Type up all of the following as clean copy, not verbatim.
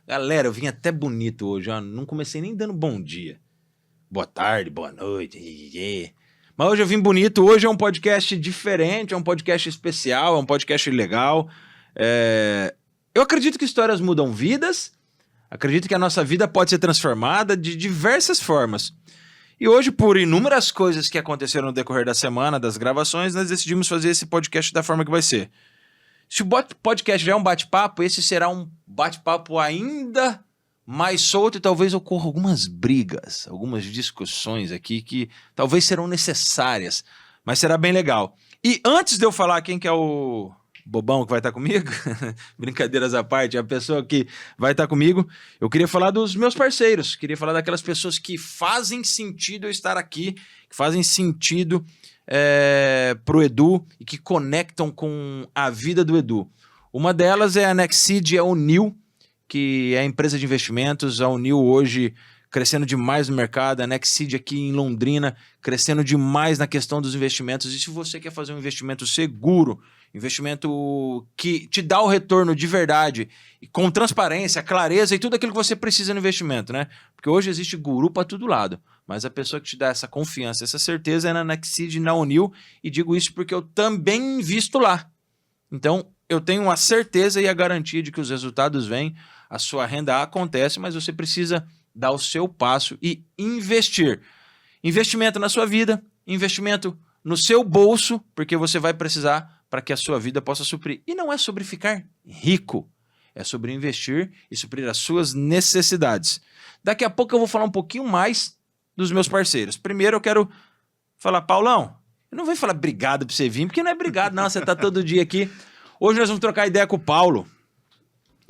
Galera, eu vim até bonito hoje, ó. Não comecei nem dando bom dia. Boa tarde, boa noite. Mas hoje eu vim bonito. Hoje é um podcast diferente, é um podcast especial, é um podcast legal. Eu acredito que histórias mudam vidas. Acredito que a nossa vida pode ser transformada de diversas formas. E hoje, por inúmeras coisas que aconteceram no decorrer da semana, das gravações, nós decidimos fazer esse podcast da forma que vai ser. Se o podcast já é um bate-papo, esse será um bate-papo ainda mais solto e talvez ocorra algumas brigas, algumas discussões aqui que talvez serão necessárias, mas será bem legal. E antes de eu falar quem que é o bobão que vai estar comigo, brincadeiras à parte, a pessoa que vai estar comigo, eu queria falar dos meus parceiros, queria falar daquelas pessoas que fazem sentido eu estar aqui, que fazem sentido pro Edu e que conectam com a vida do Edu. Uma delas é a Nexseed, é o Nil, que é a empresa de investimentos. A Unil hoje crescendo demais no mercado, a Nexseed aqui em Londrina crescendo demais na questão dos investimentos. E se você quer fazer um investimento seguro, investimento que te dá o retorno de verdade, e com transparência, clareza e tudo aquilo que você precisa no investimento, né? Porque hoje existe guru para todo lado, mas a pessoa que te dá essa confiança, essa certeza é na Nexseed, na Unil, e digo isso porque eu também invisto lá. Então, eu tenho a certeza e a garantia de que os resultados vêm, a sua renda acontece, mas você precisa dar o seu passo e investir. Investimento na sua vida, investimento no seu bolso, porque você vai precisar para que a sua vida possa suprir. E não é sobre ficar rico, é sobre investir e suprir as suas necessidades. Daqui a pouco eu vou falar um pouquinho mais dos meus parceiros. Primeiro eu quero falar, Paulão, eu não vou falar obrigado por você vir, porque não é obrigado não, você está todo dia aqui. Hoje nós vamos trocar ideia com o Paulo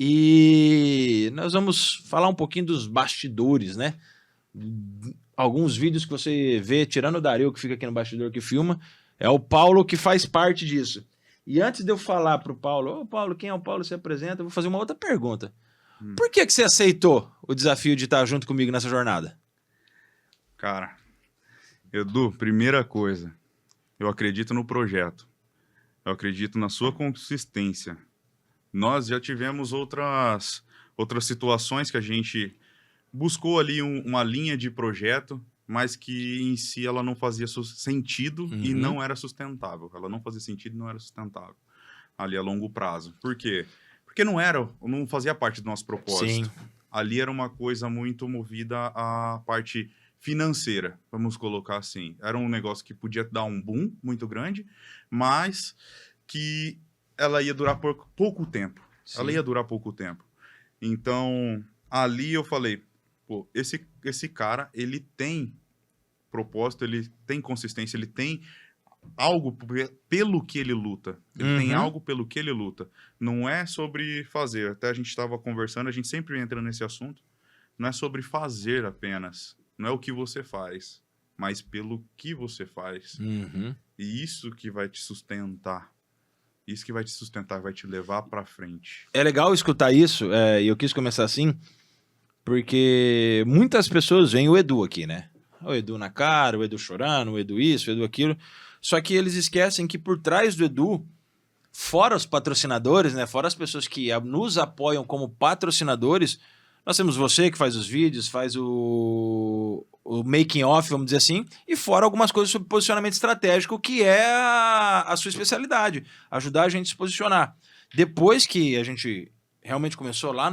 e nós vamos falar um pouquinho dos bastidores, né? Alguns vídeos que você vê, tirando o Dario que fica aqui no bastidor que filma, é o Paulo que faz parte disso. E antes de eu falar pro Paulo, Paulo, quem é o Paulo? Se apresenta, eu vou fazer uma outra pergunta. Por que você aceitou o desafio de estar junto comigo nessa jornada? Cara, Edu, primeira coisa, eu acredito no projeto. Eu acredito na sua consistência. Nós já tivemos outras situações que a gente buscou ali uma linha de projeto, mas que em si ela não fazia sentido e não era sustentável. Ela não fazia sentido e não era sustentável ali a longo prazo. Por quê? Porque não fazia parte do nosso propósito. Sim. Ali era uma coisa muito movida à parte financeira, vamos colocar assim. Era um negócio que podia dar um boom muito grande, mas que ela ia durar por pouco tempo. Sim. Ela ia durar pouco tempo. Então, ali eu falei, pô, esse cara, ele tem propósito, ele tem consistência, ele tem algo pelo que ele luta. Ele tem algo pelo que ele luta. Não é sobre fazer. Até a gente estava conversando, a gente sempre entra nesse assunto. Não é sobre fazer apenas. Não é o que você faz, mas pelo que você faz. E isso que vai te sustentar. Isso que vai te sustentar, vai te levar pra frente. É legal escutar isso, e eu quis começar assim, porque muitas pessoas veem o Edu aqui, né? O Edu na cara, o Edu chorando, o Edu isso, o Edu aquilo. Só que eles esquecem que por trás do Edu, fora os patrocinadores, né? Fora as pessoas que nos apoiam como patrocinadores, nós temos você que faz os vídeos, faz o making off, vamos dizer assim, e fora algumas coisas sobre posicionamento estratégico, que é a sua especialidade, ajudar a gente a se posicionar. Depois que a gente realmente começou lá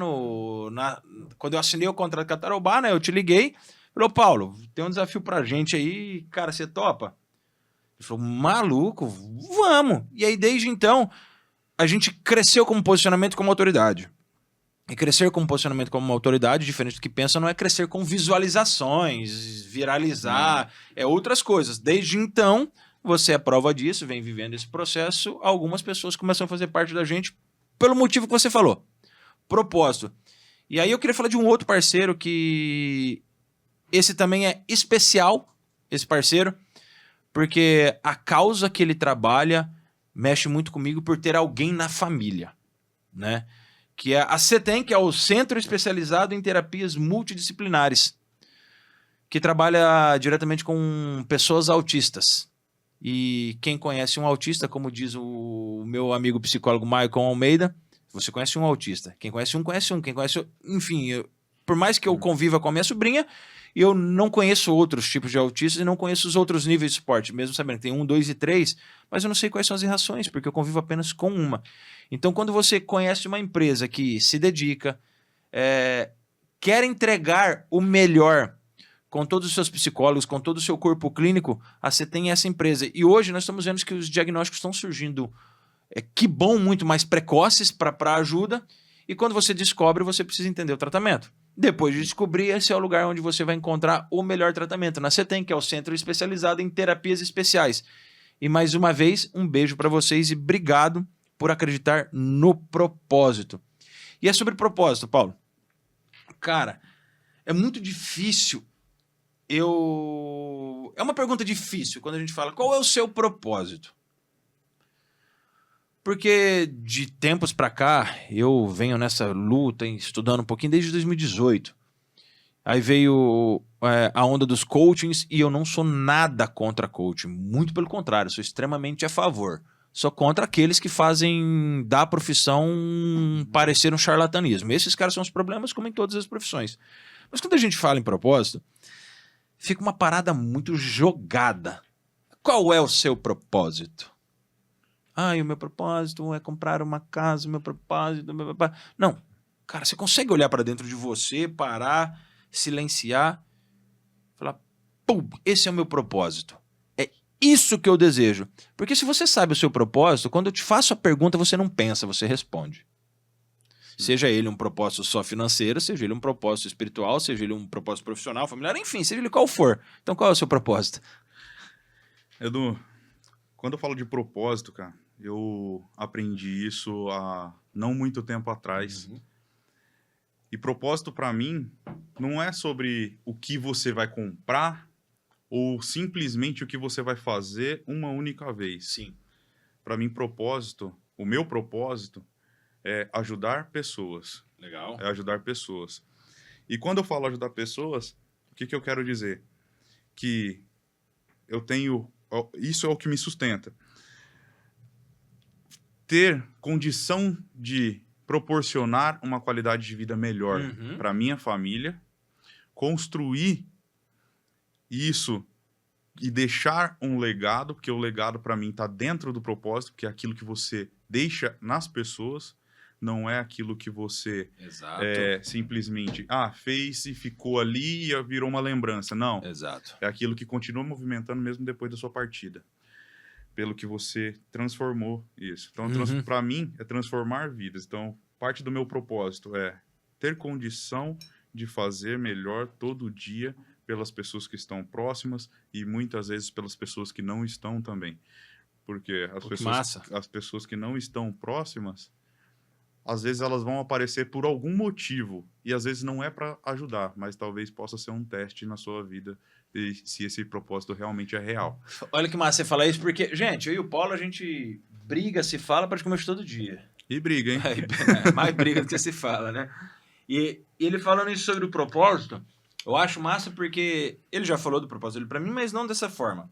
quando eu assinei o contrato com a Tarobá, né, eu te liguei, falou, Paulo, tem um desafio pra gente aí, cara, você topa? Ele falou, maluco, vamos! E aí, desde então, a gente cresceu como posicionamento, como autoridade. E crescer como posicionamento como uma autoridade, diferente do que pensa, não é crescer com visualizações, viralizar, é outras coisas. Desde então, você é prova disso, vem vivendo esse processo, algumas pessoas começam a fazer parte da gente pelo motivo que você falou. Propósito. E aí eu queria falar de um outro parceiro que... Esse também é especial, esse parceiro, porque a causa que ele trabalha mexe muito comigo por ter alguém na família, né? Que é a CETEM, que é o Centro Especializado em Terapias Multidisciplinares, que trabalha diretamente com pessoas autistas. E quem conhece um autista, como diz o meu amigo psicólogo Maicon Almeida, você conhece um autista. Quem conhece um, conhece um. Quem conhece... Enfim, por mais que eu conviva com a minha sobrinha, eu não conheço outros tipos de autistas e não conheço os outros níveis de suporte, mesmo sabendo que tem 1, 2 e 3, mas eu não sei quais são as reações, porque eu convivo apenas com uma. Então, quando você conhece uma empresa que se dedica, quer entregar o melhor com todos os seus psicólogos, com todo o seu corpo clínico, você tem essa empresa. E hoje nós estamos vendo que os diagnósticos estão surgindo, que bom, muito mais precoces para ajuda, e quando você descobre, você precisa entender o tratamento. Depois de descobrir, esse é o lugar onde você vai encontrar o melhor tratamento. Na CETEM, que é o Centro Especializado em Terapias Especiais. E mais uma vez, um beijo para vocês e obrigado por acreditar no propósito. E é sobre propósito, Paulo. Cara, é muito difícil. É uma pergunta difícil quando a gente fala qual é o seu propósito. Porque de tempos para cá, eu venho nessa luta, estudando um pouquinho desde 2018. Aí veio a onda dos coachings e eu não sou nada contra coaching. Muito pelo contrário, sou extremamente a favor. Sou contra aqueles que fazem da profissão parecer um charlatanismo. Esses caras são os problemas, como em todas as profissões. Mas quando a gente fala em propósito, fica uma parada muito jogada. Qual é o seu propósito? O meu propósito é comprar uma casa, o meu propósito... Não, cara, você consegue olhar para dentro de você, parar, silenciar, falar, pum, esse é o meu propósito. É isso que eu desejo. Porque se você sabe o seu propósito, quando eu te faço a pergunta, você não pensa, você responde. Seja ele um propósito só financeiro, seja ele um propósito espiritual, seja ele um propósito profissional, familiar, enfim, seja ele qual for. Então qual é o seu propósito? Edu, quando eu falo de propósito, cara, eu aprendi isso há não muito tempo atrás. Uhum. E propósito, para mim, não é sobre o que você vai comprar ou simplesmente o que você vai fazer uma única vez. Sim. Para mim, propósito, o meu propósito é ajudar pessoas. Legal. É ajudar pessoas. E quando eu falo ajudar pessoas, o que eu quero dizer? Que eu tenho... Isso é o que me sustenta. Ter condição de proporcionar uma qualidade de vida melhor para minha família, construir isso e deixar um legado, porque o legado para mim está dentro do propósito, que é aquilo que você deixa nas pessoas, não é aquilo que você simplesmente fez e ficou ali e virou uma lembrança. Não. Exato. É aquilo que continua movimentando mesmo depois da sua partida. Pelo que você transformou isso. Então, para mim, é transformar vidas. Então, parte do meu propósito é ter condição de fazer melhor todo dia pelas pessoas que estão próximas e muitas vezes pelas pessoas que não estão também. Porque as pessoas que não estão próximas, às vezes elas vão aparecer por algum motivo e às vezes não é para ajudar, mas talvez possa ser um teste na sua vida e se esse propósito realmente é real. Olha que massa você falar isso, porque, gente, eu e o Paulo, a gente briga, se fala praticamente todo dia. E briga, hein? Mais briga do que se fala, né? E ele falando isso sobre o propósito, eu acho massa porque ele já falou do propósito dele pra mim, mas não dessa forma.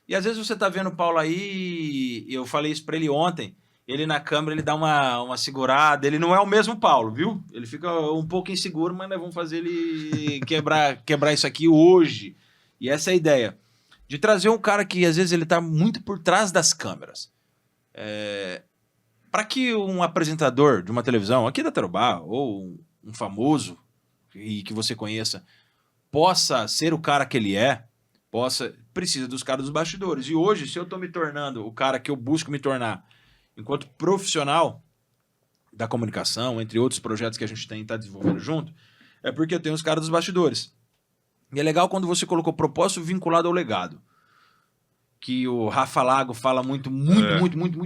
E às vezes você tá vendo o Paulo aí, e eu falei isso pra ele ontem, ele na câmera, ele dá uma segurada, ele não é o mesmo Paulo, viu? Ele fica um pouco inseguro, mas nós vamos fazer ele quebrar isso aqui hoje. E essa é a ideia. De trazer um cara que, às vezes, ele tá muito por trás das câmeras. Para que um apresentador de uma televisão, aqui da Tarobá, ou um famoso, e que você conheça, possa ser o cara que ele é, precisa dos caras dos bastidores. E hoje, se eu tô me tornando o cara que eu busco me tornar enquanto profissional da comunicação, entre outros projetos que a gente tá desenvolvendo junto, é porque eu tenho os caras dos bastidores. E é legal quando você colocou propósito vinculado ao legado. Que o Rafa Lago fala muito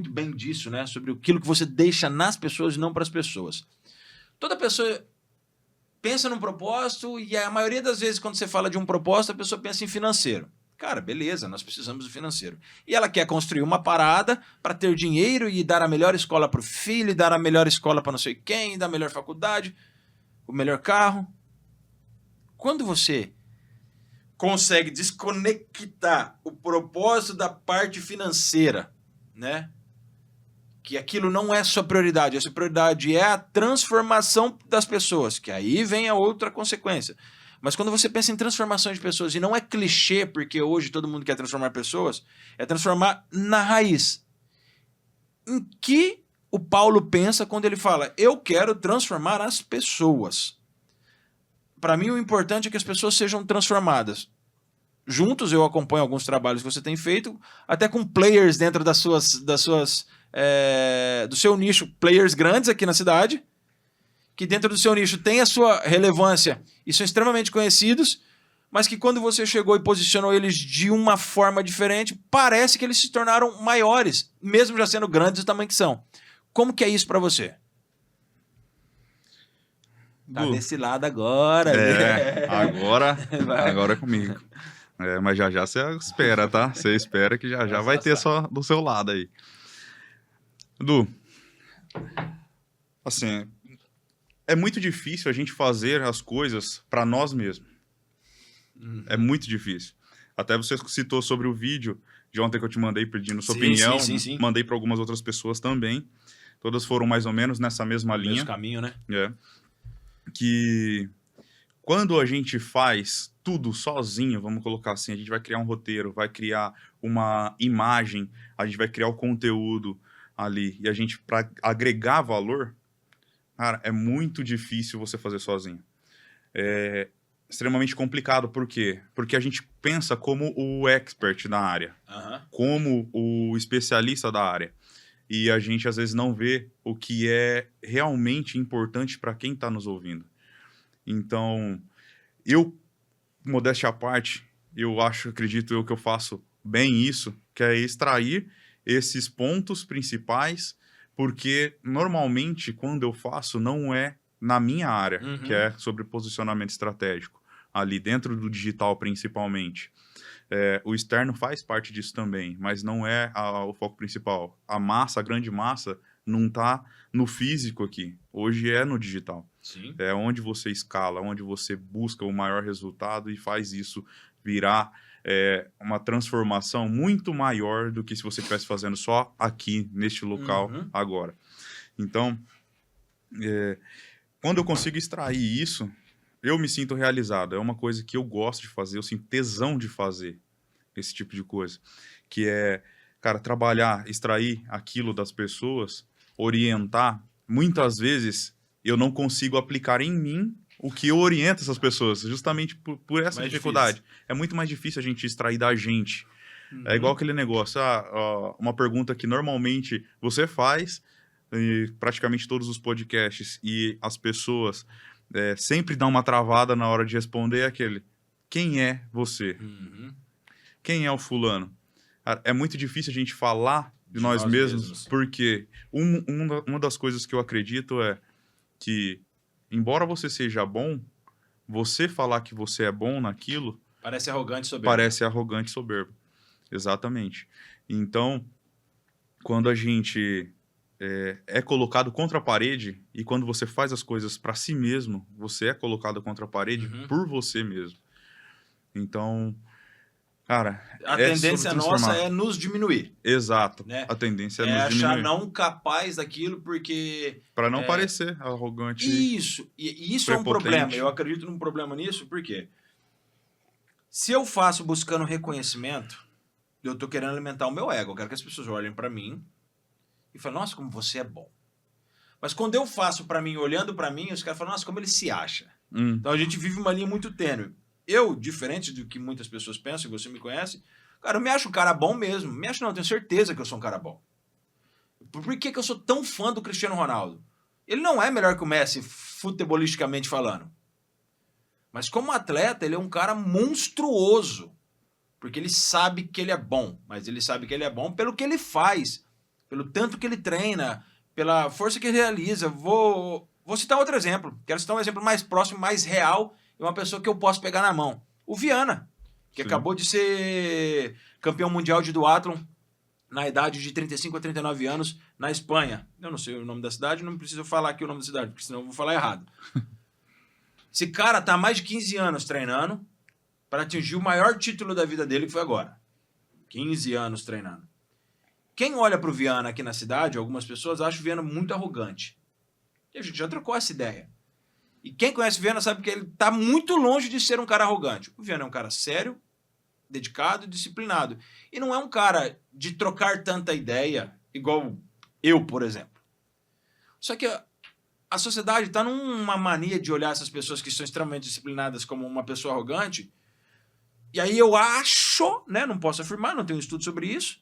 bem disso, né? Sobre aquilo que você deixa nas pessoas e não para as pessoas. Toda pessoa pensa num propósito e a maioria das vezes quando você fala de um propósito, a pessoa pensa em financeiro. Cara, beleza, nós precisamos do financeiro. E ela quer construir uma parada para ter dinheiro e dar a melhor escola para o filho, e dar a melhor escola para não sei quem, dar a melhor faculdade, o melhor carro. Quando você consegue desconectar o propósito da parte financeira, né? Que aquilo não é sua prioridade, a sua prioridade é a transformação das pessoas, que aí vem a outra consequência. Mas quando você pensa em transformação de pessoas, e não é clichê, porque hoje todo mundo quer transformar pessoas, é transformar na raiz. Em que o Paulo pensa quando ele fala, eu quero transformar as pessoas? Para mim, o importante é que as pessoas sejam transformadas. Juntos, eu acompanho alguns trabalhos que você tem feito, até com players dentro do seu nicho, players grandes aqui na cidade, que dentro do seu nicho tem a sua relevância e são extremamente conhecidos, mas que quando você chegou e posicionou eles de uma forma diferente, parece que eles se tornaram maiores, mesmo já sendo grandes do tamanho que são. Como que é isso pra você? Tá desse lado agora. Agora é comigo. Mas já você espera, tá? Você espera que já vai ter só do seu lado aí. Du, assim, é muito difícil a gente fazer as coisas para nós mesmos. É muito difícil. Até você citou sobre o vídeo de ontem que eu te mandei pedindo sua opinião. Sim. Mandei para algumas outras pessoas também. Todas foram mais ou menos nessa mesma linha. Mesmo caminho, né? Que quando a gente faz tudo sozinho, vamos colocar assim, a gente vai criar um roteiro, vai criar uma imagem, a gente vai criar o conteúdo ali, e a gente, para agregar valor, cara, é muito difícil você fazer sozinho. É extremamente complicado, por quê? Porque a gente pensa como o expert da área, como o especialista da área, e a gente às vezes não vê o que é realmente importante para quem está nos ouvindo. Então, eu, modéstia à parte, acredito que eu faço bem isso, que é extrair esses pontos principais, porque normalmente quando eu faço não é na minha área, que é sobre posicionamento estratégico, ali dentro do digital principalmente. O externo faz parte disso também, mas não é o foco principal. A grande massa, não está no físico aqui. Hoje é no digital. Sim. É onde você escala, onde você busca o maior resultado e faz isso virar uma transformação muito maior do que se você estivesse fazendo só aqui, neste local, agora. Então, quando eu consigo extrair isso, eu me sinto realizado. É uma coisa que eu gosto de fazer, eu sinto tesão de fazer esse tipo de coisa. Que é, cara, trabalhar, extrair aquilo das pessoas, orientar. Muitas vezes eu não consigo aplicar em mim o que eu oriento essas pessoas, justamente por essa dificuldade. É muito mais difícil a gente extrair da gente. É igual aquele negócio, uma pergunta que normalmente você faz, em praticamente todos os podcasts, e as pessoas sempre dão uma travada na hora de responder, é aquele, quem é você? Quem é o fulano? É muito difícil a gente falar de nós mesmos, porque uma das coisas que eu acredito é que, embora você seja bom, você falar que você é bom naquilo... Parece arrogante e soberbo. Parece arrogante e soberbo. Exatamente. Então, quando a gente é colocado contra a parede, e quando você faz as coisas para si mesmo, você é colocado contra a parede por você mesmo. Então, cara... A tendência nossa é nos diminuir. Exato. Né? A tendência é nos diminuir. Achar não capaz daquilo porque... Para não parecer arrogante. Isso. E isso é um problema. Eu acredito num problema nisso, porque se eu faço buscando reconhecimento, eu tô querendo alimentar o meu ego. Eu quero que as pessoas olhem para mim e falem, nossa, como você é bom. Mas quando eu faço para mim, olhando para mim, os caras falam, nossa, como ele se acha. Então a gente vive uma linha muito tênue. Eu, diferente do que muitas pessoas pensam, e você me conhece, cara, eu me acho um cara bom mesmo. Me acho não, eu tenho certeza que eu sou um cara bom. Por que eu sou tão fã do Cristiano Ronaldo? Ele não é melhor que o Messi, futebolisticamente falando. Mas como atleta, ele é um cara monstruoso. Porque ele sabe que ele é bom. Mas ele sabe que ele é bom pelo que ele faz. Pelo tanto que ele treina. Pela força que ele realiza. Vou citar outro exemplo. Quero citar um exemplo mais próximo, mais real. E uma pessoa que eu posso pegar na mão. O Viana. que Sim. acabou de ser campeão mundial de duatlon na idade de 35 a 39 anos na Espanha. Eu não sei o nome da cidade, não preciso falar aqui o nome da cidade, porque senão eu vou falar errado. Esse cara tá há mais de 15 anos treinando para atingir o maior título da vida dele, que foi agora. 15 anos treinando. Quem olha pro Viana aqui na cidade, algumas pessoas acham o Viana muito arrogante. E a gente já trocou essa ideia. E quem conhece o Viana sabe que ele tá muito longe de ser um cara arrogante. O Viana é um cara sério, dedicado, disciplinado. E não é um cara de trocar tanta ideia, igual eu, por exemplo. Só que a sociedade está numa mania de olhar essas pessoas que são extremamente disciplinadas como uma pessoa arrogante. E aí eu acho, né, não posso afirmar, não tenho estudo sobre isso,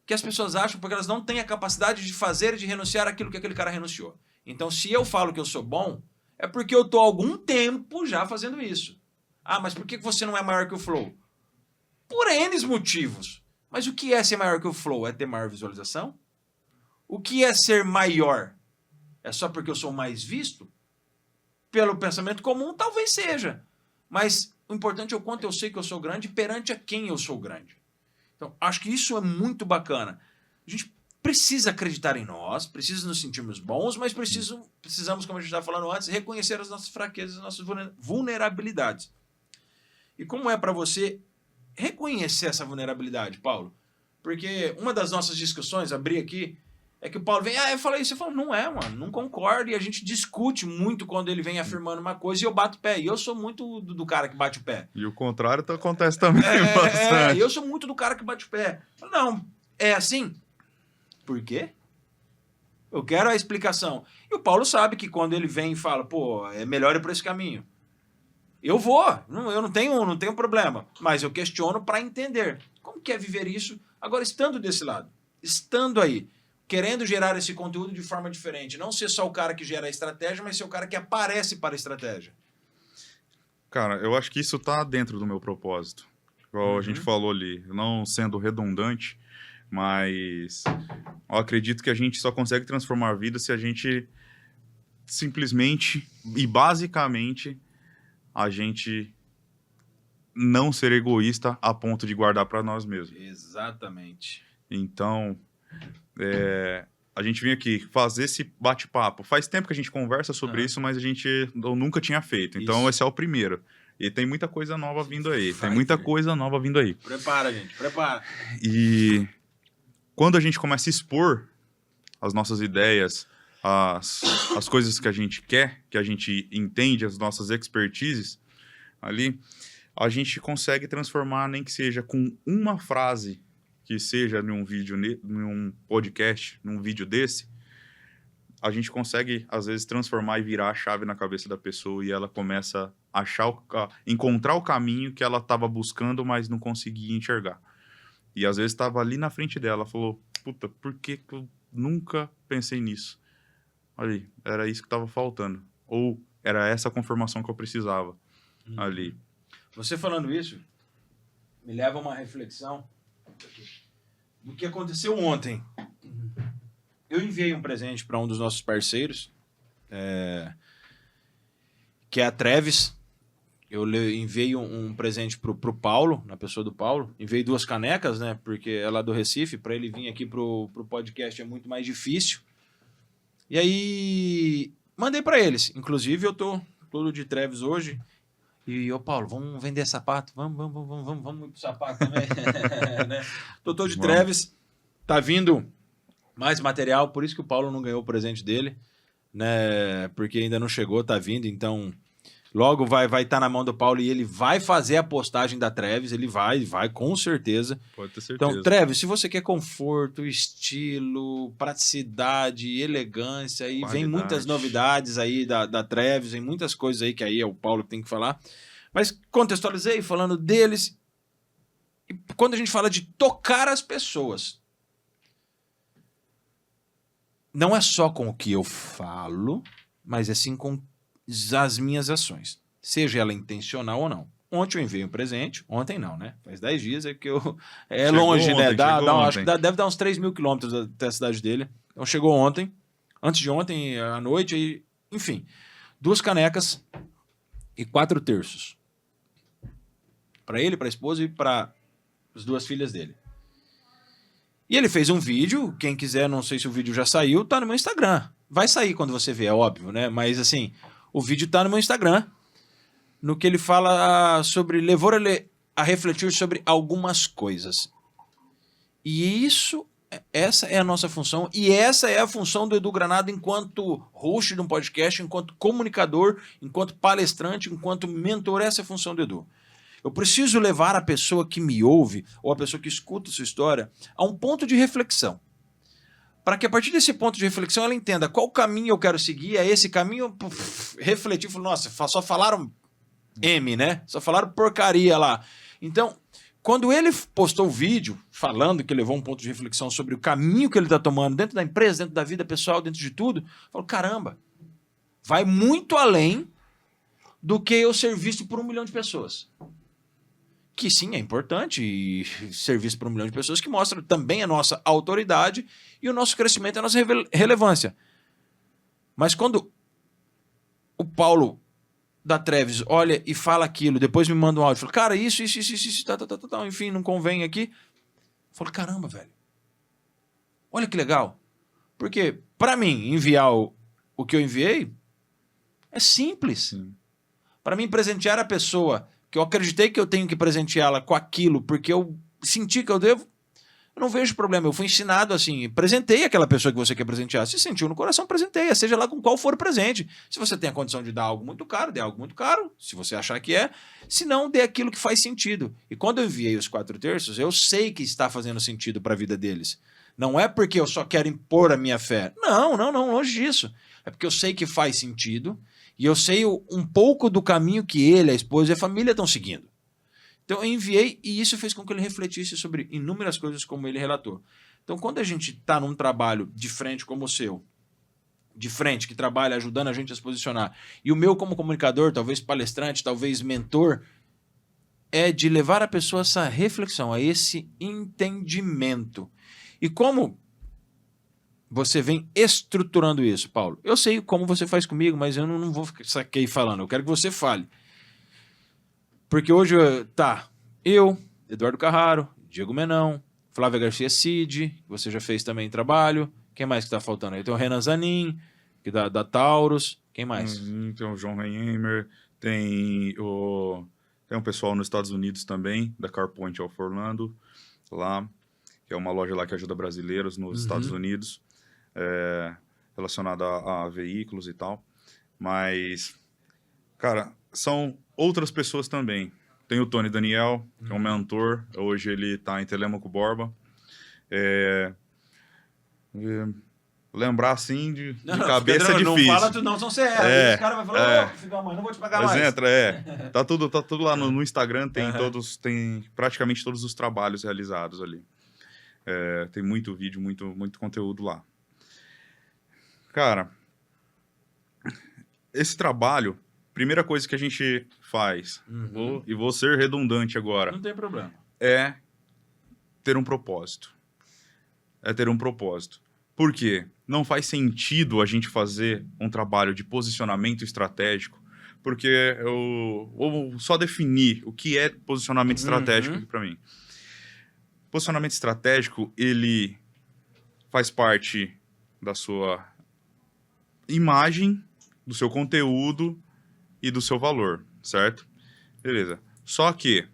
que as pessoas acham porque elas não têm a capacidade de fazer e de renunciar àquilo que aquele cara renunciou. Então, se eu falo que eu sou bom, é porque eu estou há algum tempo já fazendo isso. Ah, mas por que você não é maior que o Flow? Por N motivos. Mas o que é ser maior que o Flow? É ter maior visualização? O que é ser maior? É só porque eu sou mais visto? Pelo pensamento comum, talvez seja. Mas o importante é o quanto eu sei que eu sou grande perante a quem eu sou grande. Então, acho que isso é muito bacana. A gente precisa acreditar em nós, precisa nos sentirmos bons, mas precisamos, como a gente estava falando antes, reconhecer as nossas fraquezas, as nossas vulnerabilidades. E como é para você reconhecer essa vulnerabilidade, Paulo? Porque uma das nossas discussões, abri aqui, é que o Paulo vem, eu falei isso, eu falo, não é, mano, não concordo, e a gente discute muito quando ele vem afirmando uma coisa e eu bato o pé, e eu sou muito do cara que bate o pé. E o contrário acontece também bastante. Eu sou muito do cara que bate o pé. Não, é assim? Por quê? Eu quero a explicação. E o Paulo sabe que quando ele vem e fala, pô, é melhor ir por esse caminho. Eu vou, eu não tenho problema, mas eu questiono para entender. Como que é viver isso agora estando desse lado? Estando aí, querendo gerar esse conteúdo de forma diferente. Não ser só o cara que gera a estratégia, mas ser o cara que aparece para a estratégia. Cara, eu acho que isso tá dentro do meu propósito. Igual a gente falou ali, não sendo redundante, mas eu acredito que a gente só consegue transformar a vida se a gente simplesmente e basicamente a gente não ser egoísta a ponto de guardar para nós mesmos. Exatamente. Então, a gente vinha aqui fazer esse bate-papo. Faz tempo que a gente conversa sobre isso, mas eu nunca tinha feito. Então, esse é o primeiro. E tem muita coisa nova vindo aí. Prepara, gente, prepara. E quando a gente começa a expor as nossas ideias, as coisas que a gente quer, que a gente entende, as nossas expertises ali, a gente consegue transformar, nem que seja com uma frase, que seja num vídeo, num podcast, num vídeo desse, a gente consegue, às vezes, transformar e virar a chave na cabeça da pessoa e ela começa a encontrar o caminho que ela estava buscando, mas não conseguia enxergar. E, às vezes, estava ali na frente dela, ela falou, puta, por que eu nunca pensei nisso? Olha aí, era isso que estava faltando. Ou era essa confirmação que eu precisava ali. Você falando isso, me leva a uma reflexão do que aconteceu ontem. Eu enviei um presente para um dos nossos parceiros, que é a Treves. Eu enviei um presente pro Paulo, na pessoa do Paulo. Enviei 2 canecas, né? Porque é lá do Recife. Para ele vir aqui pro podcast é muito mais difícil. E aí, mandei para eles. Inclusive, eu tô todo de Treves hoje. E, Paulo, vamos vender sapato? Vamos ir pro sapato também. Né? Tô todo de Treves. Tá vindo mais material, por isso que o Paulo não ganhou o presente dele, né? Porque ainda não chegou, tá vindo, então logo vai estar na mão do Paulo e ele vai fazer a postagem da Treves, ele vai com certeza. Pode ter certeza. Então, Treves, se você quer conforto, estilo, praticidade, elegância, e vem muitas novidades aí da Treves, vem muitas coisas aí que aí é o Paulo que tem que falar. Mas contextualizei falando deles. E quando a gente fala de tocar as pessoas, não é só com o que eu falo, mas é sim com as minhas ações, seja ela intencional ou não. Ontem eu enviei um presente, ontem não, né? Faz 10 dias é que eu... É longe, né? Acho que deve dar uns 3.000 quilômetros até a cidade dele. Então chegou ontem, antes de ontem, à noite, e, enfim, 2 canecas e 4 terços. Para ele, para a esposa e para as 2 filhas dele. E ele fez um vídeo, quem quiser, não sei se o vídeo já saiu, tá no meu Instagram. Vai sair quando você vê, é óbvio, né? Mas assim, o vídeo tá no meu Instagram, no que ele fala sobre, levou ele a refletir sobre algumas coisas. E essa é a nossa função, e essa é a função do Edu Granado enquanto host de um podcast, enquanto comunicador, enquanto palestrante, enquanto mentor, essa é a função do Edu. Eu preciso levar a pessoa que me ouve, ou a pessoa que escuta a sua história, a um ponto de reflexão. Para que a partir desse ponto de reflexão ela entenda qual caminho eu quero seguir, é esse caminho, refletir, nossa, só falaram M, né? Só falaram porcaria lá. Então, quando ele postou o vídeo falando que levou um ponto de reflexão sobre o caminho que ele está tomando dentro da empresa, dentro da vida pessoal, dentro de tudo, eu falo, caramba, vai muito além do que eu ser visto por 1 milhão de pessoas. Que sim, é importante e ser visto por 1 milhão de pessoas, que mostra também a nossa autoridade e o nosso crescimento, a nossa relevância. Mas quando o Paulo da Treves olha e fala aquilo, depois me manda um áudio, fala, cara, isso, tá, enfim, não convém aqui. Eu falo, caramba, velho. Olha que legal. Porque, para mim, enviar o que eu enviei é simples. Para mim, presentear a pessoa que eu acreditei que eu tenho que presenteá-la com aquilo, porque eu senti que eu devo, eu não vejo problema. Eu fui ensinado assim, presentei aquela pessoa que você quer presentear. Se sentiu no coração, presenteia, seja lá com qual for o presente. Se você tem a condição de dar algo muito caro, dê algo muito caro, se você achar que é. Se não, dê aquilo que faz sentido. E quando eu enviei os 4/3, eu sei que está fazendo sentido para a vida deles. Não é porque eu só quero impor a minha fé. Não, longe disso. É porque eu sei que faz sentido e eu sei um pouco do caminho que ele, a esposa e a família estão seguindo. Então eu enviei e isso fez com que ele refletisse sobre inúmeras coisas como ele relatou. Então quando a gente está num trabalho de frente como o seu, de frente, que trabalha ajudando a gente a se posicionar, e o meu como comunicador, talvez palestrante, talvez mentor, é de levar a pessoa a essa reflexão, a esse entendimento. E como você vem estruturando isso, Paulo? Eu sei como você faz comigo, mas eu não vou ficar aqui falando. Eu quero que você fale. Porque hoje eu, Eduardo Carraro, Diego Menão, Flávia Garcia Cid, que você já fez também trabalho. Quem mais que tá faltando aí? Tem o Renan Zanin, que da Taurus. Quem mais? Tem o João Reimer, tem um pessoal nos Estados Unidos também, da CarPoint of Orlando, lá, que é uma loja lá que ajuda brasileiros nos Estados Unidos, relacionada a veículos e tal. Mas, cara, são outras pessoas também. Tem o Tony Daniel, que é um mentor. Hoje ele está em Telêmaco Borba. Lembrar assim de cabeça é difícil. Não fala tudo não, senão você erra. Os caras vão falar, filho da mãe, não vou te pagar mas mais. Entra, tá tudo lá no Instagram, tem praticamente todos os trabalhos realizados ali. Tem muito vídeo, muito conteúdo lá. Cara, esse trabalho, primeira coisa que a gente faz, vou ser redundante agora. Não tem problema. É ter um propósito. Por quê? Não faz sentido a gente fazer um trabalho de posicionamento estratégico, porque eu vou só definir o que é posicionamento estratégico aqui para mim. Posicionamento estratégico, ele faz parte da sua imagem, do seu conteúdo e do seu valor, certo? Beleza. Só que,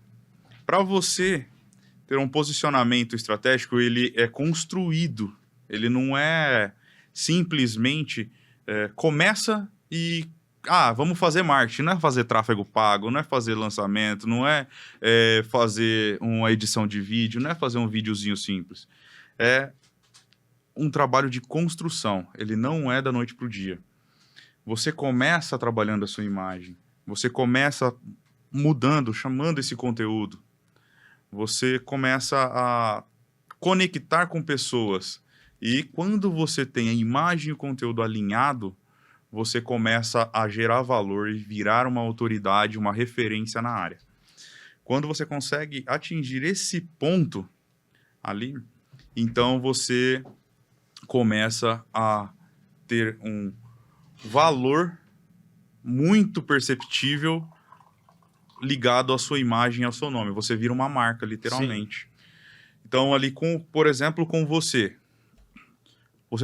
para você ter um posicionamento estratégico, ele é construído. Ele não é simplesmente começa e vamos fazer marketing. Não é fazer tráfego pago, não é fazer lançamento, não é fazer uma edição de vídeo, não é fazer um videozinho simples. É um trabalho de construção. Ele não é da noite para o dia. Você começa trabalhando a sua imagem. Você começa mudando, chamando esse conteúdo. Você começa a conectar com pessoas. E quando você tem a imagem e o conteúdo alinhado, você começa a gerar valor e virar uma autoridade, uma referência na área. Quando você consegue atingir esse ponto ali, então você começa a ter um valor muito perceptível ligado à sua imagem e ao seu nome. Você vira uma marca, literalmente. Então, ali, por exemplo, com você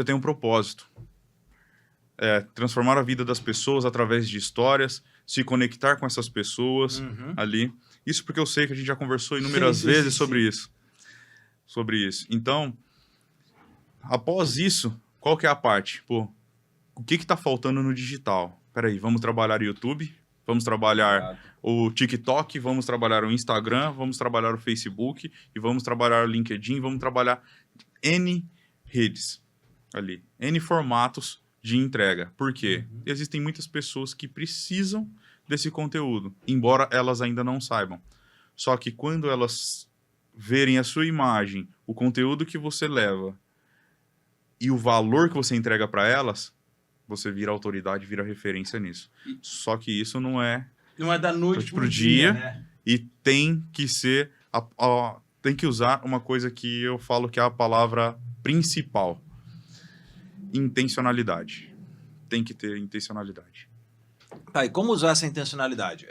tem um propósito. Transformar a vida das pessoas através de histórias, se conectar com essas pessoas ali. Isso porque eu sei que a gente já conversou inúmeras vezes sobre isso. Sobre isso. Então, após isso, qual que é a parte? Pô, o que está faltando no digital? Peraí, vamos trabalhar o YouTube, vamos trabalhar o TikTok, vamos trabalhar o Instagram, vamos trabalhar o Facebook e vamos trabalhar o LinkedIn, vamos trabalhar N redes ali, N formatos de entrega. Por quê? Existem muitas pessoas que precisam desse conteúdo, embora elas ainda não saibam. Só que quando elas verem a sua imagem, o conteúdo que você leva e o valor que você entrega para elas, você vira autoridade, vira referência nisso. Só que isso não é da noite pro dia, né? E tem que ser tem que usar uma coisa que eu falo que é a palavra principal: intencionalidade. Tem que ter intencionalidade. Tá, e como usar essa intencionalidade?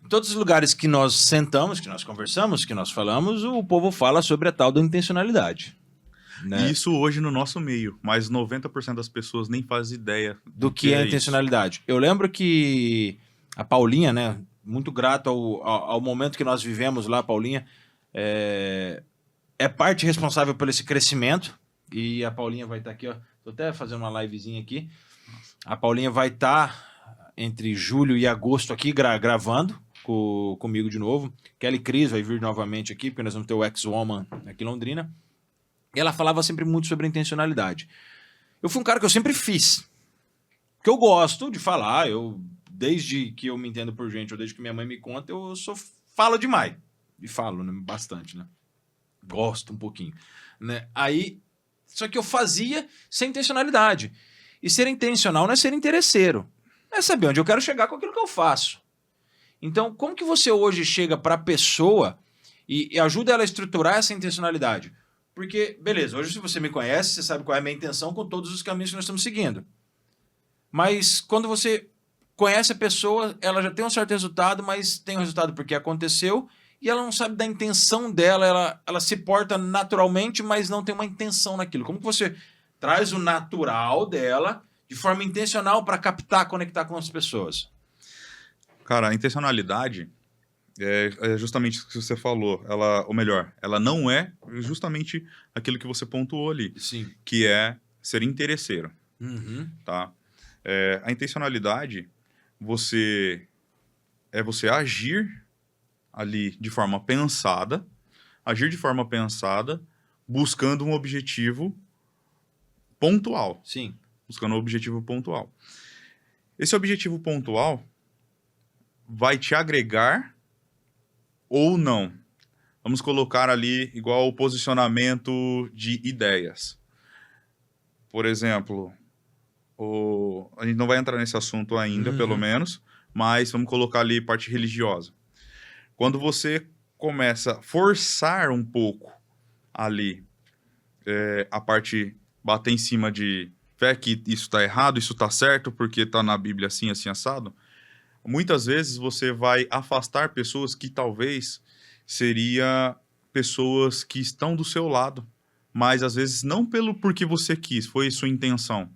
Em todos os lugares que nós sentamos, que nós conversamos, que nós falamos, o povo fala sobre a tal da intencionalidade. Né? Isso hoje no nosso meio, mas 90% das pessoas nem fazem ideia do que é intencionalidade. Eu lembro que a Paulinha, né, muito grato ao momento que nós vivemos lá, Paulinha, é parte responsável por esse crescimento, e a Paulinha vai estar aqui, ó, tô até fazendo uma livezinha aqui, a Paulinha vai estar entre julho e agosto aqui gravando comigo de novo, Kelly Cris vai vir novamente aqui, porque nós vamos ter o Ex-Woman aqui em Londrina. E ela falava sempre muito sobre intencionalidade. Eu fui um cara que eu sempre fiz. Que eu gosto de falar. Desde que eu me entendo por gente, ou desde que minha mãe me conta, eu falo demais. E falo, né, bastante, né? Gosto um pouquinho. Né? Aí, só que eu fazia sem intencionalidade. E ser intencional não é ser interesseiro. É saber onde eu quero chegar com aquilo que eu faço. Então, como que você hoje chega para a pessoa e ajuda ela a estruturar essa intencionalidade? Porque, beleza, hoje se você me conhece, você sabe qual é a minha intenção com todos os caminhos que nós estamos seguindo. Mas quando você conhece a pessoa, ela já tem um certo resultado, mas tem um resultado porque aconteceu, e ela não sabe da intenção dela, ela se porta naturalmente, mas não tem uma intenção naquilo. Como que você traz o natural dela de forma intencional para captar, conectar com as pessoas? Cara, a intencionalidade é justamente o que você falou. Ela não é justamente aquilo que você pontuou ali. Sim. Que é ser interesseiro. Tá? A intencionalidade, você agir ali de forma pensada, buscando um objetivo pontual. Sim. Buscando um objetivo pontual. Esse objetivo pontual vai te agregar ou não. Vamos colocar ali igual o posicionamento de ideias. Por exemplo, a gente não vai entrar nesse assunto ainda, pelo menos, mas vamos colocar ali parte religiosa. Quando você começa a forçar um pouco ali a parte, bater em cima de fé que isso está errado, isso está certo, porque está na Bíblia assim, assim, assado, muitas vezes você vai afastar pessoas que talvez seria pessoas que estão do seu lado, mas às vezes não porque você quis, foi sua intenção.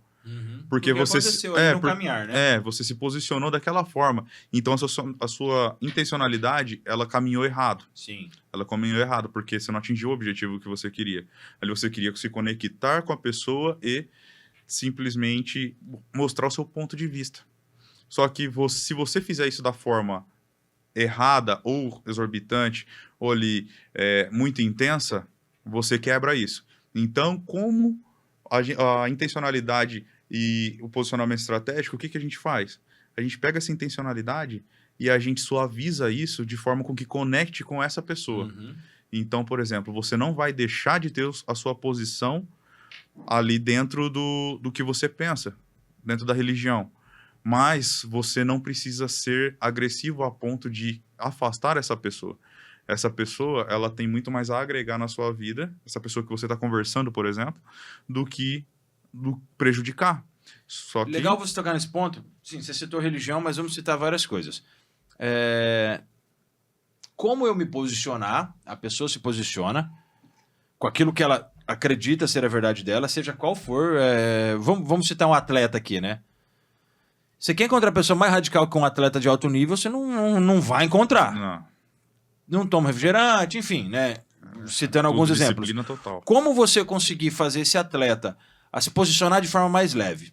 Porque você aconteceu ali no caminhar, né? você se posicionou daquela forma. Então a sua intencionalidade, ela caminhou errado. Sim. Ela caminhou errado porque você não atingiu o objetivo que você queria. Ali você queria se conectar com a pessoa e simplesmente mostrar o seu ponto de vista. Só que se você fizer isso da forma errada ou exorbitante ou ali muito intensa, você quebra isso. Então, como a intencionalidade e o posicionamento estratégico, o que a gente faz? A gente pega essa intencionalidade e a gente suaviza isso de forma com que conecte com essa pessoa. Então, por exemplo, você não vai deixar de ter a sua posição ali dentro do que você pensa, dentro da religião. Mas você não precisa ser agressivo a ponto de afastar essa pessoa. Essa pessoa, ela tem muito mais a agregar na sua vida, essa pessoa que você está conversando, por exemplo, do que prejudicar. Só que... Legal você tocar nesse ponto. Sim, você citou religião, mas vamos citar várias coisas. Como eu me posicionar, a pessoa se posiciona com aquilo que ela acredita ser a verdade dela, seja qual for. Vamos citar um atleta aqui, né? Você quer encontrar a pessoa mais radical que um atleta de alto nível, você não vai encontrar. Não toma refrigerante, enfim, né? Citando alguns exemplos. Total. Como você conseguir fazer esse atleta a se posicionar de forma mais leve?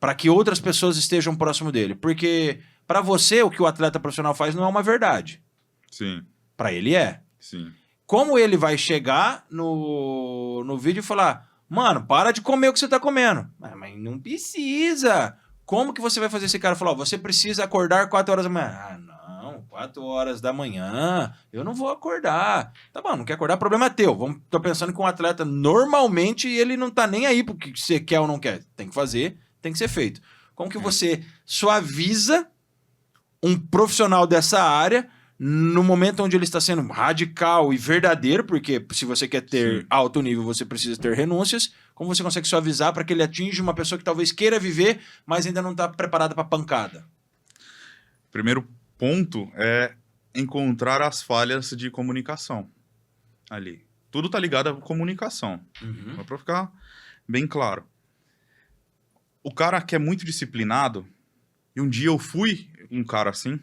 Para que outras pessoas estejam próximo dele. Porque para você, o que o atleta profissional faz não é uma verdade. Sim. Para ele é. Sim. Como ele vai chegar no vídeo e falar: mano, para de comer o que você tá comendo. Mas não precisa. Como que você vai fazer esse cara falar: você precisa acordar 4 horas da manhã? Ah, não, 4 horas da manhã, eu não vou acordar. Tá bom, não quer acordar, problema é teu. Tô pensando que um atleta, normalmente, ele não tá nem aí porque você quer ou não quer. Tem que fazer, tem que ser feito. Como que você suaviza um profissional dessa área no momento onde ele está sendo radical e verdadeiro, porque se você quer ter alto nível, você precisa ter renúncias. Como você consegue suavizar para que ele atinja uma pessoa que talvez queira viver, mas ainda não está preparada para pancada? Primeiro ponto é encontrar as falhas de comunicação ali. Tudo tá ligado à comunicação. Só para ficar bem claro. O cara que é muito disciplinado, e um dia eu fui um cara assim,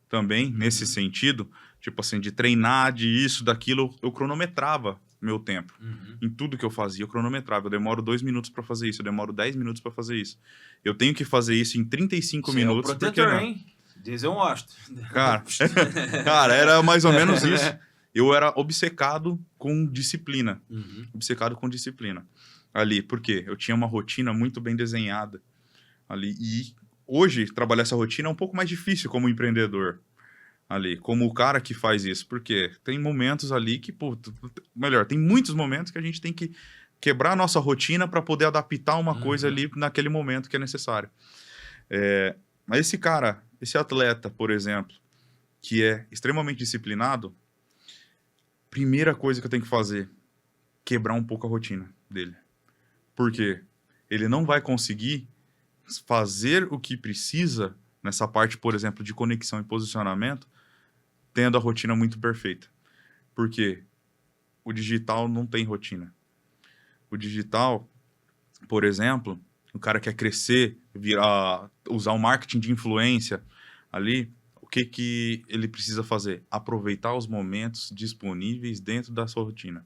também, nesse sentido, tipo assim, de treinar, de isso, daquilo, eu cronometrava meu tempo. Em tudo que eu fazia, eu cronometrava. Eu demoro 2 minutos para fazer isso, eu demoro 10 minutos para fazer isso. Eu tenho que fazer isso em 35 minutos. É o protetor, hein? Diz eu gosto. Cara, era mais ou menos isso. Eu era obcecado com disciplina. Obcecado com disciplina. Ali, porque eu tinha uma rotina muito bem desenhada ali. E hoje, trabalhar essa rotina é um pouco mais difícil como empreendedor ali, como o cara que faz isso, porque tem momentos ali que, melhor, tem muitos momentos que a gente tem que quebrar a nossa rotina para poder adaptar uma coisa ali naquele momento que é necessário. Mas esse cara, esse atleta, por exemplo, que é extremamente disciplinado, primeira coisa que eu tenho que fazer, quebrar um pouco a rotina dele. Por quê? Ele não vai conseguir fazer o que precisa nessa parte, por exemplo, de conexão e posicionamento, tendo a rotina muito perfeita. Porque o digital não tem rotina. O digital, por exemplo, o cara quer crescer, usar o marketing de influência ali, o que ele precisa fazer? Aproveitar os momentos disponíveis dentro da sua rotina.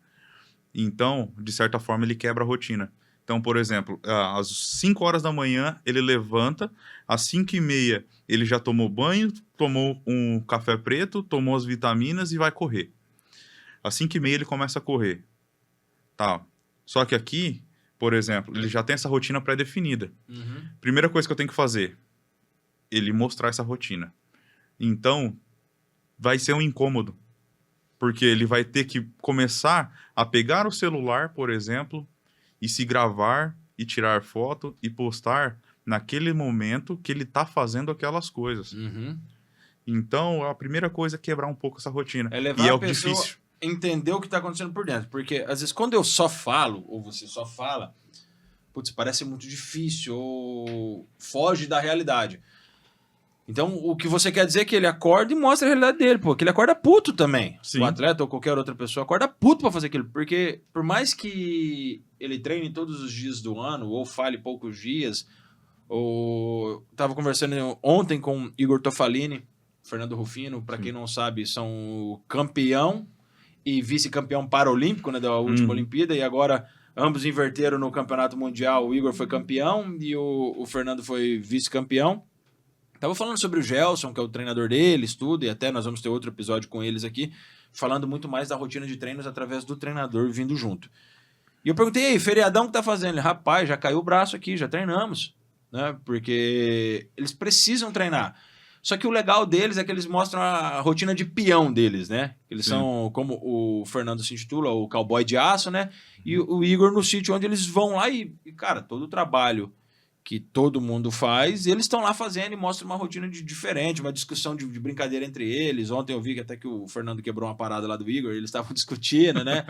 Então, de certa forma, ele quebra a rotina. Então, por exemplo, às 5 horas da manhã, ele levanta, às 5h30 ele já tomou banho, tomou um café preto, tomou as vitaminas e vai correr. Às 5h30 ele começa a correr. Tá. Só que aqui, por exemplo, ele já tem essa rotina pré-definida. Primeira coisa que eu tenho que fazer, ele mostrar essa rotina. Então, vai ser um incômodo. Porque ele vai ter que começar a pegar o celular, por exemplo, e se gravar e tirar foto e postar naquele momento que ele está fazendo aquelas coisas. Então, a primeira coisa é quebrar um pouco essa rotina. É levar a pessoa difícil. Entender o que está acontecendo por dentro. Porque, às vezes, quando eu só falo, ou você só fala, putz, parece muito difícil, ou foge da realidade. Então, o que você quer dizer é que ele acorda e mostra a realidade dele, pô. Que ele acorda puto também. Sim. O atleta ou qualquer outra pessoa acorda puto pra fazer aquilo. Porque, por mais que ele treine todos os dias do ano, ou fale poucos dias, ou... Tava conversando ontem com Igor Tofalini, Fernando Rufino, pra quem não sabe, são campeão e vice-campeão paralímpico, né, da última Olimpíada, e agora ambos inverteram no campeonato mundial. O Igor foi campeão e o Fernando foi vice-campeão. Tava falando sobre o Gelson, que é o treinador deles, tudo, e até nós vamos ter outro episódio com eles aqui, falando muito mais da rotina de treinos através do treinador vindo junto. E eu perguntei, aí, feriadão que tá fazendo? Ele, rapaz, já caiu o braço aqui, já treinamos, né? Porque eles precisam treinar. Só que o legal deles é que eles mostram a rotina de peão deles, né? Eles são, como o Fernando se intitula, o cowboy de aço, né? E o Igor no sítio onde eles vão lá e cara, todo o trabalho que todo mundo faz, eles estão lá fazendo e mostram uma rotina diferente, uma discussão de brincadeira entre eles. Ontem eu vi que até que o Fernando quebrou uma parada lá do Igor, eles estavam discutindo, né?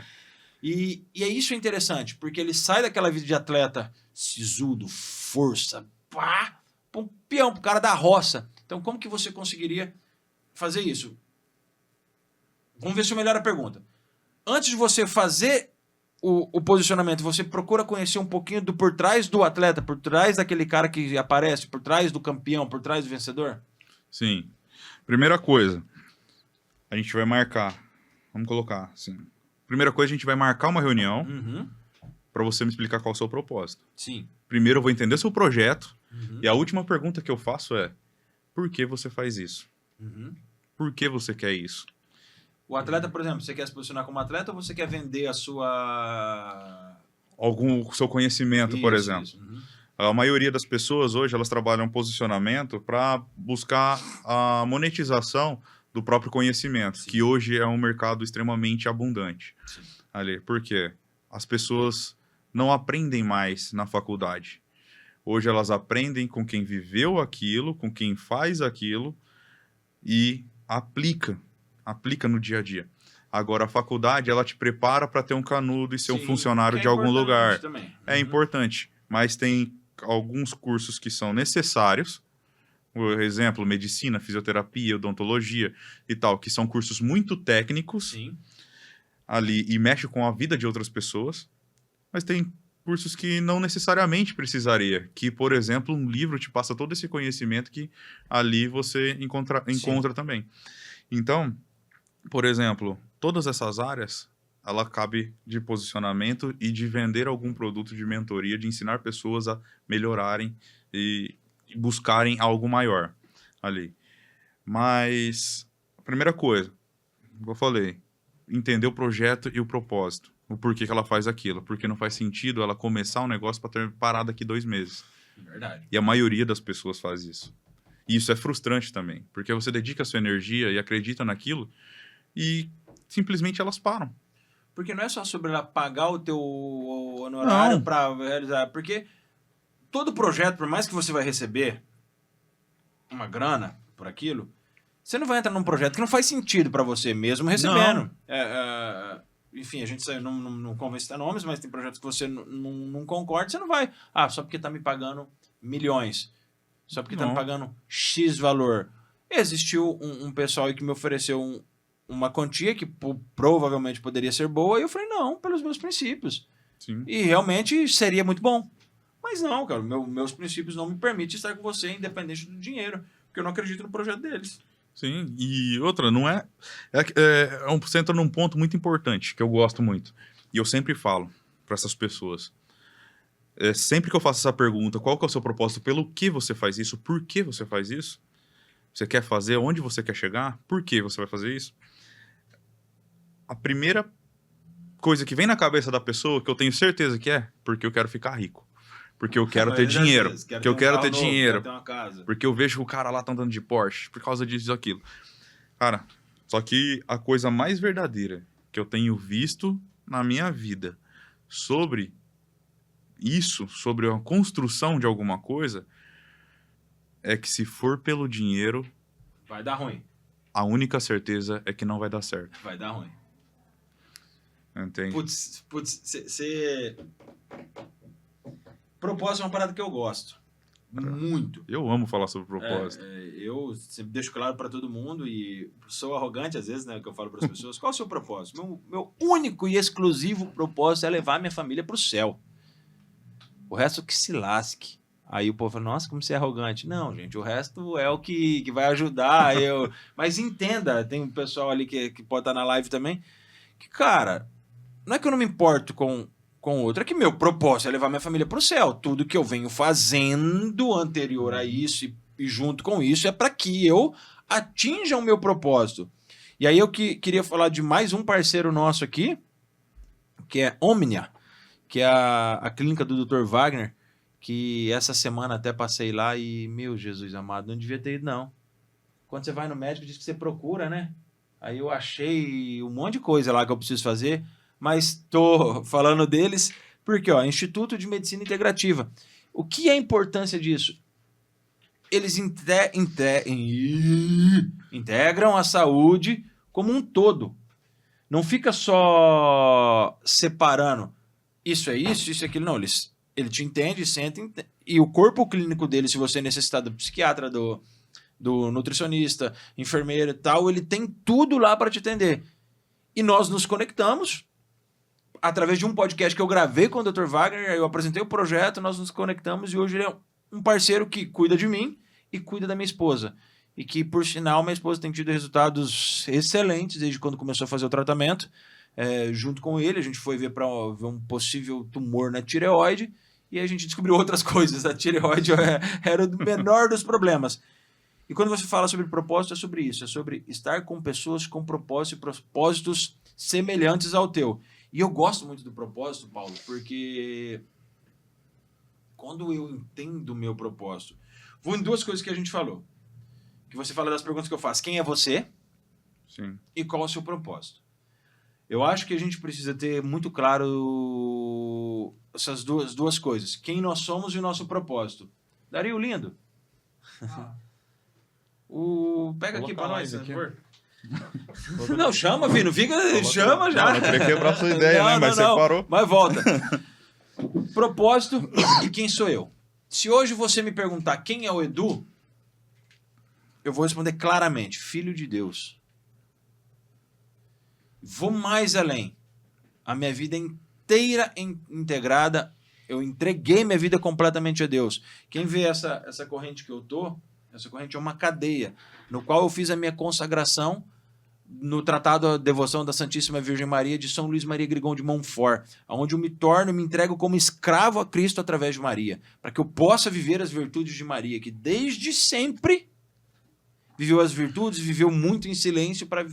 E é isso interessante, porque ele sai daquela vida de atleta sisudo, força, pá, um peão, pro cara da roça. Então, como que você conseguiria fazer isso? Vamos ver se eu melhoro a pergunta. Antes de você fazer o posicionamento, você procura conhecer um pouquinho do por trás do atleta, por trás daquele cara que aparece, por trás do campeão, por trás do vencedor? Sim. Primeira coisa, a gente vai marcar. Vamos colocar assim. Primeira coisa, a gente vai marcar uma reunião Uhum. para você me explicar qual é o seu propósito. Sim. Primeiro eu vou entender seu projeto. Uhum. E a última pergunta que eu faço é: por que você faz isso? Uhum. Por que você quer isso? O atleta, por exemplo, você quer se posicionar como atleta ou você quer vender a sua... Algum seu conhecimento, por exemplo. Isso. Uhum. A maioria das pessoas hoje, elas trabalham posicionamento para buscar a monetização do próprio conhecimento, Sim. que hoje é um mercado extremamente abundante. Sim. Ali, por quê? As pessoas não aprendem mais na faculdade. Hoje elas aprendem com quem viveu aquilo, com quem faz aquilo e aplica no dia a dia. Agora, a faculdade, ela te prepara para ter um canudo e ser um Sim, funcionário que é de algum importante lugar. também. É Uhum. importante, mas tem alguns cursos que são necessários. Por exemplo, medicina, fisioterapia, odontologia e tal, que são cursos muito técnicos Sim. ali e mexe com a vida de outras pessoas. Mas tem cursos que não necessariamente precisaria, que, por exemplo, um livro te passa todo esse conhecimento que ali você encontra também. Então, por exemplo, todas essas áreas, ela cabe de posicionamento e de vender algum produto de mentoria, de ensinar pessoas a melhorarem e buscarem algo maior ali. Mas, a primeira coisa, como eu falei, entender o projeto e o propósito. O porquê que ela faz aquilo. Porque não faz sentido ela começar um negócio para ter parado daqui 2 meses. Verdade. E a maioria das pessoas faz isso. E isso é frustrante também. Porque você dedica a sua energia e acredita naquilo e simplesmente elas param. Porque não é só sobre ela pagar o teu honorário para realizar. Porque todo projeto, por mais que você vai receber uma grana por aquilo, você não vai entrar num projeto que não faz sentido para você mesmo recebendo. Enfim, a gente não convém citar nomes, mas tem projetos que você não concorda, você não vai. Ah, só porque tá me pagando milhões. Só porque tá me pagando X valor. Existiu um pessoal aí que me ofereceu uma quantia que provavelmente poderia ser boa, e eu falei, não, pelos meus princípios. Sim. E realmente seria muito bom. Mas não, cara, meus princípios não me permitem estar com você, independente do dinheiro, porque eu não acredito no projeto deles. Sim, e outra, não é... Você entra num ponto muito importante, que eu gosto muito. E eu sempre falo para essas pessoas. Sempre que eu faço essa pergunta, qual que é o seu propósito? Pelo que você faz isso? Por que você faz isso? Você quer fazer? Onde você quer chegar? Por que você vai fazer isso? A primeira coisa que vem na cabeça da pessoa, que eu tenho certeza que é, porque eu quero ficar rico. Porque eu quero ter dinheiro. Porque eu quero ter dinheiro. Quero ter uma casa. Porque eu vejo o cara lá tá andando de Porsche, por causa disso e aquilo. Cara, só que a coisa mais verdadeira que eu tenho visto na minha vida sobre isso, sobre a construção de alguma coisa, é que se for pelo dinheiro, vai dar ruim. A única certeza é que não vai dar certo. Vai dar ruim. Entende? Putz, propósito é uma parada que eu gosto. Muito. Eu amo falar sobre propósito. Eu sempre deixo claro para todo mundo e sou arrogante às vezes, né, que eu falo para as pessoas. Qual é o seu propósito? Meu único e exclusivo propósito é levar minha família para o céu. O resto que se lasque. Aí o povo fala, nossa, como você é arrogante. Não, gente, o resto é o que vai ajudar. Mas entenda, tem um pessoal ali que pode estar na live também, que, cara, não é que eu não me importo com outro, é que meu propósito é levar minha família para o céu. Tudo que eu venho fazendo anterior a isso e junto com isso é para que eu atinja o meu propósito. E aí eu queria falar de mais um parceiro nosso aqui, que é Omnia, que é a clínica do Dr. Wagner, que essa semana até passei lá e, meu Jesus amado, não devia ter ido, não. Quando você vai no médico, diz que você procura, né? Aí eu achei um monte de coisa lá que eu preciso fazer, mas tô falando deles porque, ó, Instituto de Medicina Integrativa. O que é a importância disso? Eles integram a saúde como um todo. Não fica só separando isso é isso, isso é aquilo. Não, ele te entende, senta, e o corpo clínico dele, se você necessitar do psiquiatra, do do nutricionista, enfermeira e tal, ele tem tudo lá para te atender. E nós nos conectamos através de um podcast que eu gravei com o Dr. Wagner, eu apresentei o projeto, nós nos conectamos e hoje ele é um parceiro que cuida de mim e cuida da minha esposa. E que, por sinal, minha esposa tem tido resultados excelentes desde quando começou a fazer o tratamento. Junto com ele, a gente foi ver um possível tumor na tireoide e a gente descobriu outras coisas. A tireoide era o menor dos problemas. E quando você fala sobre propósito, é sobre isso. É sobre estar com pessoas com propósito e propósitos semelhantes ao teu. E eu gosto muito do propósito, Paulo, porque quando eu entendo o meu propósito, vou em duas coisas que a gente falou. Que você fala das perguntas que eu faço. Quem é você? Sim. E qual é o seu propósito? Eu acho que a gente precisa ter muito claro essas duas coisas. Quem nós somos e o nosso propósito. Dario, lindo. Pega aqui pra nós, por favor. Não, chama, filho. Não fica. Chama já. Não queria quebrar sua ideia, né? Mas você parou. Mas volta. Propósito e quem sou eu. Se hoje você me perguntar quem é o Edu, eu vou responder claramente: filho de Deus. Vou mais além. A minha vida inteira integrada, eu entreguei minha vida completamente a Deus. Quem vê essa corrente que eu tô, essa corrente é uma cadeia, no qual eu fiz a minha consagração no Tratado da Devoção da Santíssima Virgem Maria de São Luís Maria Grignon de Montfort, onde eu me entrego como escravo a Cristo através de Maria, para que eu possa viver as virtudes de Maria, que desde sempre viveu as virtudes, viveu muito em silêncio para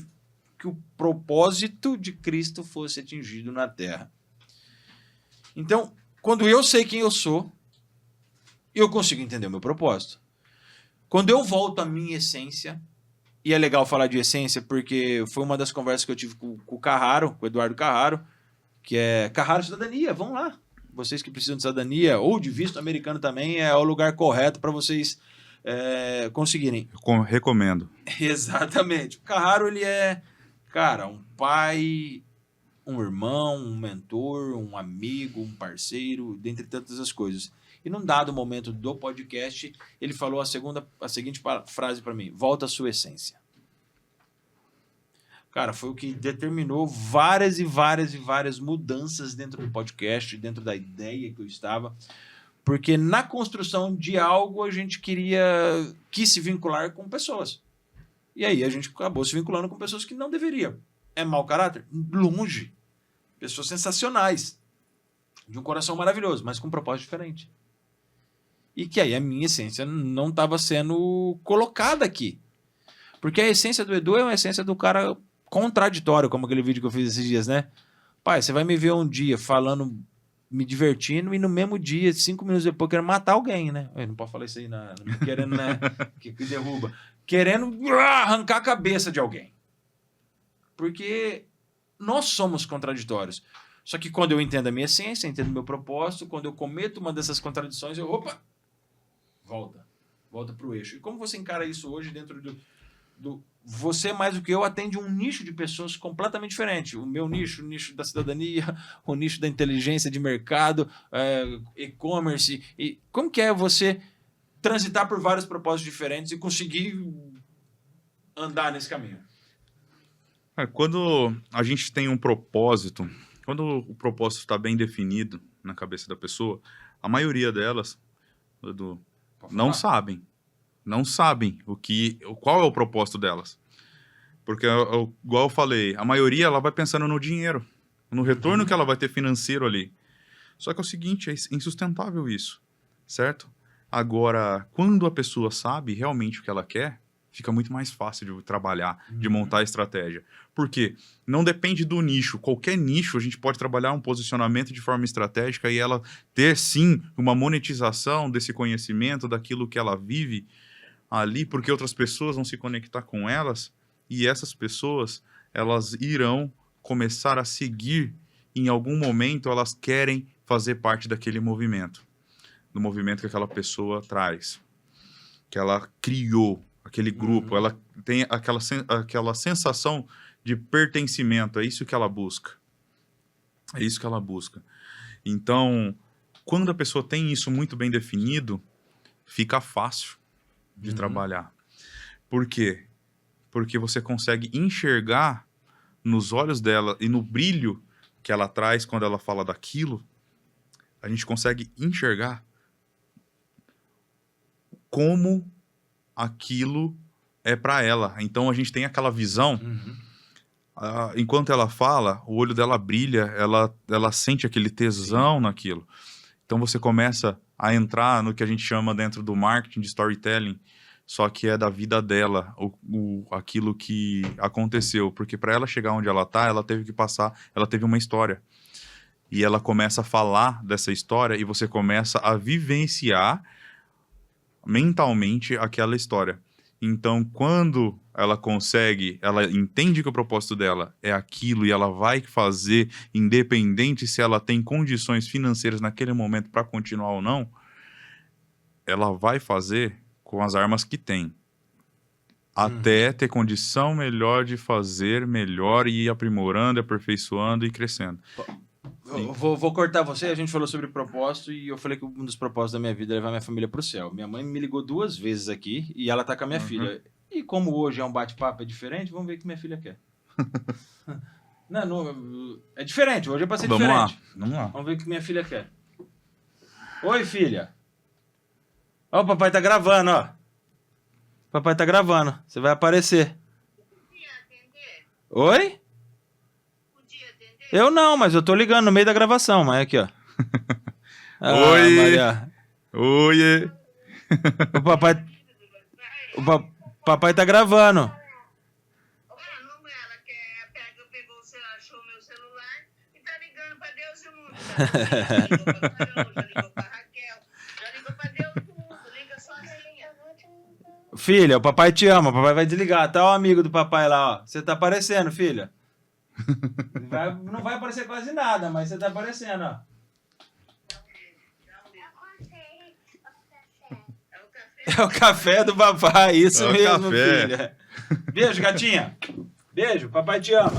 que o propósito de Cristo fosse atingido na Terra. Então, quando eu sei quem eu sou, eu consigo entender o meu propósito. Quando eu volto à minha essência, e é legal falar de essência porque foi uma das conversas que eu tive com o Carraro, com o Eduardo Carraro, que é Carraro Cidadania, vão lá. Vocês que precisam de cidadania ou de visto americano também, é o lugar correto para vocês conseguirem. Recomendo. Exatamente. O Carraro, ele é, cara, um pai, um irmão, um mentor, um amigo, um parceiro, dentre tantas as coisas. E num dado momento do podcast, ele falou a seguinte frase para mim: volta à sua essência. Cara, foi o que determinou várias e várias e várias mudanças dentro do podcast, dentro da ideia que eu estava. Porque na construção de algo, a gente quis se vincular com pessoas. E aí a gente acabou se vinculando com pessoas que não deveriam. É mau caráter? Longe. Pessoas sensacionais. De um coração maravilhoso, mas com um propósito diferente. E que aí a minha essência não estava sendo colocada aqui. Porque a essência do Edu é uma essência do cara contraditório, como aquele vídeo que eu fiz esses dias, né? Pai, você vai me ver um dia falando, me divertindo, e no mesmo dia, 5 minutos depois, querendo matar alguém, né? Eu não posso falar isso aí, querendo, né? que derruba. Querendo arrancar a cabeça de alguém. Porque nós somos contraditórios. Só que quando eu entendo a minha essência, entendo o meu propósito, quando eu cometo uma dessas contradições, volta para o eixo. E como você encara isso hoje dentro do você, mais do que eu, atende um nicho de pessoas completamente diferente. O meu nicho, o nicho da cidadania, o nicho da inteligência de mercado, e-commerce. E como que é você transitar por vários propósitos diferentes e conseguir andar nesse caminho? Quando a gente tem um propósito, quando o propósito está bem definido na cabeça da pessoa, a maioria delas não sabem qual é o propósito delas. Porque, igual eu falei, a maioria ela vai pensando no dinheiro, no retorno que ela vai ter financeiro ali. Só que é o seguinte, é insustentável isso, certo? Agora, quando a pessoa sabe realmente o que ela quer, fica muito mais fácil de trabalhar, de montar a estratégia. Por quê? Não depende do nicho. Qualquer nicho, a gente pode trabalhar um posicionamento de forma estratégica e ela ter, sim, uma monetização desse conhecimento, daquilo que ela vive ali, porque outras pessoas vão se conectar com elas e essas pessoas, elas irão começar a seguir, em algum momento, elas querem fazer parte daquele movimento, do movimento que aquela pessoa traz, que ela criou, aquele grupo, ela tem aquela sensação de pertencimento, é isso que ela busca. É isso que ela busca. Então, quando a pessoa tem isso muito bem definido, fica fácil de trabalhar. Por quê? Porque você consegue enxergar nos olhos dela e no brilho que ela traz quando ela fala daquilo, a gente consegue enxergar como aquilo é para ela. Então a gente tem aquela visão, enquanto ela fala, o olho dela brilha, ela sente aquele tesão naquilo. Então você começa a entrar no que a gente chama dentro do marketing de storytelling, só que é da vida dela, aquilo que aconteceu. Porque para ela chegar onde ela tá, ela teve que passar, ela teve uma história. E ela começa a falar dessa história e você começa a vivenciar mentalmente aquela história. Então, quando ela consegue, ela entende que o propósito dela é aquilo e ela vai fazer, independente se ela tem condições financeiras naquele momento para continuar ou não, ela vai fazer com as armas que tem. Até ter condição melhor de fazer melhor e ir aprimorando, aperfeiçoando e crescendo. Vou cortar você, a gente falou sobre propósito e eu falei que um dos propósitos da minha vida é levar minha família pro céu. Minha mãe me ligou 2 vezes aqui e ela tá com a minha filha. E como hoje é um bate-papo, é diferente, vamos ver o que minha filha quer. não, é diferente, hoje é pra ser diferente. Vamos lá. Vamos ver o que minha filha quer. Oi, filha. Ó, o papai tá gravando, ó. Papai tá gravando, você vai aparecer. Oi? Eu não, mas eu tô ligando no meio da gravação, mas aqui, ó. Oi! Maria. Oi! O papai tá gravando. Ela pegou o celular, achou meu celular e tá ligando pra Deus e o mundo. Já ligou pra Carol, já ligou pra Raquel, já ligou pra Deus e o mundo. Liga sozinha. Filha, o papai te ama, o papai vai desligar. Tá o amigo do papai lá, ó. Você tá aparecendo, filha. Não vai aparecer quase nada, mas você tá aparecendo, ó. É o café do papai, isso mesmo, café. filha. Beijo, gatinha. Beijo, papai te ama.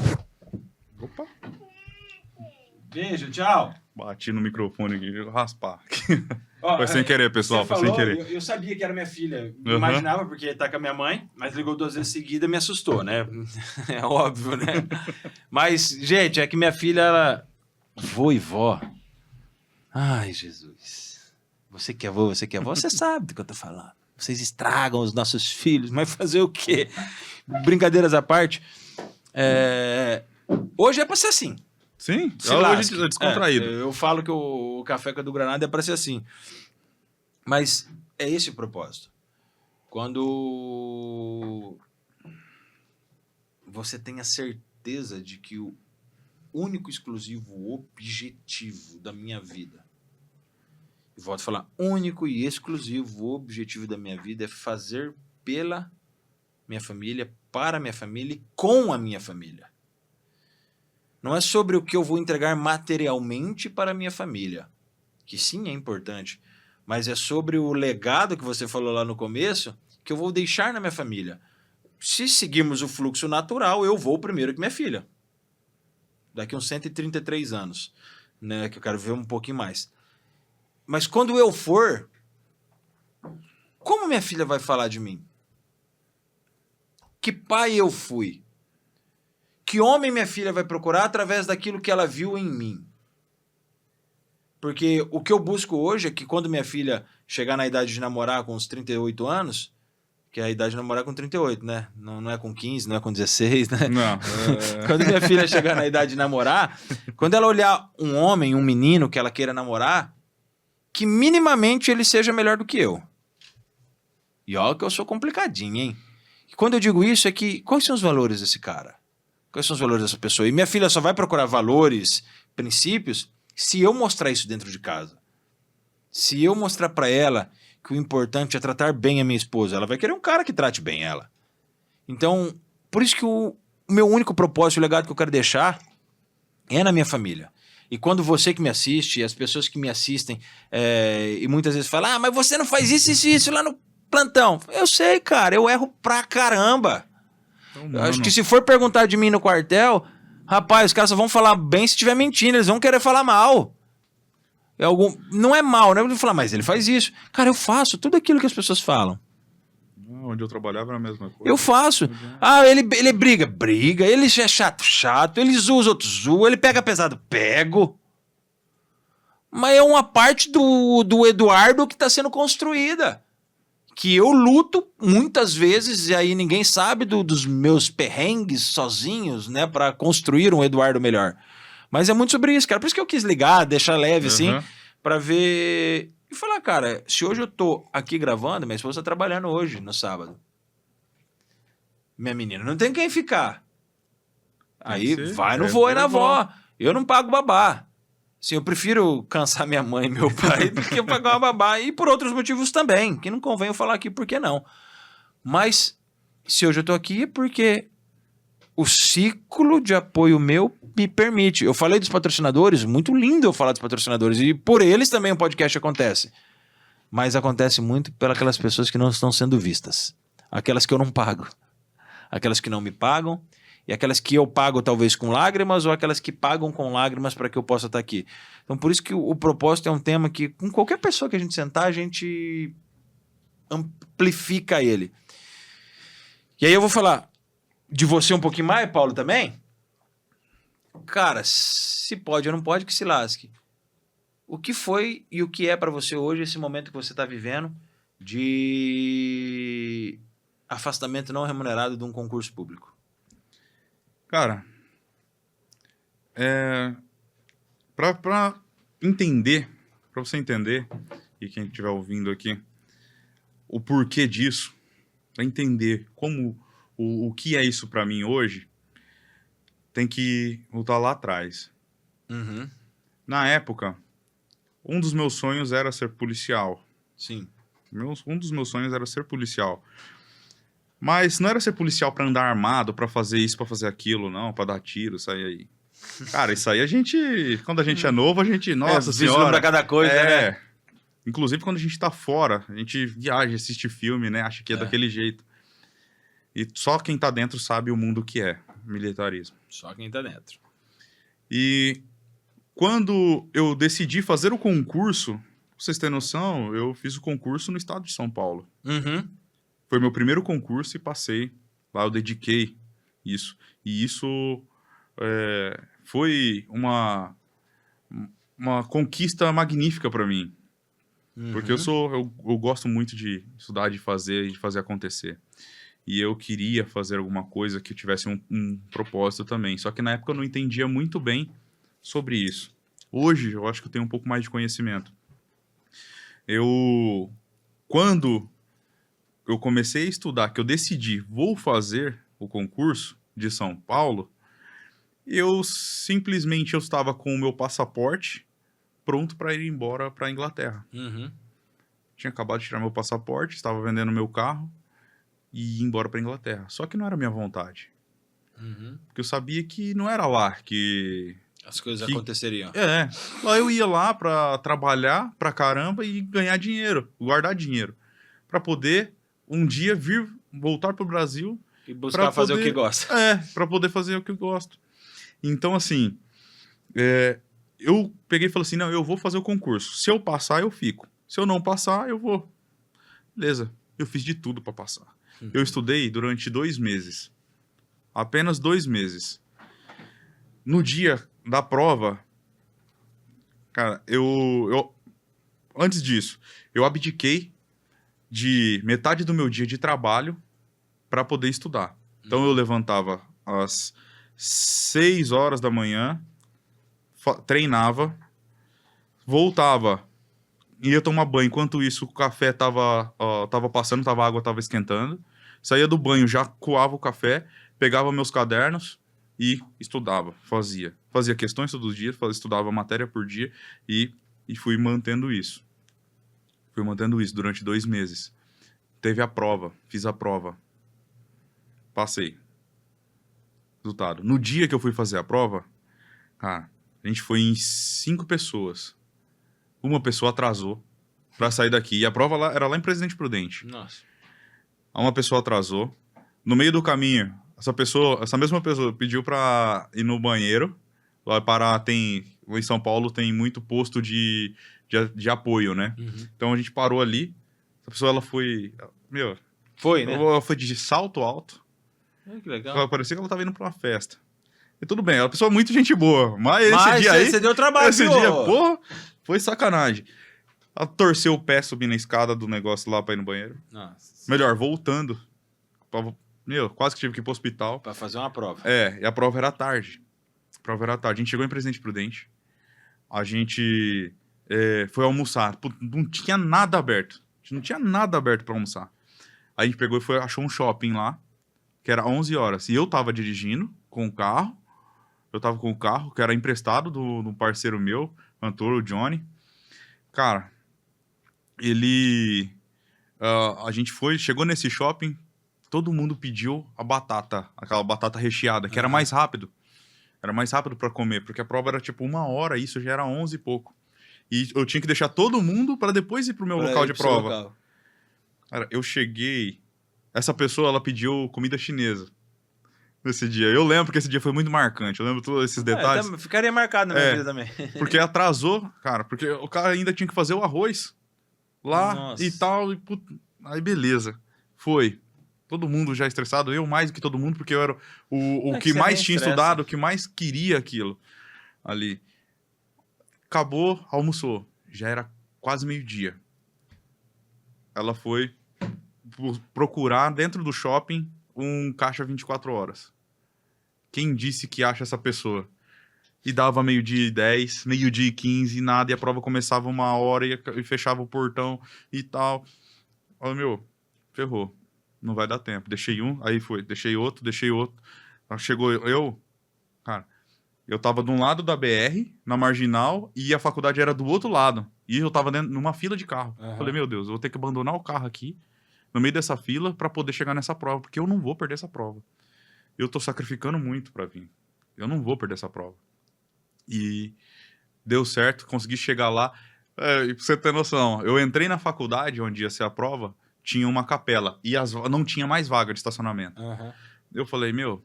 Opa! Beijo, tchau. Bati no microfone aqui, vou raspar. Ó, Foi sem querer, pessoal, você foi sem falou, querer. Eu sabia que era minha filha. Imaginava, porque tá com a minha mãe, mas ligou 2 vezes seguida e me assustou, né? É óbvio, né? Mas, gente, é que minha filha, ela... Vô e vó. Ai, Jesus. Você que é vô, você sabe do que eu tô falando. Vocês estragam os nossos filhos, mas fazer o quê? Brincadeiras à parte. Hoje é pra ser assim. Sim, Se hoje lasque. é descontraído. Eu falo que o café com a do Granada é pra ser assim. Mas é esse o propósito. Quando você tem a certeza de que o único, exclusivo objetivo da minha vida, e volto a falar, único e exclusivo objetivo da minha vida é fazer pela minha família, para a minha família e com a minha família. Não é sobre o que eu vou entregar materialmente para a minha família, que sim é importante, mas é sobre o legado que você falou lá no começo, que eu vou deixar na minha família. Se seguirmos o fluxo natural, eu vou primeiro que minha filha. Daqui uns 133 anos, né, que eu quero ver um pouquinho mais. Mas quando eu for, como minha filha vai falar de mim? Que pai eu fui? Que homem minha filha vai procurar através daquilo que ela viu em mim? Porque o que eu busco hoje é que quando minha filha chegar na idade de namorar com uns 38 anos, que é a idade de namorar com 38, né? Não é com 15, não é com 16, né? Não. Quando minha filha chegar na idade de namorar, quando ela olhar um homem, um menino que ela queira namorar, que minimamente ele seja melhor do que eu. E olha que eu sou complicadinho, hein? E quando eu digo isso é que, quais são os valores desse cara? Quais são os valores dessa pessoa? E minha filha só vai procurar valores, princípios, se eu mostrar isso dentro de casa. Se eu mostrar pra ela que o importante é tratar bem a minha esposa, ela vai querer um cara que trate bem ela. Então, por isso que o meu único propósito, o legado que eu quero deixar é na minha família. E quando você que me assiste, e as pessoas que me assistem, e muitas vezes falam, mas você não faz isso lá no plantão. Eu sei, cara, eu erro pra caramba. Então, Acho que se for perguntar de mim no quartel, rapaz, os caras só vão falar bem se estiver mentindo, eles vão querer falar mal. Não é mal, né? Eu vou falar, mas ele faz isso. Cara, eu faço tudo aquilo que as pessoas falam. Onde eu trabalhava era a mesma coisa. Eu faço. Ah, ele briga. Briga. Ele é chato. Ele zoa os outros, zoa. Ele pega pesado. Pego. Mas é uma parte do Eduardo que está sendo construída. Que eu luto muitas vezes, e aí ninguém sabe dos meus perrengues sozinhos, né? Para construir um Eduardo melhor. Mas é muito sobre isso, cara. Por isso que eu quis ligar, deixar leve, assim, para ver... E falar, cara, se hoje eu tô aqui gravando, minha esposa tá trabalhando hoje, no sábado. Minha menina não tem quem ficar. Aí vai no vô e na avó. Eu não pago babá. Assim, eu prefiro cansar minha mãe e meu pai do que pagar uma babá. E por outros motivos também, que não convém eu falar aqui por que não. Mas se hoje eu tô aqui é porque o ciclo de apoio meu me permite. Eu falei dos patrocinadores, muito lindo eu falar dos patrocinadores. E por eles também o podcast acontece. Mas acontece muito pelas pessoas que não estão sendo vistas. Aquelas que eu não pago. Aquelas que não me pagam. E aquelas que eu pago talvez com lágrimas, ou aquelas que pagam com lágrimas para que eu possa estar aqui. Então por isso que o propósito é um tema que com qualquer pessoa que a gente sentar, a gente amplifica ele. E aí eu vou falar de você um pouquinho mais, Paulo, também? Cara, se pode ou não pode, que se lasque. O que foi e o que é para você hoje esse momento que você está vivendo de afastamento não remunerado de um concurso público? Cara, pra entender, pra você entender, e quem estiver ouvindo aqui, o porquê disso, pra entender como, o que é isso pra mim hoje, tem que voltar lá atrás. Uhum. Na época, um dos meus sonhos era ser policial. Sim. Um dos meus sonhos era ser policial. Mas não era ser policial pra andar armado, pra fazer isso, pra fazer aquilo, não, pra dar tiro, sair aí. Cara, isso aí a gente, quando a gente é novo, a gente, nossa senhora. Vislumbra cada coisa, né? Inclusive quando a gente tá fora, a gente viaja, assiste filme, né, acha que é daquele jeito. E só quem tá dentro sabe o mundo que é militarismo. Só quem tá dentro. E quando eu decidi fazer o concurso, pra vocês terem noção, eu fiz o concurso no estado de São Paulo. Uhum. Foi meu primeiro concurso e passei. Lá eu dediquei isso. E isso foi uma conquista magnífica para mim. Uhum. Porque eu gosto muito de estudar, de fazer acontecer. E eu queria fazer alguma coisa que tivesse um propósito também. Só que na época eu não entendia muito bem sobre isso. Hoje eu acho que eu tenho um pouco mais de conhecimento. Quando eu comecei a estudar, que eu decidi, vou fazer o concurso de São Paulo, eu estava com o meu passaporte pronto para ir embora para a Inglaterra. Uhum. Tinha acabado de tirar meu passaporte, estava vendendo meu carro e ir embora para a Inglaterra. Só que não era minha vontade. Uhum. Porque eu sabia que não era lá que... As coisas aconteceriam. Lá eu ia lá para trabalhar pra caramba e ganhar dinheiro, guardar dinheiro, para poder um dia voltar pro Brasil E buscar fazer o que gosta. Para poder fazer o que eu gosto. Então, assim, eu peguei e falei assim, não, eu vou fazer o concurso. Se eu passar, eu fico. Se eu não passar, eu vou. Beleza. Eu fiz de tudo para passar. Eu estudei durante 2 meses. Apenas 2 meses. No dia da prova, cara, antes disso, eu abdiquei de metade do meu dia de trabalho para poder estudar. Então eu levantava às 6 horas da manhã, treinava, voltava, ia tomar banho. Enquanto isso, o café tava passando, a água tava esquentando. Saía do banho, já coava o café, pegava meus cadernos e estudava, fazia questões todos os dias, estudava matéria por dia e fui mantendo isso. Fui mantendo isso durante 2 meses. Teve a prova, fiz a prova. Passei. Resultado. No dia que eu fui fazer a prova, cara, a gente foi em 5 pessoas. Uma pessoa atrasou pra sair daqui. E a prova era lá em Presidente Prudente. Nossa. Uma pessoa atrasou. No meio do caminho, essa mesma pessoa pediu pra ir no banheiro. Lá em São Paulo tem muito posto de apoio, né? Uhum. Então a gente parou ali. Essa pessoa, ela foi... Foi, né? Eu fui de salto alto. Ai, que legal. Parecia que ela tava indo pra uma festa. E tudo bem, ela é uma pessoa muito gente boa. Mas esse Mas dia aí... você deu trabalho, Esse viu? dia, porra, foi sacanagem. Ela torceu o pé subindo a escada do negócio lá pra ir no banheiro. Nossa. Melhor, voltando. Meu, quase que tive que ir pro hospital. Pra fazer uma prova. E a prova era tarde. A gente chegou em Presidente Prudente. A gente foi almoçar. Pô, não tinha nada aberto. Não tinha nada aberto pra almoçar. Aí a gente pegou e achou um shopping lá, que era 11 horas. E eu tava dirigindo com o carro. Eu tava com o carro, que era emprestado do parceiro meu, cantor, o Johnny. Cara, ele... a gente chegou nesse shopping, todo mundo pediu a batata, aquela batata recheada, que era mais rápido. Era mais rápido pra comer, porque a prova era tipo 1 hora, isso já era 11 e pouco. E eu tinha que deixar todo mundo pra depois ir pro meu local de prova. Cara, eu cheguei... Essa pessoa, ela pediu comida chinesa nesse dia. Eu lembro que esse dia foi muito marcante. Eu lembro todos esses detalhes. Ficaria marcado na minha vida também. Porque atrasou, cara. Porque o cara ainda tinha que fazer o arroz lá. Nossa. E tal. Aí beleza. Foi. Todo mundo já estressado. Eu mais do que todo mundo, porque eu era o que você mais nem tinha estressa. estudado, o que mais queria aquilo ali. Acabou, almoçou. Já era quase meio-dia. Ela foi procurar dentro do shopping um caixa 24 horas. Quem disse que acha essa pessoa? E dava 12h10, 12h15, nada, e a prova começava 1 hora e fechava o portão e tal. Olha, meu, ferrou. Não vai dar tempo. Deixei um, aí foi. Deixei outro. Aí chegou cara, eu tava de um lado da BR, na Marginal, e a faculdade era do outro lado. E eu tava numa fila de carro. Uhum. Falei, meu Deus, eu vou ter que abandonar o carro aqui, no meio dessa fila, pra poder chegar nessa prova, porque eu não vou perder essa prova. Eu tô sacrificando muito pra vir. Eu não vou perder essa prova. E deu certo, consegui chegar lá. E pra você ter noção, eu entrei na faculdade onde ia ser a prova, tinha uma capela, e não tinha mais vaga de estacionamento. Uhum. Eu falei, meu,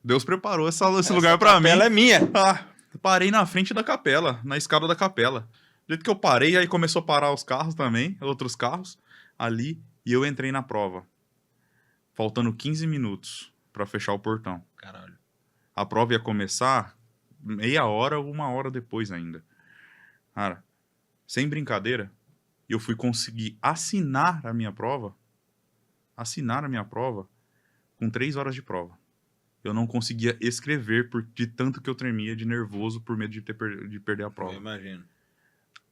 Deus preparou esse lugar pra mim. Ela é minha. Parei na frente da capela, na escada da capela. Do jeito que eu parei, aí começou a parar os carros também, outros carros, ali, e eu entrei na prova. Faltando 15 minutos pra fechar o portão. Caralho. A prova ia começar meia hora ou 1 hora depois ainda. Cara, sem brincadeira, eu fui conseguir assinar a minha prova com 3 horas de prova. Eu não conseguia escrever de tanto que eu tremia de nervoso por medo de perder a prova. Eu imagino.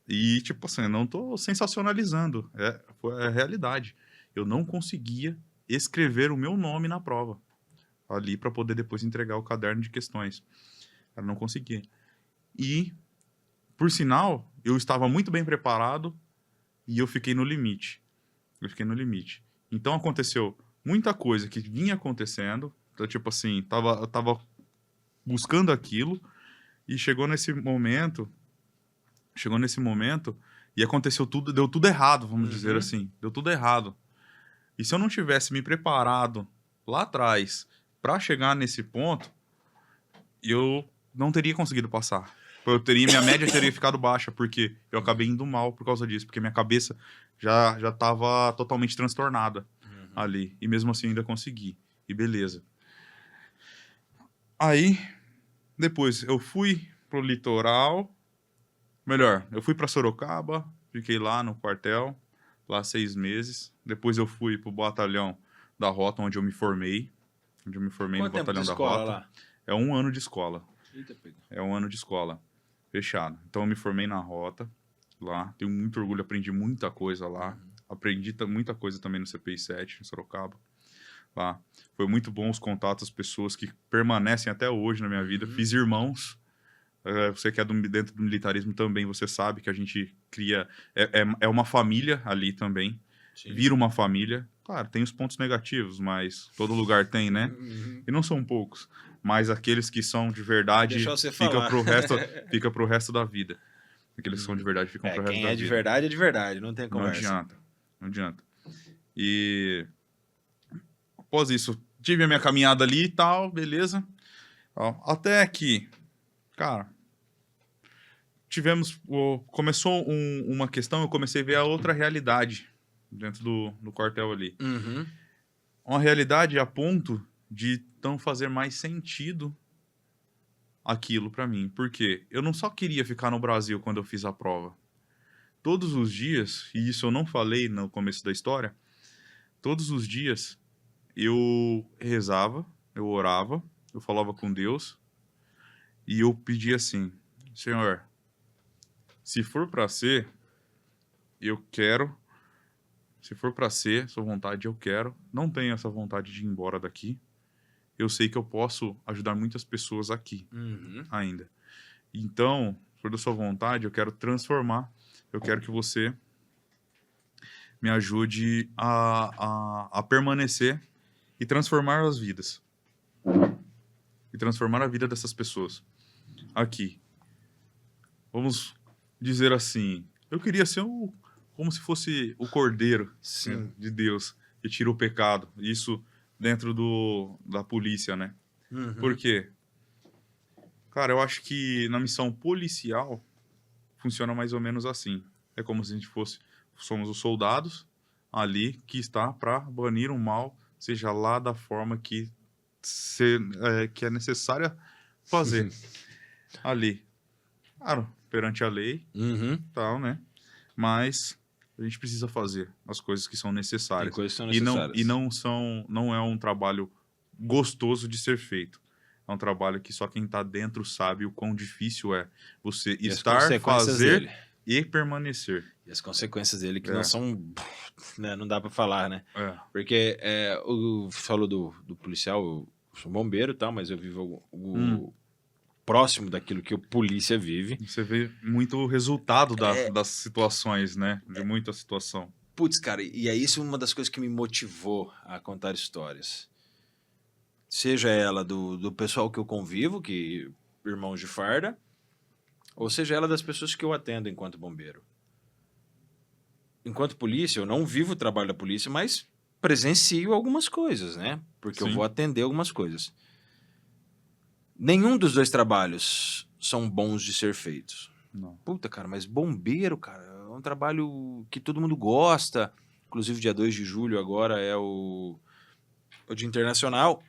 E, tipo assim, eu não tô sensacionalizando. Foi a realidade. Eu não conseguia escrever o meu nome na prova. Ali para poder depois entregar o caderno de questões. Eu não conseguia. E, por sinal, eu estava muito bem preparado e eu fiquei no limite. Então aconteceu muita coisa que vinha acontecendo. Então, tipo assim, eu tava buscando aquilo e chegou nesse momento e aconteceu tudo, deu tudo errado, vamos dizer assim. Deu tudo errado. E se eu não tivesse me preparado lá atrás para chegar nesse ponto, eu não teria conseguido passar. Minha média teria ficado baixa, porque eu acabei indo mal por causa disso, porque minha cabeça já estava totalmente transtornada ali. E mesmo assim ainda consegui. E beleza. Aí, depois eu fui pro litoral. Melhor, eu fui para Sorocaba, fiquei lá no quartel, lá 6 meses. Depois eu fui pro batalhão da Rota, onde eu me formei. No batalhão da Rota. Lá? É 1 ano de escola. Eita, pega. É 1 ano de escola. Fechado. Então eu me formei na Rota lá. Tenho muito orgulho, aprendi muita coisa lá. Aprendi muita coisa também no CPI 7, em Sorocaba. Lá. Foi muito bom os contatos, as pessoas que permanecem até hoje na minha vida. Fiz irmãos. Você que é dentro do militarismo também, você sabe que a gente cria... É uma família ali também. Sim. Vira uma família. Claro, tem os pontos negativos, mas todo lugar tem, né? E não são poucos. Mas aqueles que são de verdade fica pro resto da vida. Aqueles que são de verdade ficam pro resto da vida. Quem é de verdade é de verdade, não tem conversa. Não adianta. E após isso, tive a minha caminhada ali e tal, beleza. Até que, cara, começou uma questão, eu comecei a ver a outra realidade dentro do quartel ali. Uhum. Uma realidade a ponto de não fazer mais sentido aquilo pra mim. Porque eu não só queria ficar no Brasil quando eu fiz a prova. Todos os dias, e isso eu não falei no começo da história, todos os dias eu rezava, eu orava, eu falava com Deus e eu pedia assim: Senhor, se for pra ser, eu quero. Se for pra ser, sua vontade, eu quero. Não tenho essa vontade de ir embora daqui. Eu sei que eu posso ajudar muitas pessoas aqui Uhum. ainda. Então, se for da sua vontade, eu quero transformar. Eu quero que você me ajude a permanecer e transformar as vidas. E transformar a vida dessas pessoas aqui. Vamos dizer assim, eu queria ser como se fosse o cordeiro, Sim. né, de Deus, que tira o pecado. Isso dentro da polícia, né? Uhum. Por quê? Cara, eu acho que na missão policial funciona mais ou menos assim. É como se a gente somos os soldados ali que está para banir o mal, seja lá da forma que é necessária fazer ali. Claro, perante a lei, Uhum. tal, né? Mas a gente precisa fazer as coisas que são Tem necessárias. coisas que são E necessárias. não é um trabalho gostoso de ser feito. É um trabalho que só quem está dentro sabe o quão difícil é você E as estar, consequências fazer dele. e permanecer. E as consequências dele que É. não são... Né, não dá pra falar, né? É. Porque falou do policial, eu sou bombeiro e tal, mas eu vivo próximo daquilo que o polícia vive. Você vê muito o resultado das situações, né? De muita situação. Putz, cara, e é isso uma das coisas que me motivou a contar histórias. Seja ela do pessoal que eu convivo, que irmãos de farda, ou seja ela das pessoas que eu atendo enquanto bombeiro. Enquanto polícia, eu não vivo o trabalho da polícia, mas presencio algumas coisas, né? Porque eu Sim. vou atender algumas coisas. Nenhum dos dois trabalhos são bons de ser feitos. Não. Puta, cara, mas bombeiro, cara, é um trabalho que todo mundo gosta. Inclusive, dia 2 de julho agora é o Dia Internacional.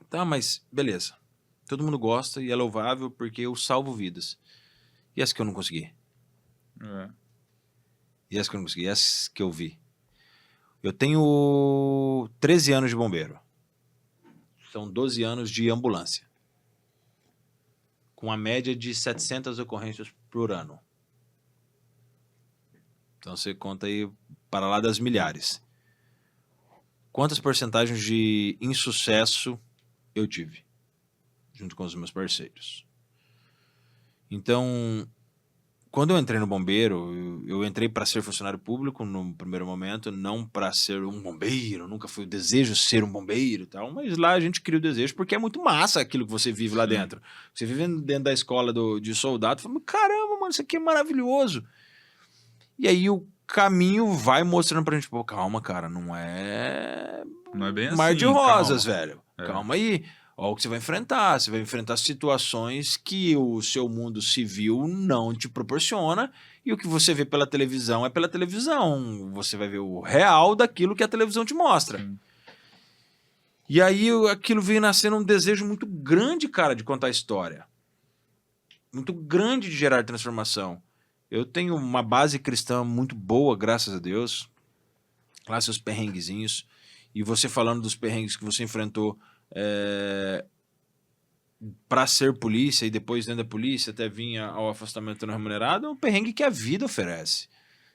Tá, mas beleza. Todo mundo gosta e é louvável porque eu salvo vidas. E as que eu não consegui? É. E as que eu não consegui? E as que eu vi? Eu tenho 13 anos de bombeiro. São 12 anos de ambulância. Com a média de 700 ocorrências por ano. Então você conta aí para lá das milhares. Quantas porcentagens de insucesso eu tive? Junto com os meus parceiros. Então, quando eu entrei no bombeiro, eu entrei para ser funcionário público no primeiro momento, não para ser um bombeiro, nunca foi o desejo ser um bombeiro e tal, mas lá a gente cria o desejo porque é muito massa aquilo que você vive lá Sim. dentro. Você vive dentro da escola de soldado, fala, caramba, mano, isso aqui é maravilhoso. E aí o caminho vai mostrando pra gente, pô, calma, cara, não é bem mar assim, de rosas, calma. velho. É. Calma aí. Olha o que você vai enfrentar. Você vai enfrentar situações que o seu mundo civil não te proporciona e o que você vê pela televisão é pela televisão. Você vai ver o real daquilo que a televisão te mostra. Sim. E aí aquilo veio nascendo um desejo muito grande, cara, de contar história. Muito grande de gerar transformação. Eu tenho uma base cristã muito boa, graças a Deus. Lá seus perrenguezinhos. E você falando dos perrengues que você enfrentou para ser polícia e depois dentro da polícia até vir ao afastamento não remunerado, é um perrengue que a vida oferece.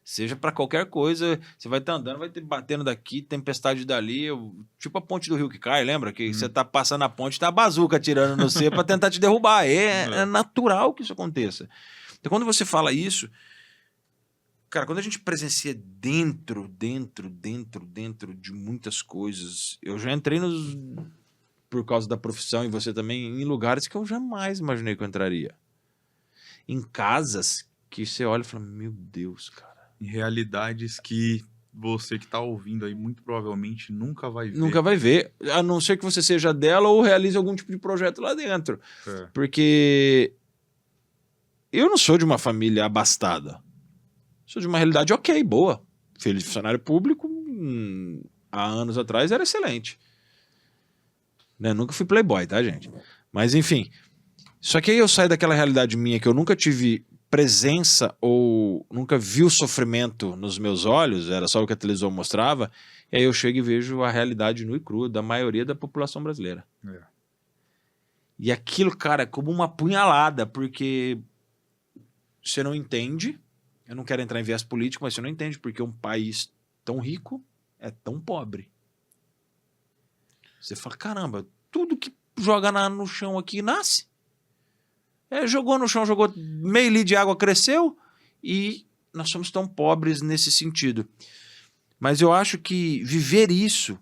Seja para qualquer coisa, você vai estar andando, vai ter batendo daqui, tempestade dali, tipo a ponte do rio que cai, lembra? Que você tá passando a ponte, tá a bazuca atirando no você para tentar te derrubar. É natural que isso aconteça. Então quando você fala isso, cara, quando a gente presencia dentro de muitas coisas, eu já entrei por causa da profissão e você também, em lugares que eu jamais imaginei que eu entraria. Em casas que você olha e fala, meu Deus, cara. Em realidades que você que tá ouvindo aí muito provavelmente nunca vai ver. Nunca vai ver, a não ser que você seja dela ou realize algum tipo de projeto lá dentro. É. Porque eu não sou de uma família abastada. Sou de uma realidade ok, boa. filho de funcionário público, há anos atrás era excelente. Né? Nunca fui playboy, tá, gente? Mas enfim. Só que aí eu saio daquela realidade minha que eu nunca tive presença ou nunca vi o sofrimento nos meus olhos, era só o que a televisão mostrava, e aí eu chego e vejo a realidade nua e crua da maioria da população brasileira. É. E aquilo, cara, é como uma punhalada, porque você não entende, eu não quero entrar em viés político, mas você não entende porque um país tão rico é tão pobre. Você fala, caramba, tudo que joga no chão aqui nasce. Jogou no chão, jogou meio litro de água, cresceu, e nós somos tão pobres nesse sentido. Mas eu acho que viver isso,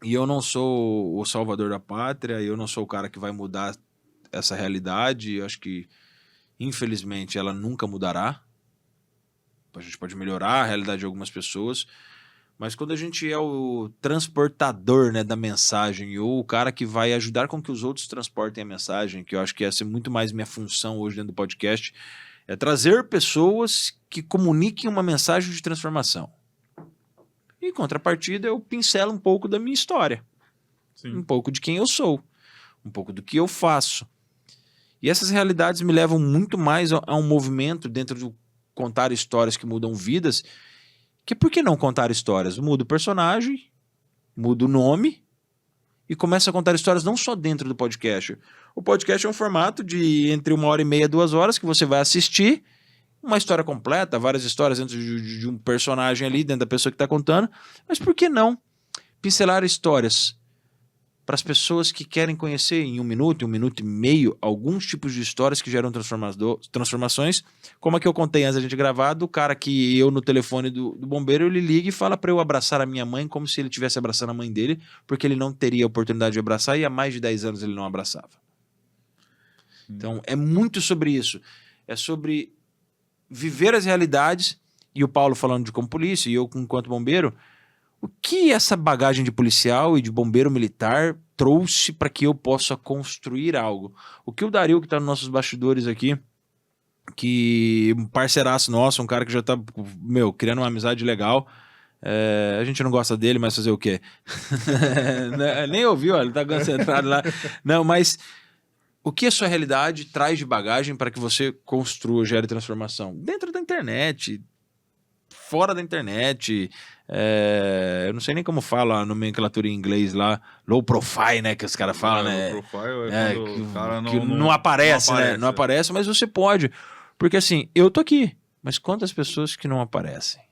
e eu não sou o salvador da pátria, eu não sou o cara que vai mudar essa realidade, eu acho que, infelizmente, ela nunca mudará. A gente pode melhorar a realidade de algumas pessoas, mas quando a gente é o transportador, né, da mensagem, ou o cara que vai ajudar com que os outros transportem a mensagem, que eu acho que essa é muito mais minha função hoje dentro do podcast, é trazer pessoas que comuniquem uma mensagem de transformação. E, em contrapartida, eu pincelo um pouco da minha história. Sim. Um pouco de quem eu sou. Um pouco do que eu faço. E essas realidades me levam muito mais a um movimento dentro do contar histórias que mudam vidas, que por que não contar histórias? Muda o personagem, muda o nome e começa a contar histórias não só dentro do podcast. O podcast é um formato de entre 1h30 e 2 horas que você vai assistir uma história completa, várias histórias dentro de um personagem ali, dentro da pessoa que está contando. Mas por que não pincelar histórias para as pessoas que querem conhecer em 1 minuto, 1 minuto e meio, alguns tipos de histórias que geram transformações, como a que eu contei antes da gente gravar, do cara que eu no telefone do bombeiro, ele liga e fala para eu abraçar a minha mãe como se ele estivesse abraçando a mãe dele, porque ele não teria a oportunidade de abraçar e há mais de 10 anos ele não abraçava. Então é muito sobre isso, é sobre viver as realidades, e o Paulo falando de como polícia e eu enquanto bombeiro, o que essa bagagem de policial e de bombeiro militar trouxe para que eu possa construir algo? O que o Dario, que está nos nossos bastidores aqui, que um parceiraço nosso, um cara que já está, criando uma amizade legal, a gente não gosta dele, mas fazer o quê? Nem ouviu, ele está concentrado lá. Não, mas o que a sua realidade traz de bagagem para que você construa, gere transformação? Dentro da internet, fora da internet, eu não sei nem como fala a nomenclatura em inglês lá, low profile, né, que os caras falam, né? Low profile é quando o cara não aparece, né? Não aparece, mas você pode. Porque assim, eu tô aqui, mas quantas pessoas que não aparecem?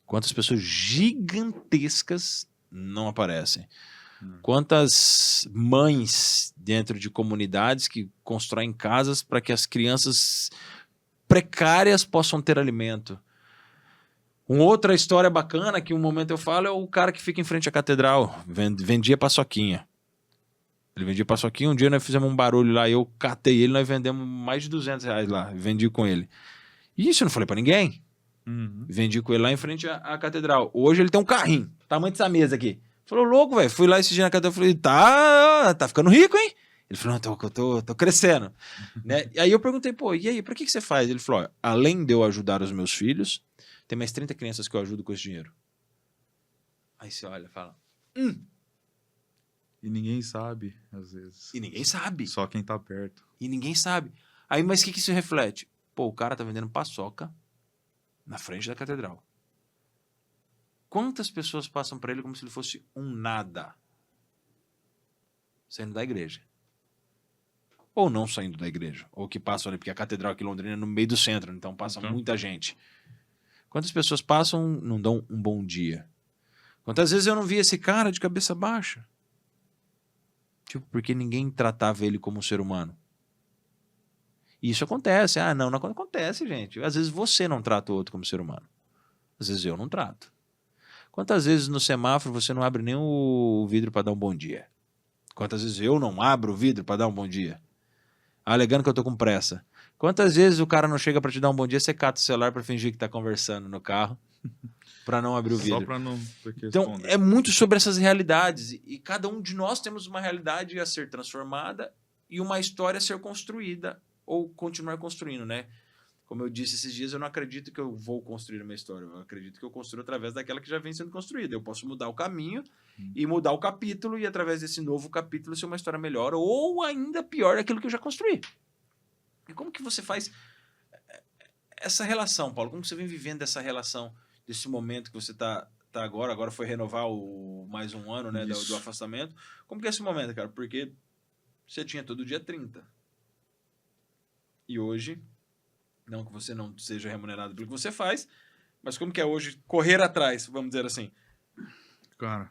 Quantas pessoas gigantescas não aparecem? Quantas mães dentro de comunidades que constroem casas para que as crianças precárias possam ter alimento? Uma outra história bacana que um momento eu falo é o cara que fica em frente à catedral, vendia paçoquinha. Ele vendia paçoquinha, um dia nós fizemos um barulho lá, eu catei ele, nós vendemos mais de R$200 lá, vendi com ele. E isso eu não falei pra ninguém. Vendi com ele lá em frente à catedral. Hoje ele tem um carrinho, tamanho dessa mesa aqui. Falou, louco, velho, fui lá esse dia na catedral, falei, tá ficando rico, hein? Ele falou, não, tô crescendo. Né? E aí eu perguntei, pô, e aí, pra que você faz? Ele falou, além de eu ajudar os meus filhos, tem mais 30 crianças que eu ajudo com esse dinheiro. Aí você olha e fala, E ninguém sabe, às vezes. E ninguém sabe. Só quem tá perto. E ninguém sabe. Aí, mas o que isso reflete? Pô, o cara tá vendendo paçoca na frente da catedral. Quantas pessoas passam para ele como se ele fosse um nada? Saindo da igreja. Ou não saindo da igreja. Ou que passam ali, porque a catedral aqui em Londrina é no meio do centro, então passa muita gente. Quantas pessoas passam, não dão um bom dia? Quantas vezes eu não vi esse cara de cabeça baixa? Tipo, porque ninguém tratava ele como um ser humano. E isso acontece. Não acontece, gente. Às vezes você não trata o outro como ser humano. Às vezes eu não trato. Quantas vezes no semáforo você não abre nem o vidro para dar um bom dia? Quantas vezes eu não abro o vidro para dar um bom dia? Alegando que eu tô com pressa. Quantas vezes o cara não chega para te dar um bom dia, você cata o celular para fingir que tá conversando no carro, para não abrir o vidro. Só para não ter que Então, responder. é muito sobre essas realidades. E cada um de nós temos uma realidade a ser transformada e uma história a ser construída ou continuar construindo, né? Como eu disse esses dias, eu não acredito que eu vou construir uma história. Eu acredito que eu construo através daquela que já vem sendo construída. Eu posso mudar o caminho e mudar o capítulo e, através desse novo capítulo, ser uma história melhor ou ainda pior daquilo que eu já construí. E como que você faz essa relação, Paulo? Como que você vem vivendo essa relação, desse momento que você tá agora? Agora foi renovar mais um ano, né, do afastamento. Como que é esse momento, cara? Porque você tinha todo dia 30. E hoje... Não que você não seja remunerado pelo que você faz, mas como que é hoje correr atrás, vamos dizer assim? Cara,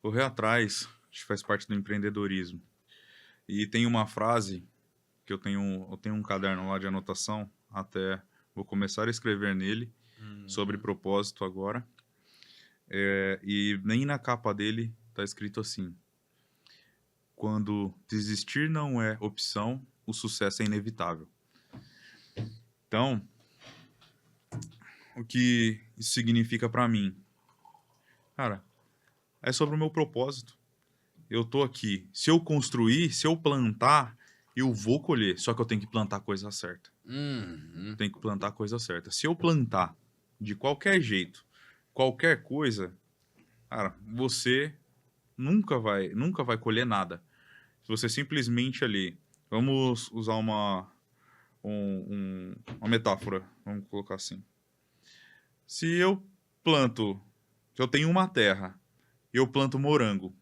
correr atrás acho que faz parte do empreendedorismo. E tem uma frase que eu tenho um caderno lá de anotação, até vou começar a escrever nele, sobre propósito agora. E nem na capa dele está escrito assim: quando desistir não é opção, o sucesso é inevitável. Então, o que isso significa para mim? Cara, é sobre o meu propósito. Eu tô aqui. Se eu construir, se eu plantar, eu vou colher. Só que eu tenho que plantar a coisa certa. Tenho que plantar a coisa certa. Se eu plantar de qualquer jeito, qualquer coisa, cara, você nunca vai colher nada. Se você simplesmente ali... Vamos usar uma metáfora, vamos colocar assim. Se eu tenho uma terra, eu planto morango,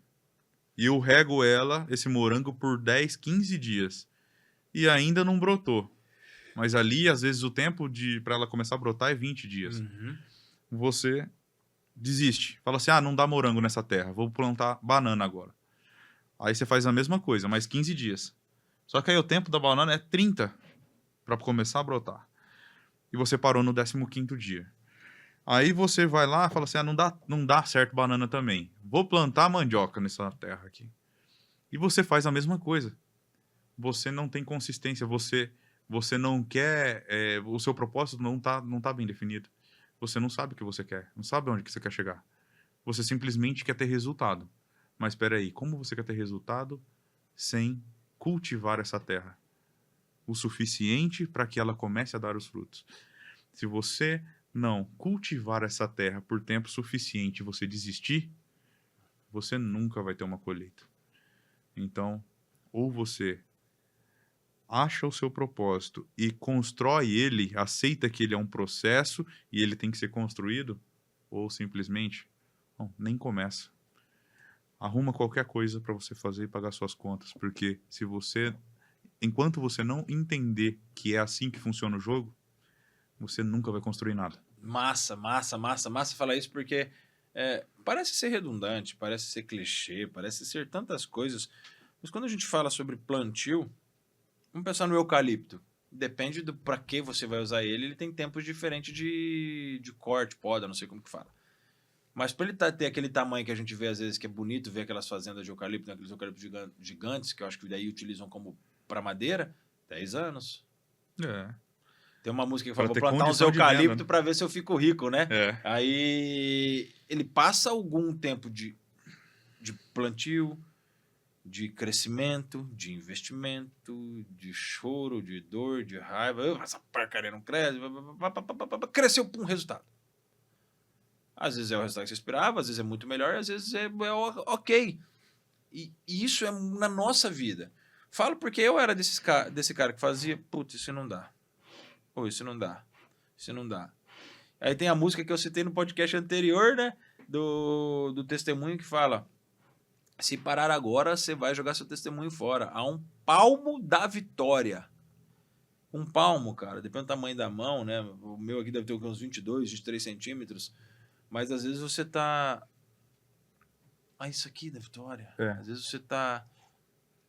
e eu rego esse morango por 10, 15 dias, e ainda não brotou. Mas ali, às vezes, o tempo para ela começar a brotar é 20 dias. Você desiste. Fala assim, não dá morango nessa terra, vou plantar banana agora. Aí você faz a mesma coisa, mais 15 dias. Só que aí o tempo da banana é 30 para começar a brotar. E você parou no 15º dia. Aí você vai lá e fala assim, não dá certo banana também. Vou plantar mandioca nessa terra aqui. E você faz a mesma coisa. Você não tem consistência, você não quer... o seu propósito não tá bem definido. Você não sabe o que você quer, não sabe onde que você quer chegar. Você simplesmente quer ter resultado. Mas espera aí, como você quer ter resultado sem cultivar essa terra o suficiente para que ela comece a dar os frutos? Se você não cultivar essa terra por tempo suficiente e você desistir, você nunca vai ter uma colheita. Então, ou você acha o seu propósito e constrói ele, aceita que ele é um processo e ele tem que ser construído, ou simplesmente nem começa. Arruma qualquer coisa para você fazer e pagar suas contas, porque enquanto você não entender que é assim que funciona o jogo, você nunca vai construir nada. Massa falar isso, porque parece ser redundante, parece ser clichê, parece ser tantas coisas, mas quando a gente fala sobre plantio, vamos pensar no eucalipto. Depende do para que você vai usar ele tem tempos diferentes de corte, poda, não sei como que fala. Mas para ele ter aquele tamanho que a gente vê às vezes, que é bonito ver aquelas fazendas de eucalipto, né, aqueles eucaliptos gigantes, que eu acho que daí utilizam como para madeira, 10 anos. Tem uma música que fala, vou plantar uns eucalipto para ver se eu fico rico, né? Aí ele passa algum tempo de plantio, de crescimento, de investimento, de choro, de dor, de raiva. Essa porcaria não cresce. Cresceu para um resultado. Às vezes é o resultado que você esperava, às vezes é muito melhor, às vezes é ok. E isso é na nossa vida. Falo porque eu era desse cara que fazia, putz, isso não dá. Pô, isso não dá. Isso não dá. Aí tem a música que eu citei no podcast anterior, né? Do testemunho que fala: se parar agora, você vai jogar seu testemunho fora. A um palmo da vitória. Um palmo, cara. Depende do tamanho da mão, né? O meu aqui deve ter uns 22, 23 centímetros. Mas às vezes você tá... isso aqui da vitória. Às vezes você tá...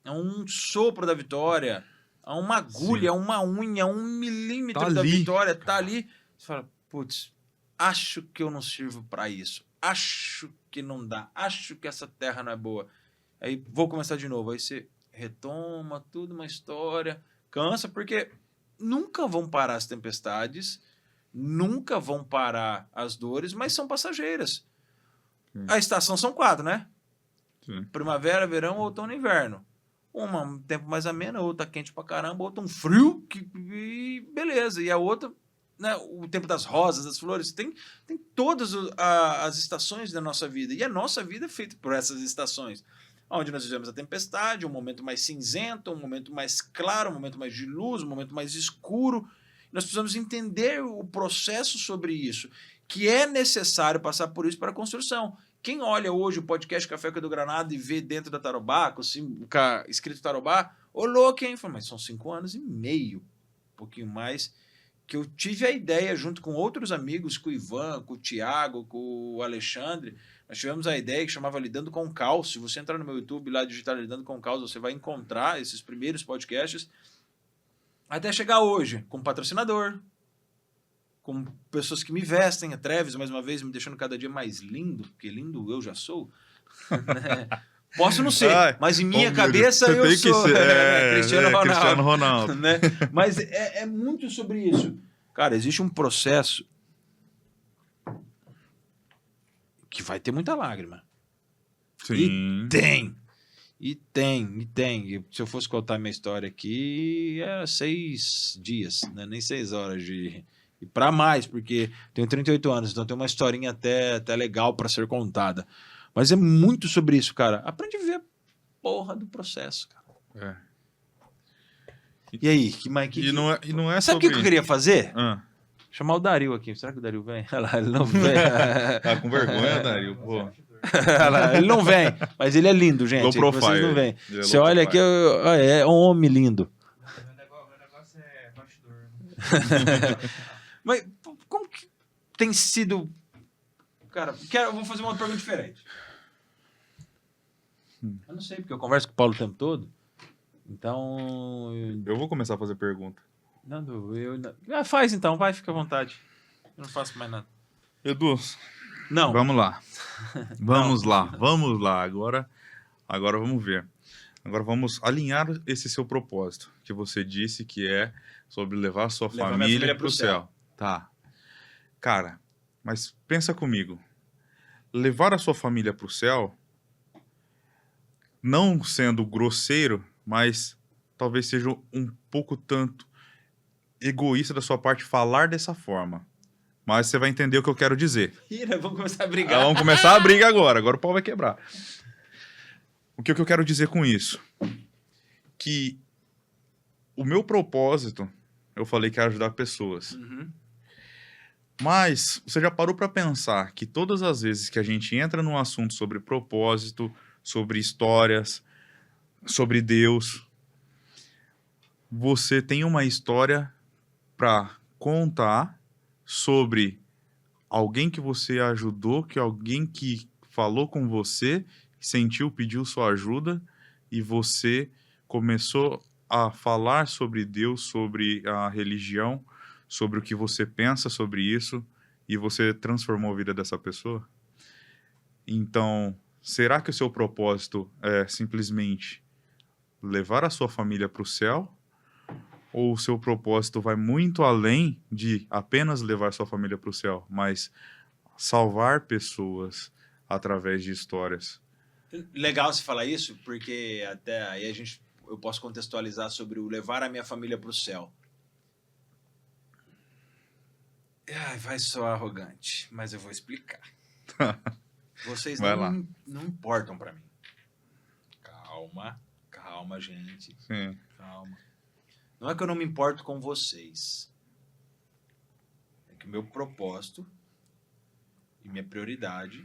É um sopro da vitória. É uma agulha, é uma unha, 1 milímetro da vitória. Tá ali. Você fala, putz, acho que eu não sirvo para isso. Acho que não dá. Acho que essa terra não é boa. Aí vou começar de novo. Aí você retoma tudo, uma história. Cansa, porque nunca vão parar as tempestades, nunca vão parar as dores, mas são passageiras. A estação são 4, né? Primavera, verão, outono e inverno. Uma um tempo mais ameno, outra quente pra caramba, outra um frio, e beleza. E a outra né, o tempo das rosas, das flores, tem todas as estações da nossa vida. E a nossa vida é feita por essas estações. Onde nós vivemos a tempestade, um momento mais cinzento, um momento mais claro, um momento mais de luz, um momento mais escuro. Nós precisamos entender o processo sobre isso, que é necessário passar por isso para a construção. Quem olha hoje o podcast Café com do Granada e vê dentro da Tarobá, escrito Tarobá, ô louco, hein? Mas são 5 anos e meio, um pouquinho mais, que eu tive a ideia, junto com outros amigos, com o Ivan, com o Thiago, com o Alexandre, nós tivemos a ideia que chamava Lidando com o Caos. Se você entrar no meu YouTube lá, digitar Lidando com o Caos, você vai encontrar esses primeiros podcasts, até chegar hoje, com patrocinador, com pessoas que me vestem, a Treves, mais uma vez, me deixando cada dia mais lindo, porque lindo eu já sou. Posso não ser, mas em minha cabeça eu sou Cristiano Ronaldo. Né? Mas é muito sobre isso. Cara, existe um processo que vai ter muita lágrima. Sim. E tem. E se eu fosse contar minha história aqui, é 6 dias, né? Nem 6 horas de... E para mais, porque tenho 38 anos, então tem uma historinha até legal para ser contada. Mas é muito sobre isso, cara. Aprende a ver a porra do processo, cara. E aí? Não é Sabe o que eu queria fazer? Ah. Chamar o Dario aqui. Será que o Dario vem? Olha lá, ele não vem. Tá com vergonha, Dario? Pô. Ele não vem, mas ele é lindo, gente. Low profile. Vocês não veem. Você olha aqui, é um homem lindo. Meu negócio é bastidor. Mas como que tem sido... Cara, eu vou fazer uma pergunta diferente. Eu não sei, porque eu converso com o Paulo o tempo todo. Então... Eu vou começar a fazer pergunta. Faz então, vai, fica à vontade. Eu não faço mais nada. Edu, não. Vamos lá. Vamos lá. Agora vamos ver. Agora vamos alinhar esse seu propósito, que você disse que é sobre levar a sua família para o céu. Tá. Cara, mas pensa comigo. Levar a sua família para o céu, não sendo grosseiro, mas talvez seja um pouco tanto egoísta da sua parte falar dessa forma. Mas você vai entender o que eu quero dizer. Vamos começar a brigar. Vamos começar a briga agora. Agora o pau vai quebrar. O que eu quero dizer com isso? Que o meu propósito, eu falei que era ajudar pessoas. Uhum. Mas você já parou para pensar que todas as vezes que a gente entra num assunto sobre propósito, sobre histórias, sobre Deus, você tem uma história para contar sobre alguém que você ajudou, que alguém que falou com você, sentiu, pediu sua ajuda e você começou a falar sobre Deus, sobre a religião, sobre o que você pensa sobre isso e você transformou a vida dessa pessoa? Então, será que o seu propósito é simplesmente levar a sua família para o céu? Ou o seu propósito vai muito além de apenas levar sua família para o céu, mas salvar pessoas através de histórias? Legal você falar isso, porque até aí eu posso contextualizar sobre o levar a minha família para o céu. Vai soar arrogante, mas eu vou explicar. Vocês não importam para mim. Calma, gente. Sim. Calma. Não é que eu não me importo com vocês. É que o meu propósito e minha prioridade...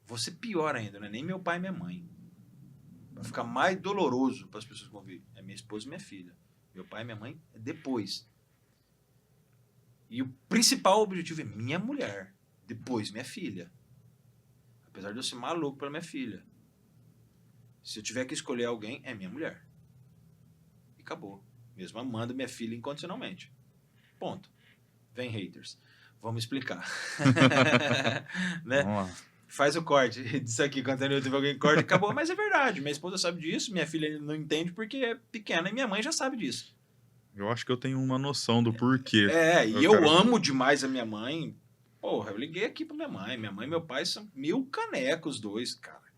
Vou ser pior ainda, não é nem meu pai e minha mãe. Vai ficar mais doloroso para as pessoas que vão ver. É minha esposa e minha filha. Meu pai e minha mãe é depois. E o principal objetivo é minha mulher. Depois minha filha. Apesar de eu ser maluco pela minha filha. Se eu tiver que escolher alguém, é minha mulher. E acabou. Mesmo amando minha filha incondicionalmente. Ponto. Vem haters. Vamos explicar. Né? Vamos lá. Faz o corte disso aqui, quando no YouTube alguém corta, acabou. Mas é verdade, minha esposa sabe disso, minha filha não entende porque é pequena e minha mãe já sabe disso. Eu acho que eu tenho uma noção do porquê. E eu amo demais a minha mãe. Porra, eu liguei aqui pra minha mãe e meu pai são 1000 canecos, os dois, cara.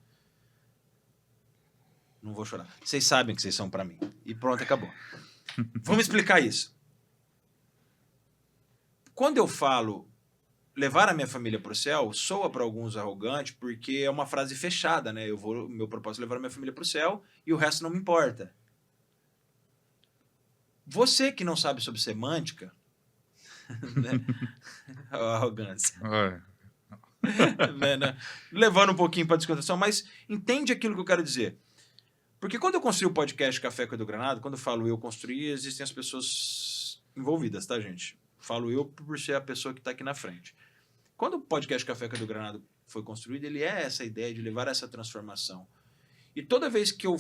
Não vou chorar. Vocês sabem que vocês são pra mim. E pronto, acabou. Vamos explicar isso. quando eu falo levar a minha família para o céu, soa para alguns arrogante, porque é uma frase fechada, né? Meu propósito é levar a minha família para o céu e o resto não me importa. Você que não sabe sobre semântica, né? A arrogância. Né? Levando um pouquinho para descontração, mas entende aquilo que eu quero dizer. Porque quando eu construí o podcast Café com Edu Granado, quando eu falo eu construí, existem as pessoas envolvidas, tá, gente? Falo eu por ser a pessoa que está aqui na frente. Quando o podcast Café com Edu Granado foi construído, ele é essa ideia de levar essa transformação. E toda vez que eu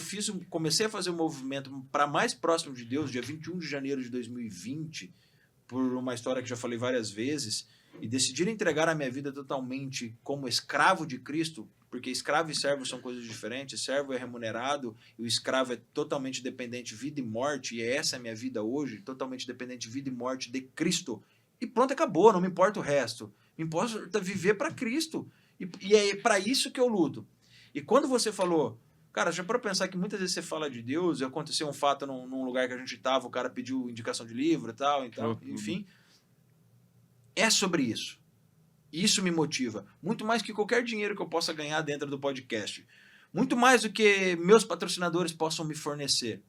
comecei a fazer um movimento para mais próximo de Deus, dia 21 de janeiro de 2020, por uma história que já falei várias vezes, e decidir entregar a minha vida totalmente como escravo de Cristo, porque escravo e servo são coisas diferentes, servo é remunerado e o escravo é totalmente dependente de vida e morte, e essa é a minha vida hoje, totalmente dependente de vida e morte de Cristo. E pronto, acabou, não me importa o resto. Me importa viver para Cristo. E é para isso que eu luto. E quando você falou, cara, já para pensar que muitas vezes você fala de Deus, e aconteceu um fato num lugar que a gente estava, o cara pediu indicação de livro e tal, enfim. É sobre isso. Isso me motiva. Muito mais que qualquer dinheiro que eu possa ganhar dentro do podcast. Muito mais do que meus patrocinadores possam me fornecer.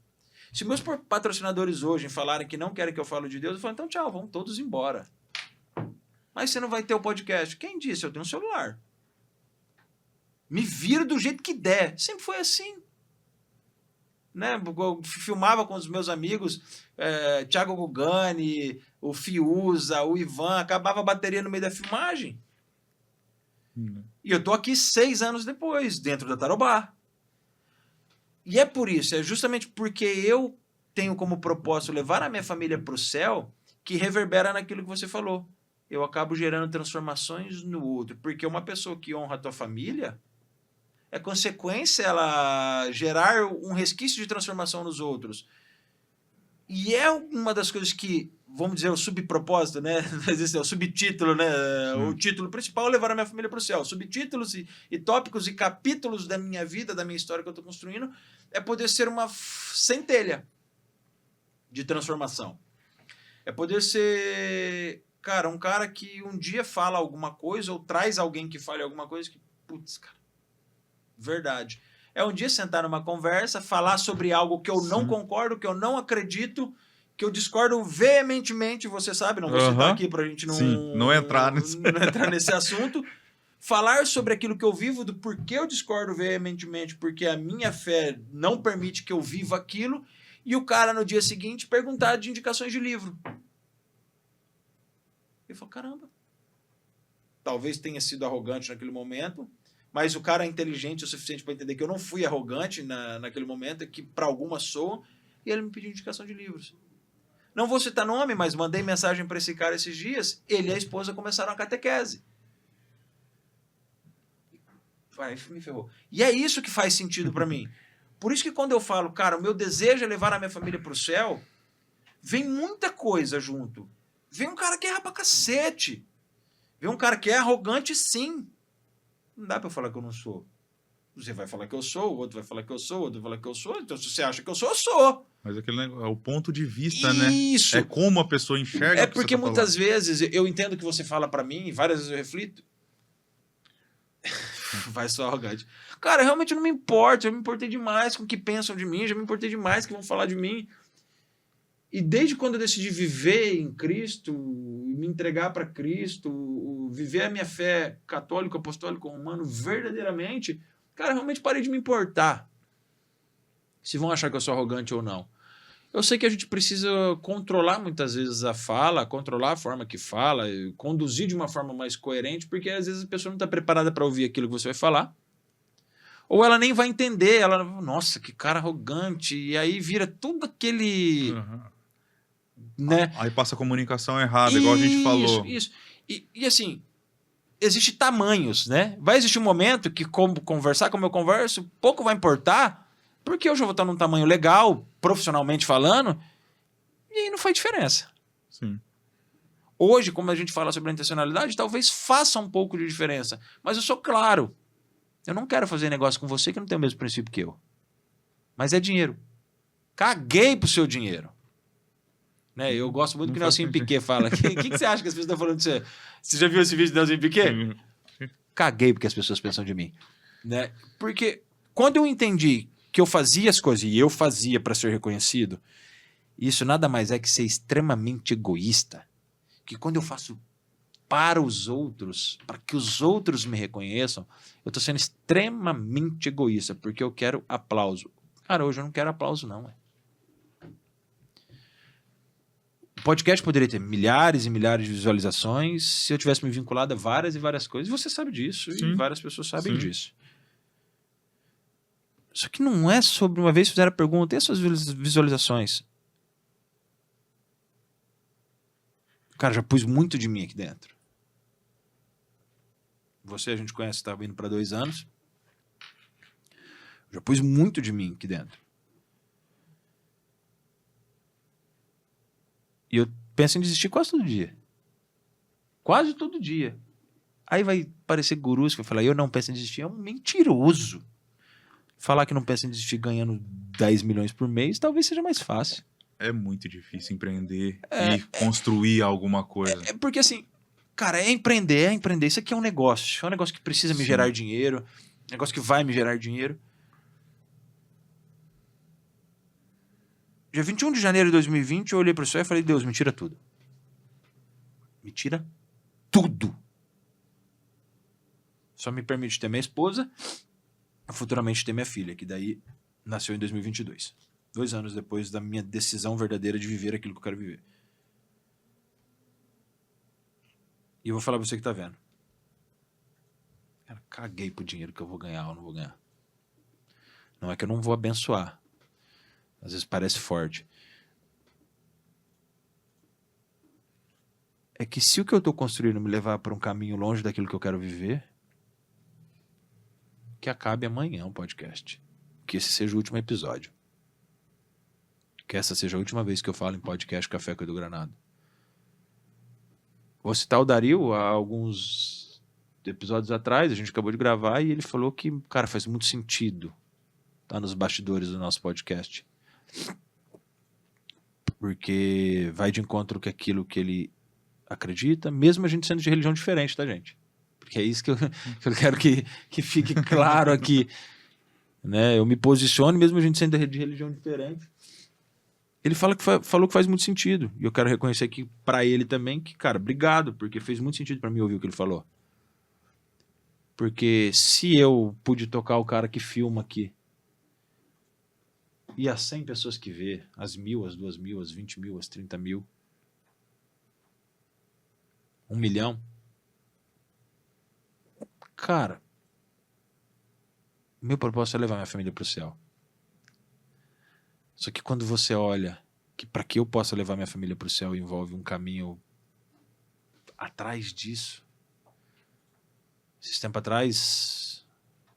Se meus patrocinadores hoje falarem que não querem que eu fale de Deus, eu falo, então tchau, vamos todos embora. Mas você não vai ter o podcast. Quem disse? Eu tenho um celular. Me viro do jeito que der. Sempre foi assim. Né? Eu filmava com os meus amigos, Thiago Gugani, o Fiuza, o Ivan, acabava a bateria no meio da filmagem. E eu tô aqui 6 anos depois, dentro da Tarobá. E é por isso, é justamente porque eu tenho como propósito levar a minha família para o céu, que reverbera naquilo que você falou. Eu acabo gerando transformações no outro. Porque uma pessoa que honra a tua família, é consequência ela gerar um resquício de transformação nos outros. E é uma das coisas que, vamos dizer, o subpropósito, né? O subtítulo, né? O título principal é levar a minha família para o céu. Subtítulos e tópicos e capítulos da minha vida, da minha história que eu estou construindo, é poder ser uma centelha de transformação. É poder ser, cara, um cara que um dia fala alguma coisa ou traz alguém que fale alguma coisa que, putz, cara, verdade. É um dia sentar numa conversa, falar sobre algo que eu não concordo, que eu não acredito, que eu discordo veementemente, você sabe, não vou citar aqui pra gente não entrar nesse assunto. Falar sobre aquilo que eu vivo, do porquê eu discordo veementemente, porque a minha fé não permite que eu viva aquilo, e o cara no dia seguinte perguntar de indicações de livro. Eu falo, caramba. Talvez tenha sido arrogante naquele momento, mas o cara é inteligente o suficiente para entender que eu não fui arrogante naquele momento, que para algumas soa, e ele me pediu indicação de livros. Não vou citar nome, mas mandei mensagem para esse cara esses dias, ele e a esposa começaram a catequese. Vai, me ferrou. E é isso que faz sentido para mim. Por isso que quando eu falo, cara, o meu desejo é levar a minha família para o céu, vem muita coisa junto. Vem um cara que erra pra cacete. Vem um cara que é arrogante, sim. Não dá pra eu falar que eu não sou. Você vai falar que eu sou, o outro vai falar que eu sou, o outro vai falar que eu sou. Então, se você acha que eu sou. Mas aquele negócio, é o ponto de vista, né? Isso. É como a pessoa enxerga. É porque muitas vezes eu entendo que você fala pra mim, e várias vezes eu reflito. Vai só arrogante. Cara, realmente não me importa. Eu me importei demais com o que pensam de mim, já me importei demais com o que vão falar de mim. E desde quando eu decidi viver em Cristo, me entregar para Cristo, viver a minha fé católico, apostólico, romano verdadeiramente, cara, realmente parei de me importar se vão achar que eu sou arrogante ou não. Eu sei que a gente precisa controlar muitas vezes a fala, controlar a forma que fala, conduzir de uma forma mais coerente, porque às vezes a pessoa não está preparada para ouvir aquilo que você vai falar. Ou ela nem vai entender, ela, nossa, que cara arrogante, e aí vira tudo aquele... Né? Aí passa a comunicação errada, igual a gente falou. Isso. E assim, existem tamanhos, né? Vai existir um momento que, como conversar como eu converso, pouco vai importar, porque eu já vou estar num tamanho legal, profissionalmente falando, e aí não faz diferença. Sim. Hoje, como a gente fala sobre a intencionalidade, talvez faça um pouco de diferença. Mas eu sou claro. Eu não quero fazer negócio com você que não tem o mesmo princípio que eu. Mas é dinheiro. Caguei pro seu dinheiro. Né? Eu gosto muito do que o Nelson Piquet fala. O que você acha que as pessoas estão falando de você? Você já viu esse vídeo do Nelson Piquet? Caguei porque as pessoas pensam de mim. Né? Porque quando eu entendi que eu fazia as coisas e eu fazia para ser reconhecido, isso nada mais é que ser extremamente egoísta. Que quando eu faço para os outros, para que os outros me reconheçam, eu estou sendo extremamente egoísta, porque eu quero aplauso. Cara, hoje eu não quero aplauso, não. O podcast poderia ter milhares e milhares de visualizações se eu tivesse me vinculado a várias e várias coisas. E você sabe disso, Sim. e várias pessoas sabem Sim. disso. Só que não é sobre... Uma vez fizeram a pergunta, e as suas visualizações? Cara, já pus muito de mim aqui dentro. Você, a gente conhece, estava indo para 2 anos. Já pus muito de mim aqui dentro. E eu penso em desistir quase todo dia. Quase todo dia. Aí vai parecer gurus que vai falar, eu não penso em desistir. É um mentiroso. Falar que não pensa em desistir ganhando 10 milhões por mês, talvez seja mais fácil. É muito difícil empreender e construir alguma coisa. É porque assim, cara, é empreender. Isso aqui é um negócio. É um negócio que precisa me Sim. gerar dinheiro. Um negócio que vai me gerar dinheiro. Dia 21 de janeiro de 2020, eu olhei pro céu e falei, Deus, me tira tudo. Me tira tudo. Só me permite ter minha esposa, futuramente ter minha filha, que daí nasceu em 2022. 2 anos depois da minha decisão verdadeira de viver aquilo que eu quero viver. E eu vou falar pra você que tá vendo. Cara, caguei pro dinheiro que eu vou ganhar ou não vou ganhar. Não é que eu não vou abençoar. Às vezes parece forte. É que se o que eu tô construindo me levar para um caminho longe daquilo que eu quero viver, que acabe amanhã o podcast. Que esse seja o último episódio. Que essa seja a última vez que eu falo em podcast Café com Edu Granado. Vou citar o Dario há alguns episódios atrás, a gente acabou de gravar e ele falou que, cara, faz muito sentido estar nos bastidores do nosso podcast. Porque vai de encontro com aquilo que ele acredita, mesmo a gente sendo de religião diferente, tá, gente? Porque é isso que eu quero que fique claro aqui. Né? Eu me posiciono, mesmo a gente sendo de religião diferente. Ele falou que faz muito sentido. E eu quero reconhecer aqui pra ele também que, cara, obrigado, porque fez muito sentido pra mim ouvir o que ele falou. Porque se eu pude tocar o cara que filma aqui, e as 100 pessoas que vê, as 1.000, as 2.000, as 20 mil, as 30 mil, 1 milhão, cara, meu propósito é levar minha família pro céu. Só que quando você olha que para que eu possa levar minha família pro céu envolve um caminho atrás disso. Esses tempos atrás,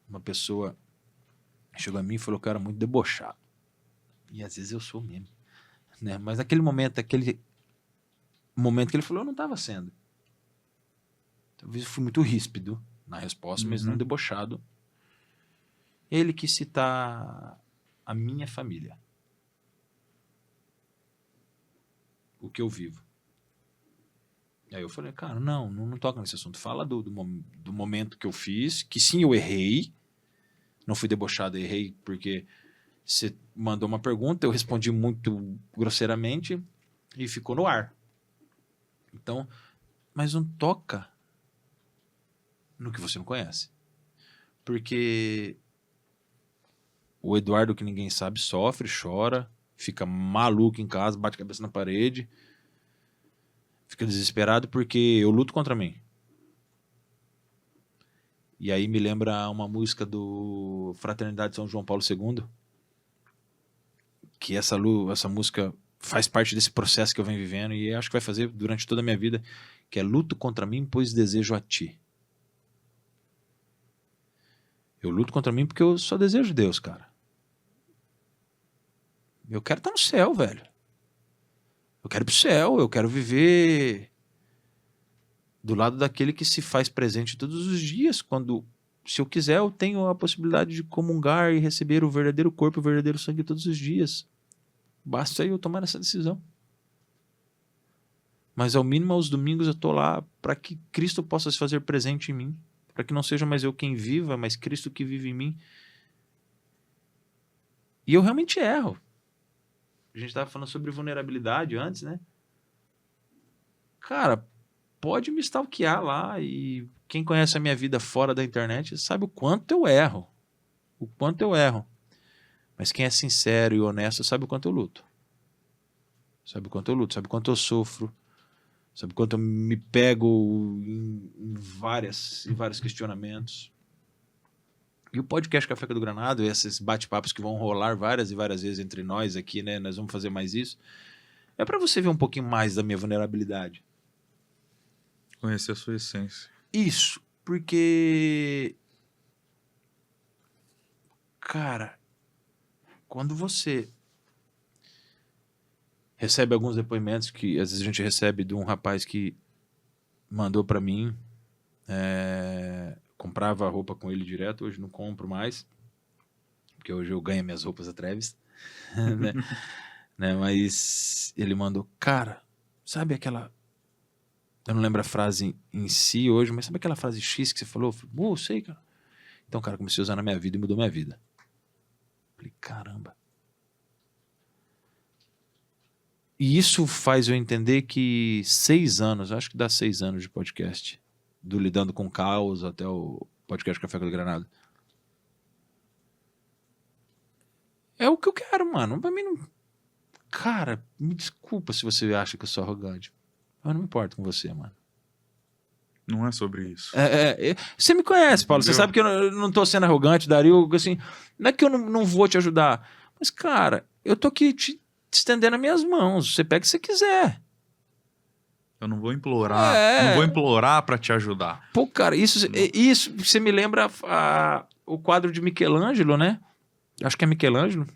uma pessoa chegou a mim e falou que eu era muito debochado. E às vezes eu sou mesmo. Né? Mas naquele momento que ele falou, eu não estava sendo. Talvez eu fui muito ríspido na resposta, mas não debochado. Ele quis citar a minha família. O que eu vivo. Aí eu falei, cara, não toca nesse assunto. Fala do momento que eu fiz, que sim, eu errei. Não fui debochado, errei porque você mandou uma pergunta, eu respondi muito grosseiramente e ficou no ar. Então, mas não toca no que você não conhece. Porque o Eduardo, que ninguém sabe, sofre, chora, fica maluco em casa, bate a cabeça na parede, fica desesperado porque eu luto contra mim. E aí me lembra uma música do Fraternidade São João Paulo II, que essa música faz parte desse processo que eu venho vivendo e acho que vai fazer durante toda a minha vida, que é luto contra mim, pois desejo a ti. Eu luto contra mim porque eu só desejo Deus, cara. Eu quero estar no céu, velho. Eu quero ir pro céu, eu quero viver do lado daquele que se faz presente todos os dias. Quando, se eu quiser, eu tenho a possibilidade de comungar e receber o verdadeiro corpo e o verdadeiro sangue todos os dias. Basta eu tomar essa decisão. Mas ao mínimo aos domingos eu tô lá para que Cristo possa se fazer presente em mim. Para que não seja mais eu quem viva, mas Cristo que vive em mim. E eu realmente erro. A gente estava falando sobre vulnerabilidade antes, né? Cara, pode me stalkear lá e quem conhece a minha vida fora da internet sabe o quanto eu erro. O quanto eu erro. Mas quem é sincero e honesto sabe o quanto eu luto. Sabe o quanto eu luto, sabe o quanto eu sofro. Sabe o quanto eu me pego em vários questionamentos. E o podcast Café do Granado, esses bate-papos que vão rolar várias e várias vezes entre nós aqui, né? Nós vamos fazer mais isso. É para você ver um pouquinho mais da minha vulnerabilidade. Conhecer a sua essência. Isso, porque... Cara, quando você recebe alguns depoimentos que às vezes a gente recebe de um rapaz que mandou para mim, comprava roupa com ele direto, hoje não compro mais, porque hoje eu ganho minhas roupas a Travis, né? Mas ele mandou, cara, sabe aquela... Eu não lembro a frase em si hoje, mas sabe aquela frase X que você falou? Eu falei, sei, cara. Então, cara, comecei a usar na minha vida e mudou minha vida. Falei, caramba. E isso faz eu entender que 6 anos, acho que dá 6 anos de podcast, do Lidando com Caos até o podcast Café do Granado. É o que eu quero, mano. Pra mim não... Cara, me desculpa se você acha que eu sou arrogante. Eu não me importo com você, mano. Não é sobre isso. Você me conhece, Paulo. Você sabe que eu não tô sendo arrogante, Dario. Assim, não é que eu não vou te ajudar. Mas, cara, eu tô aqui te estendendo as minhas mãos. Você pega o que você quiser. Eu não vou implorar. Não vou implorar pra te ajudar. Pô, cara, isso você me lembra o quadro de Michelangelo, né? Acho que é Michelangelo.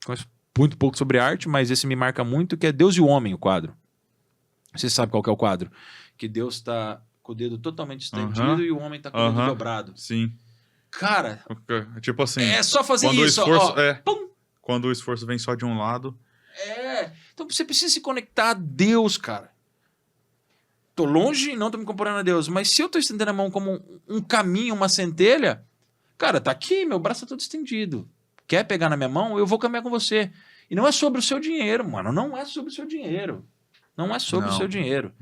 Conheço muito pouco sobre arte, mas esse me marca muito, que é Deus e o Homem, o quadro. Você sabe qual que é o quadro? Que Deus tá com o dedo totalmente estendido e o homem tá com o dedo dobrado. Sim. Cara, tipo assim... é só fazer quando isso. O esforço, pum. Quando o esforço vem só de um lado... Então você precisa se conectar a Deus, cara. Tô longe e não tô me comparando a Deus, mas se eu tô estendendo a mão como um caminho, uma centelha, cara, tá aqui, meu braço tá todo estendido. Quer pegar na minha mão? Eu vou caminhar com você. E não é sobre o seu dinheiro, mano. Não é sobre o seu dinheiro. Não é sobre o seu dinheiro.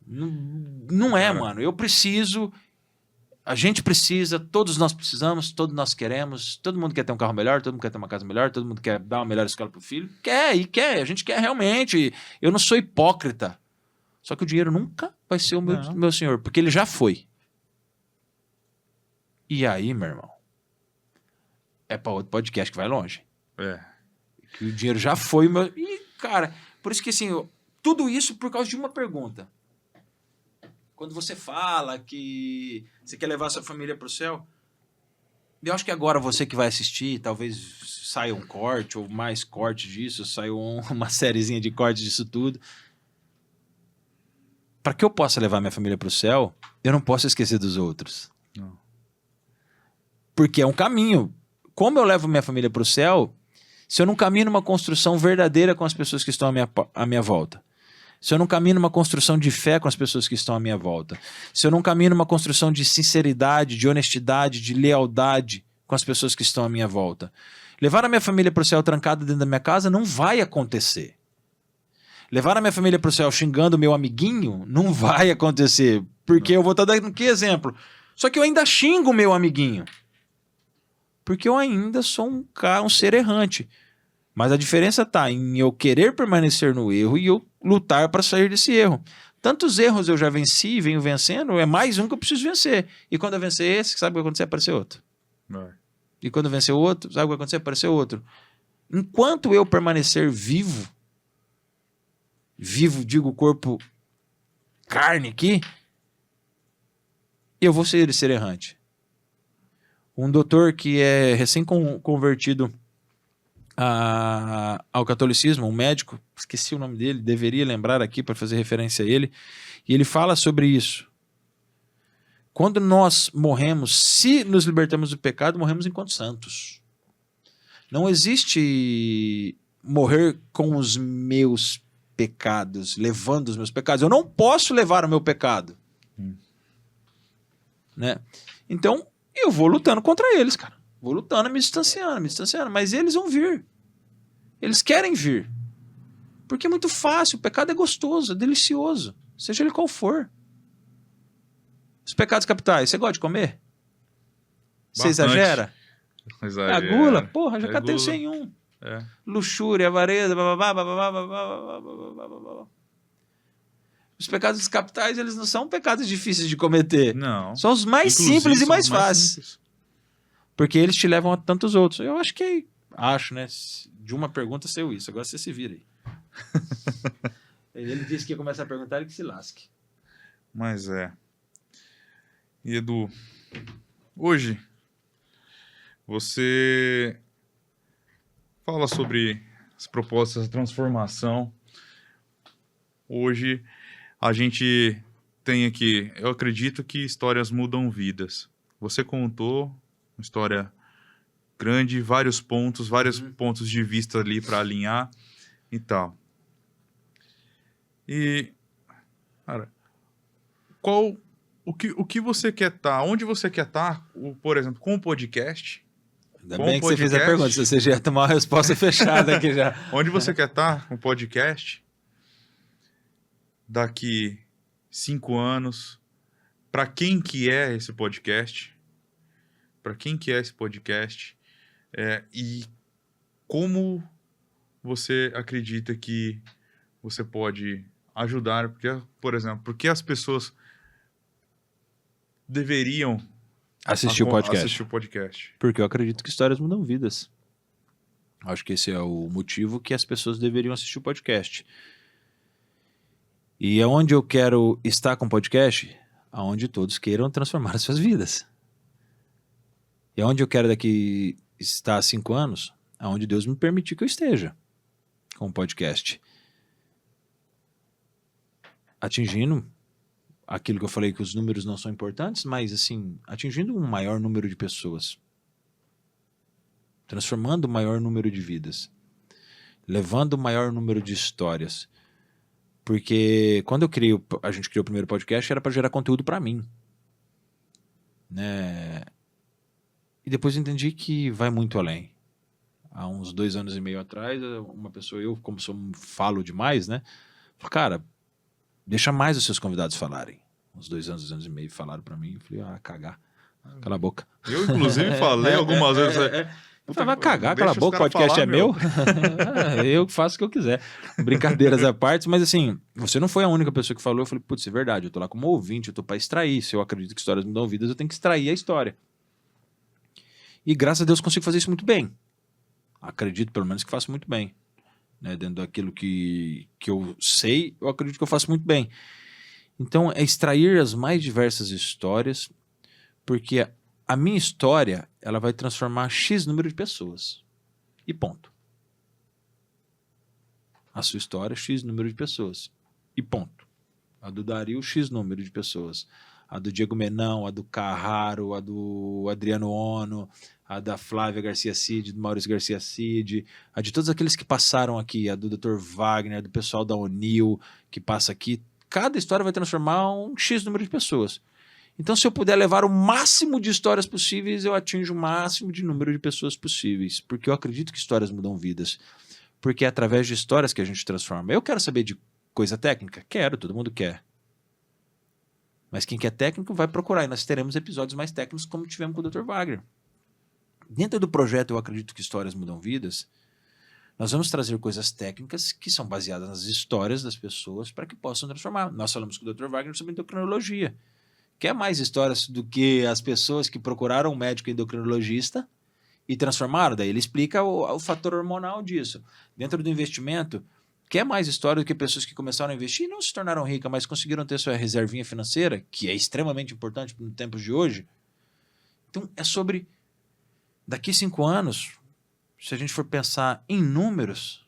Não é, cara. Mano. Eu preciso... A gente precisa, todos nós precisamos, todos nós queremos, todo mundo quer ter um carro melhor, todo mundo quer ter uma casa melhor, todo mundo quer dar uma melhor escola pro filho. Quer, a gente quer realmente. Eu não sou hipócrita. Só que o dinheiro nunca vai ser o meu senhor, porque ele já foi. E aí, meu irmão, é para outro podcast que vai longe. Que o dinheiro já foi o meu... E, cara, por isso que assim, tudo isso por causa de uma pergunta. Quando você fala que você quer levar sua família para o céu, eu acho que agora você que vai assistir, talvez saia um corte ou mais corte disso, saia uma sériezinha de cortes disso tudo. Para que eu possa levar minha família para o céu, eu não posso esquecer dos outros. Não. Porque é um caminho. Como eu levo minha família para o céu, se eu não caminho numa construção verdadeira com as pessoas que estão à minha volta? Se eu não caminho numa construção de fé com as pessoas que estão à minha volta, se eu não caminho numa construção de sinceridade, de honestidade, de lealdade com as pessoas que estão à minha volta, levar a minha família para o céu trancada dentro da minha casa não vai acontecer. Levar a minha família para o céu xingando o meu amiguinho não vai acontecer, porque eu vou estar dando que exemplo? Só que eu ainda xingo o meu amiguinho, porque eu ainda sou um ser errante. Mas a diferença está em eu querer permanecer no erro e eu lutar para sair desse erro. Tantos erros eu já venci e venho vencendo, é mais um que eu preciso vencer. E quando eu vencer esse, sabe o que vai acontecer? Aparecer outro. E quando eu vencer o outro, sabe o que vai acontecer? Aparecer outro. Enquanto eu permanecer vivo, digo corpo carne aqui, eu vou ser errante. Um doutor que é recém-convertido ao catolicismo, um médico, esqueci o nome dele, deveria lembrar aqui para fazer referência a ele, e ele fala sobre isso. Quando nós morremos, se nos libertamos do pecado, morremos enquanto santos. Não existe morrer com os meus pecados, levando os meus pecados. Eu não posso levar o meu pecado. Né? Então, eu vou lutando contra eles, cara. Vou lutando, me distanciando. Mas eles vão vir. Eles querem vir. Porque é muito fácil. O pecado é gostoso, é delicioso. Seja ele qual for. Os pecados capitais, você gosta de comer? Você Bastante. exagera? É a gula? Porra, já É catei o gula. 101. É. Luxúria, avareza, bababá. Os pecados capitais, eles não são pecados difíceis de cometer. Não. São os mais Inclusive, simples e são mais os fáceis. simples. Porque eles te levam a tantos outros. Eu acho que... Acho, né? De uma pergunta saiu isso. Agora você se vira aí. Ele disse que ia começar a perguntar e que se lasque. Mas é. E Edu, hoje você fala sobre as propostas de transformação. Hoje a gente tem aqui, eu acredito que histórias mudam vidas. Você contou uma história grande, vários pontos de vista ali para alinhar e tal. E, cara, o que você quer estar? Onde você quer estar, por exemplo, com o podcast? Ainda Com bem o que você fez a podcast. pergunta, se você já ia tomar uma resposta fechada aqui já. Onde você quer estar com o podcast? Daqui 5 anos? Para quem que é esse podcast? Para quem que é esse podcast? E como você acredita que você pode ajudar? Porque, por exemplo, porque as pessoas deveriam Assistir o podcast. assistir o podcast? Porque eu acredito que histórias mudam vidas. Acho que esse é o motivo que as pessoas deveriam assistir o podcast. E é onde eu quero estar com o podcast, aonde todos queiram transformar as suas vidas. E aonde eu quero daqui estar há 5 anos, aonde Deus me permitir que eu esteja com o podcast. Atingindo aquilo que eu falei que os números não são importantes, mas assim, atingindo um maior número de pessoas. Transformando o maior número de vidas. Levando o maior número de histórias. Porque quando a gente criou o primeiro podcast, era para gerar conteúdo para mim. Né? E depois eu entendi que vai muito além. Há uns 2 anos e meio atrás, uma pessoa, eu como falo demais, né? Falei, cara, deixa mais os seus convidados falarem. Uns 2 anos e meio falaram para mim. Eu falei, cagar. Cala a boca. Eu, inclusive, falei algumas vezes. Eu falei, vai cagar, Deixa cala a os boca, o caras podcast falar, é meu. Eu faço o que eu quiser. Brincadeiras à parte, mas assim, você não foi a única pessoa que falou. Eu falei, putz, é verdade, eu tô lá como ouvinte, eu tô pra extrair. Se eu acredito que histórias mudam vidas, eu tenho que extrair a história. E graças a Deus consigo fazer isso muito bem. Acredito, pelo menos, que faço muito bem. Né? Dentro daquilo que eu sei, eu acredito que eu faço muito bem. Então, é extrair as mais diversas histórias, porque a minha história, ela vai transformar X número de pessoas. E ponto. A sua história, X número de pessoas. E ponto. A do Dario, X número de pessoas. A do Diego Menão, a do Carraro, a do Adriano Ono, a da Flávia Garcia Cid, do Maurício Garcia Cid, a de todos aqueles que passaram aqui, a do Dr. Wagner, do pessoal da Unil, que passa aqui. Cada história vai transformar um X número de pessoas. Então, se eu puder levar o máximo de histórias possíveis, eu atinjo o máximo de número de pessoas possíveis. Porque eu acredito que histórias mudam vidas. Porque é através de histórias que a gente transforma. Eu quero saber de coisa técnica? Quero, todo mundo quer. Mas quem quer técnico vai procurar. E nós teremos episódios mais técnicos como tivemos com o Dr. Wagner. Dentro do projeto Eu Acredito que Histórias Mudam Vidas, nós vamos trazer coisas técnicas que são baseadas nas histórias das pessoas para que possam transformar. Nós falamos com o Dr. Wagner sobre endocrinologia. Quer mais histórias do que as pessoas que procuraram um médico endocrinologista e transformaram? Daí ele explica o fator hormonal disso. Dentro do investimento, quer mais história do que pessoas que começaram a investir e não se tornaram ricas, mas conseguiram ter sua reservinha financeira, que é extremamente importante nos tempos de hoje? Então, é sobre... Daqui 5 anos, se a gente for pensar em números,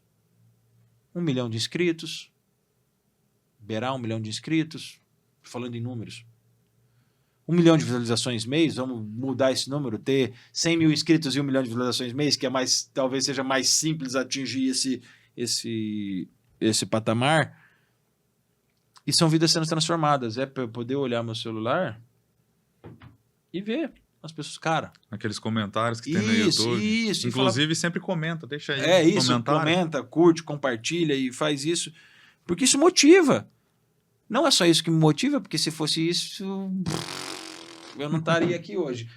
1 milhão de inscritos, beirar 1 milhão de inscritos, falando em números, 1 milhão de visualizações mês, vamos mudar esse número, ter 100 mil inscritos e 1 milhão de visualizações mês, que é mais, talvez seja mais simples atingir esse patamar. E são vidas sendo transformadas. É para eu poder olhar meu celular e ver as pessoas, cara. Aqueles comentários que tem no Isso, YouTube. isso. E Inclusive, sempre comenta, deixa aí é isso, comentário. comenta, curte, compartilha e faz isso. Porque isso motiva. Não é só isso que me motiva, porque se fosse isso, eu não estaria aqui hoje.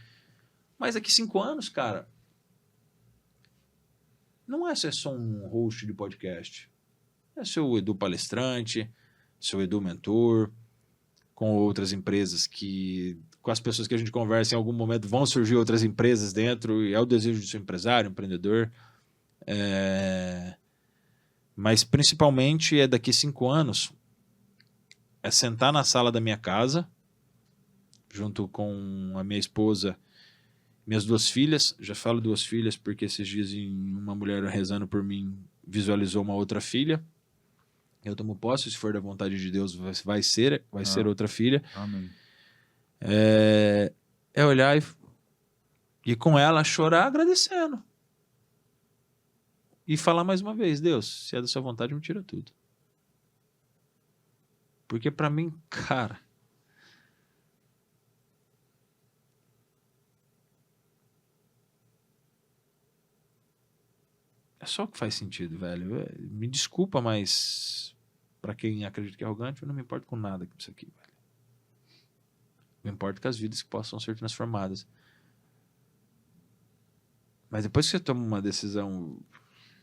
Mas daqui 5 anos, cara, não é ser só um host de podcast. É ser o Edu palestrante, ser o Edu mentor, com outras empresas que... Com as pessoas que a gente conversa, em algum momento vão surgir outras empresas dentro, e é o desejo de ser empresário, empreendedor. Mas principalmente é daqui 5 anos, é sentar na sala da minha casa, junto com a minha esposa, minhas 2 filhas. Já falo 2 filhas porque esses dias uma mulher rezando por mim visualizou uma outra filha. Eu tomo posse, se for da vontade de Deus, vai ser outra filha. Amém. É olhar e com ela chorar agradecendo. E falar mais uma vez, Deus, se é da sua vontade, me tira tudo. Porque pra mim, cara, é só o que faz sentido, velho. Me desculpa, mas pra quem acredita que é arrogante, eu não me importo com nada com isso aqui, velho. Me importo com as vidas que possam ser transformadas. Mas depois que você toma uma decisão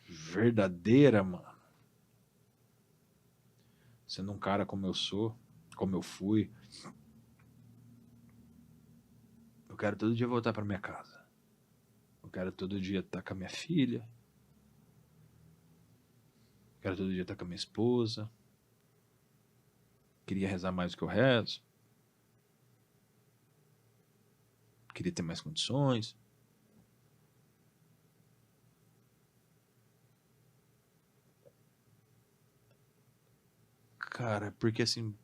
verdadeira, mano, sendo um cara como eu sou, como eu fui, eu quero todo dia voltar pra minha casa. Eu quero todo dia estar com a minha filha. Eu quero todo dia estar com a minha esposa. Queria rezar mais do que eu rezo. Queria ter mais condições. Cara, porque assim,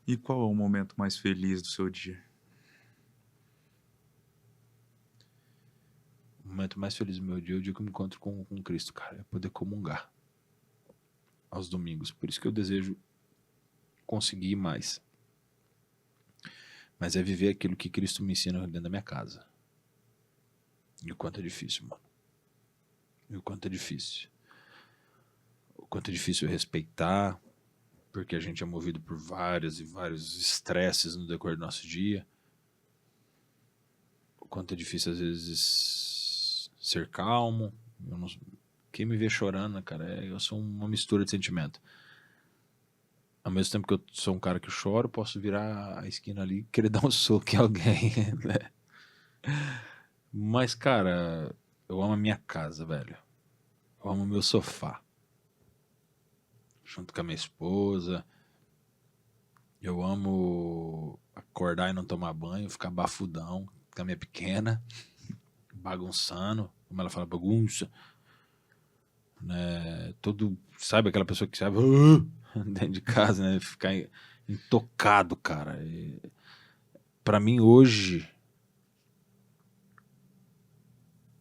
E qual é o momento mais feliz do seu dia? o momento mais feliz do meu dia é o dia que eu me encontro com Cristo, cara. É poder comungar aos domingos. Por isso que eu desejo conseguir mais. Mas é viver aquilo que Cristo me ensina dentro da minha casa. E o quanto é difícil, mano. E o quanto é difícil. O quanto é difícil respeitar, porque a gente é movido por vários e vários estresses no decorrer do nosso dia. O quanto é difícil, às vezes, ser calmo. Quem me vê chorando, cara, eu sou uma mistura de sentimento. Ao mesmo tempo que eu sou um cara que choro, posso virar a esquina ali e querer dar um soco em alguém. Né? Mas, cara, eu amo a minha casa, velho. Eu amo o meu sofá. Junto com a minha esposa. Eu amo acordar e não tomar banho, ficar bafudão com a minha pequena, bagunçando, como ela fala, bagunça. Né? Sabe aquela pessoa que sabe dentro de casa, né? Ficar intocado, cara. Pra mim, hoje,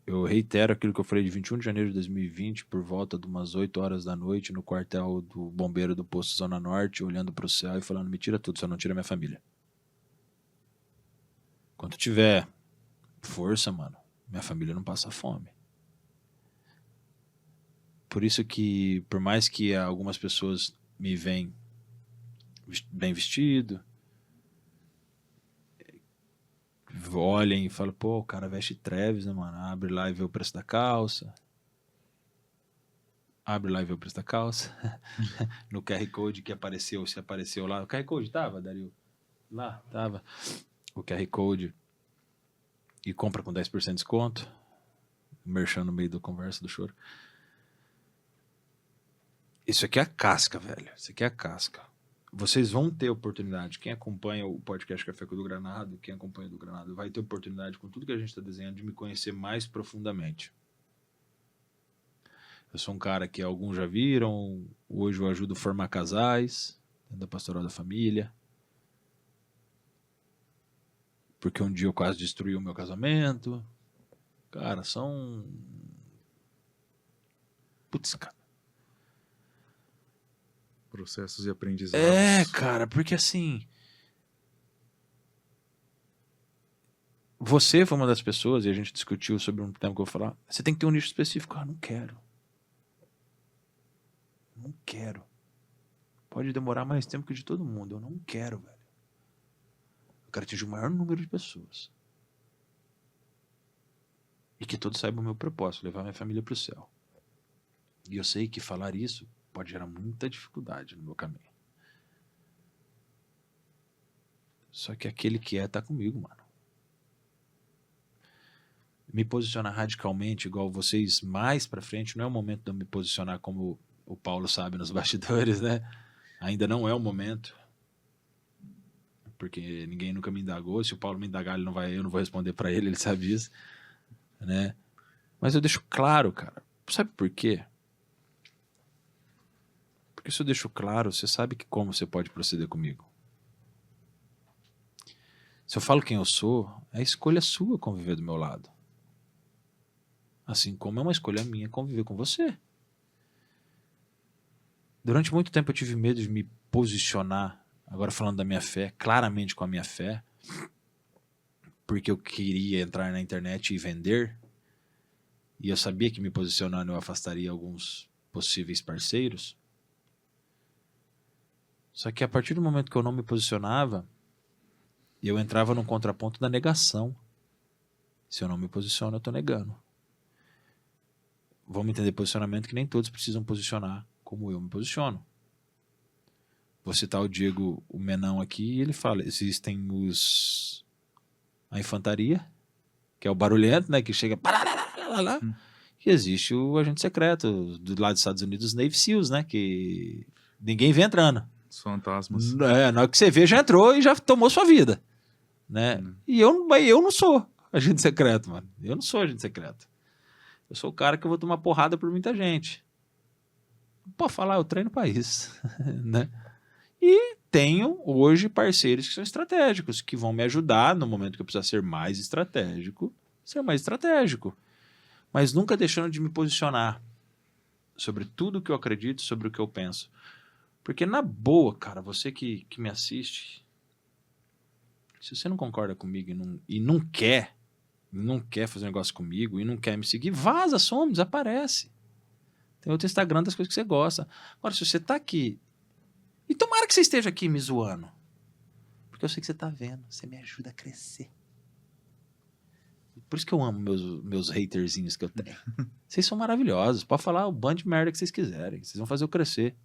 eu reitero aquilo que eu falei de 21 de janeiro de 2020, por volta de umas 8 horas da noite, no quartel do bombeiro do posto Zona Norte, olhando pro céu e falando, me tira tudo, só não tira minha família. Quando tiver força, mano, minha família não passa fome. Por isso que, por mais que algumas pessoas me veem bem vestido, olhem e falam, pô, o cara veste Travis, né, mano? Abre lá e vê o preço da calça. Abre lá e vê o preço da calça. No QR Code que apareceu, se apareceu lá. O QR Code tava, Dario? Lá, tava. O QR Code. E compra com 10% de desconto. Merchan no meio da conversa, do choro. Isso aqui é a casca, velho. Isso aqui é a casca. Vocês vão ter oportunidade. Quem acompanha o podcast Café com o do Granado, quem acompanha o do Granado, vai ter oportunidade, com tudo que a gente está desenhando, de me conhecer mais profundamente. Eu sou um cara que alguns já viram. Hoje eu ajudo a formar casais dentro da Pastoral da Família. Porque um dia eu quase destruí o meu casamento. Cara, são... Putz, cara. Processos e aprendizados. Cara, porque assim... Você foi uma das pessoas, e a gente discutiu sobre um tema que eu vou falar, você tem que ter um nicho específico. Não quero. Não quero. Pode demorar mais tempo que de todo mundo. Eu não quero, velho. Eu quero atingir o maior número de pessoas. E que todos saibam o meu propósito, levar minha família para o céu. E eu sei que falar isso pode gerar muita dificuldade no meu caminho. Só que aquele que tá comigo, mano. Me posicionar radicalmente, igual vocês mais pra frente, não é o momento de eu me posicionar como o Paulo sabe nos bastidores, né? Ainda não é o momento. Porque ninguém nunca me indagou. Se o Paulo me indagar, eu não vou responder pra ele, ele sabe isso, né? Mas eu deixo claro, cara. Sabe por quê? Porque se eu deixo claro, você sabe que como você pode proceder comigo. Se eu falo quem eu sou, é a escolha sua conviver do meu lado. Assim como é uma escolha minha conviver com você. Durante muito tempo eu tive medo de me posicionar, agora falando da minha fé, claramente com a minha fé, porque eu queria entrar na internet e vender, e eu sabia que me posicionando eu afastaria alguns possíveis parceiros. Só que a partir do momento que eu não me posicionava, eu entrava num contraponto da negação. Se eu não me posiciono, eu estou negando. Vamos entender posicionamento que nem todos precisam posicionar como eu me posiciono. Vou citar o Diego, o Menão aqui, e ele fala, existem a infantaria, que é o barulhento, né, que chega... E existe o agente secreto, do lado dos Estados Unidos, os Navy SEALs, né, que ninguém vê entrando. Os fantasmas. Na hora que você vê, já entrou e já tomou sua vida, né? E eu não sou agente secreto, mano. Eu não sou agente secreto. Eu sou o cara que eu vou tomar porrada por muita gente. Pode falar, eu treino pra isso, né? E tenho hoje parceiros que são estratégicos, que vão me ajudar no momento que eu precisar ser mais estratégico, mas nunca deixando de me posicionar sobre tudo que eu acredito, sobre o que eu penso. Porque na boa, cara, você que me assiste, se você não concorda comigo e não quer fazer negócio comigo e não quer me seguir, vaza, some, desaparece. Tem outro Instagram das coisas que você gosta. Agora, se você tá aqui, e tomara que você esteja aqui me zoando, porque eu sei que você tá vendo, você me ajuda a crescer. Por isso que eu amo meus haterzinhos que eu tenho. Vocês são maravilhosos, pode falar o bando de merda que vocês quiserem, vocês vão fazer eu crescer.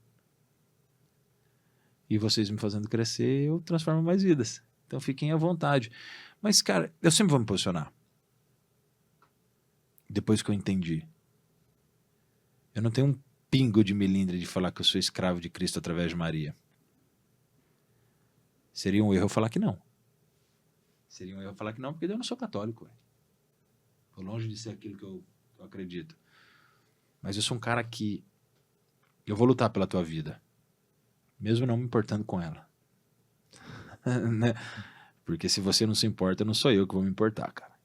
E vocês me fazendo crescer, eu transformo mais vidas. Então fiquem à vontade. Mas, cara, eu sempre vou me posicionar. Depois que eu entendi. Eu não tenho um pingo de melindre de falar que eu sou escravo de Cristo através de Maria. Seria um erro eu falar que não. Seria um erro eu falar que não, porque eu não sou católico. Estou longe de ser aquilo que eu acredito. Mas eu sou um cara que eu vou lutar pela tua vida. Mesmo não me importando com ela. Né? Porque se você não se importa, não sou eu que vou me importar, cara.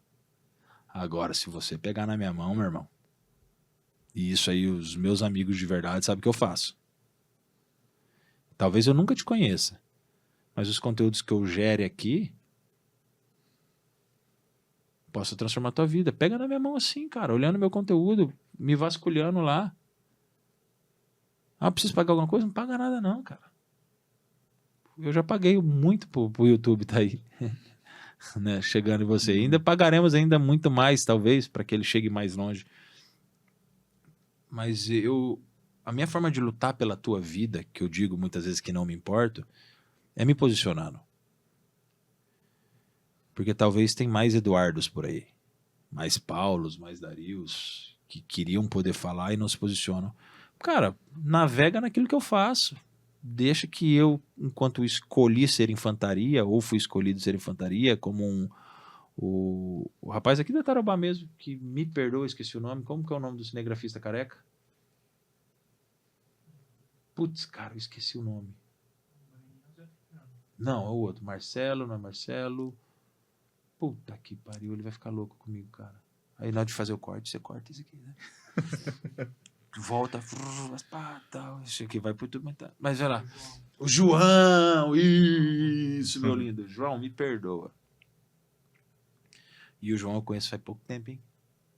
Agora, se você pegar na minha mão, meu irmão, e isso aí os meus amigos de verdade sabem o que eu faço. Talvez eu nunca te conheça, mas os conteúdos que eu gere aqui posso transformar a tua vida. Pega na minha mão assim, cara, olhando meu conteúdo, me vasculhando lá. Ah, preciso pagar alguma coisa? Não paga nada não, cara. Eu já paguei muito pro YouTube, tá aí. Né? Chegando em você. Ainda pagaremos ainda muito mais, talvez, para que ele chegue mais longe. Mas a minha forma de lutar pela tua vida, que eu digo muitas vezes que não me importo, é me posicionando. Porque talvez tem mais Eduardos por aí. Mais Paulos, mais Darius, que queriam poder falar e não se posicionam. Cara, navega naquilo que eu faço. Deixa que eu, enquanto escolhi ser infantaria, ou fui escolhido ser infantaria, como o rapaz aqui da Tarobá mesmo, que me perdoa, esqueci o nome. Como que é o nome do cinegrafista careca? Putz, cara, eu esqueci o nome. Não, é o outro. Marcelo, não é Marcelo. Puta que pariu, ele vai ficar louco comigo, cara. Aí na hora de fazer o corte, você corta isso aqui, né? volta, tal, isso aqui vai pro YouTube, mas olha lá. O João, isso, meu lindo. João, me perdoa. E o João eu conheço faz pouco tempo, hein?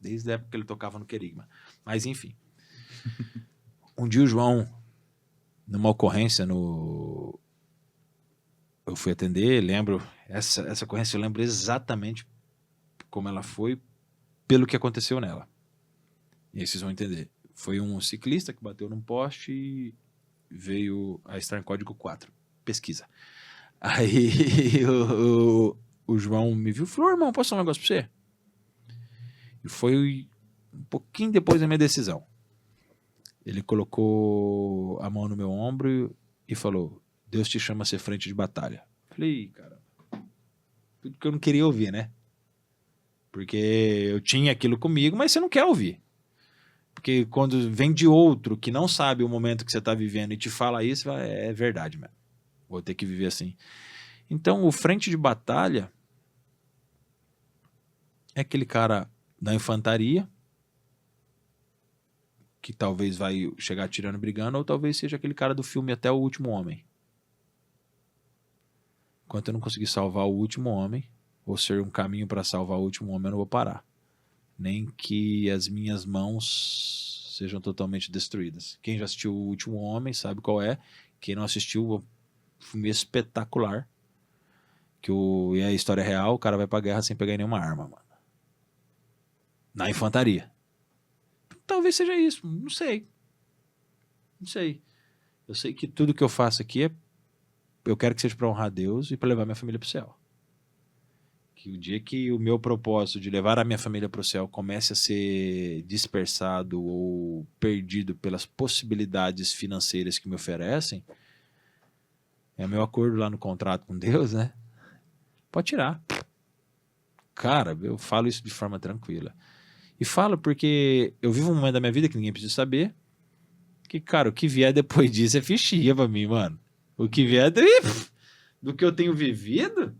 Desde a época que ele tocava no Querigma. Mas, enfim. Um dia o João, numa ocorrência no... Eu fui atender, lembro... Essa ocorrência eu lembro exatamente como ela foi, pelo que aconteceu nela. E aí vocês vão entender. Foi um ciclista que bateu num poste e veio a estar em código 4. Pesquisa. Aí o João me viu e falou, irmão, posso falar um negócio pra você? E foi um pouquinho depois da minha decisão. Ele colocou a mão no meu ombro e falou, Deus te chama a ser frente de batalha. Falei, cara, tudo que eu não queria ouvir, né? Porque eu tinha aquilo comigo, mas você não quer ouvir. Porque quando vem de outro que não sabe o momento que você está vivendo e te fala isso, é verdade mesmo. Vou ter que viver assim. Então, o frente de batalha é aquele cara da infantaria que talvez vai chegar atirando, brigando, ou talvez seja aquele cara do filme Até o Último Homem. Enquanto eu não conseguir salvar o último homem, ou ser um caminho para salvar o último homem, eu não vou parar. Nem que as minhas mãos sejam totalmente destruídas. Quem já assistiu O Último Homem sabe qual é. Quem não assistiu, um filme espetacular. E é a história real, o cara vai pra guerra sem pegar nenhuma arma, mano. Na infantaria. Talvez seja isso, não sei. Não sei. Eu sei que tudo que eu faço aqui eu quero que seja pra honrar Deus e pra levar minha família pro céu. Que o dia que o meu propósito de levar a minha família pro céu comece a ser dispersado ou perdido pelas possibilidades financeiras que me oferecem, é meu acordo lá no contrato com Deus, né? Pode tirar. Cara, eu falo isso de forma tranquila. E falo porque eu vivo um momento da minha vida que ninguém precisa saber. Que, cara, o que vier depois disso é fichinha pra mim, mano. O que vier do que eu tenho vivido,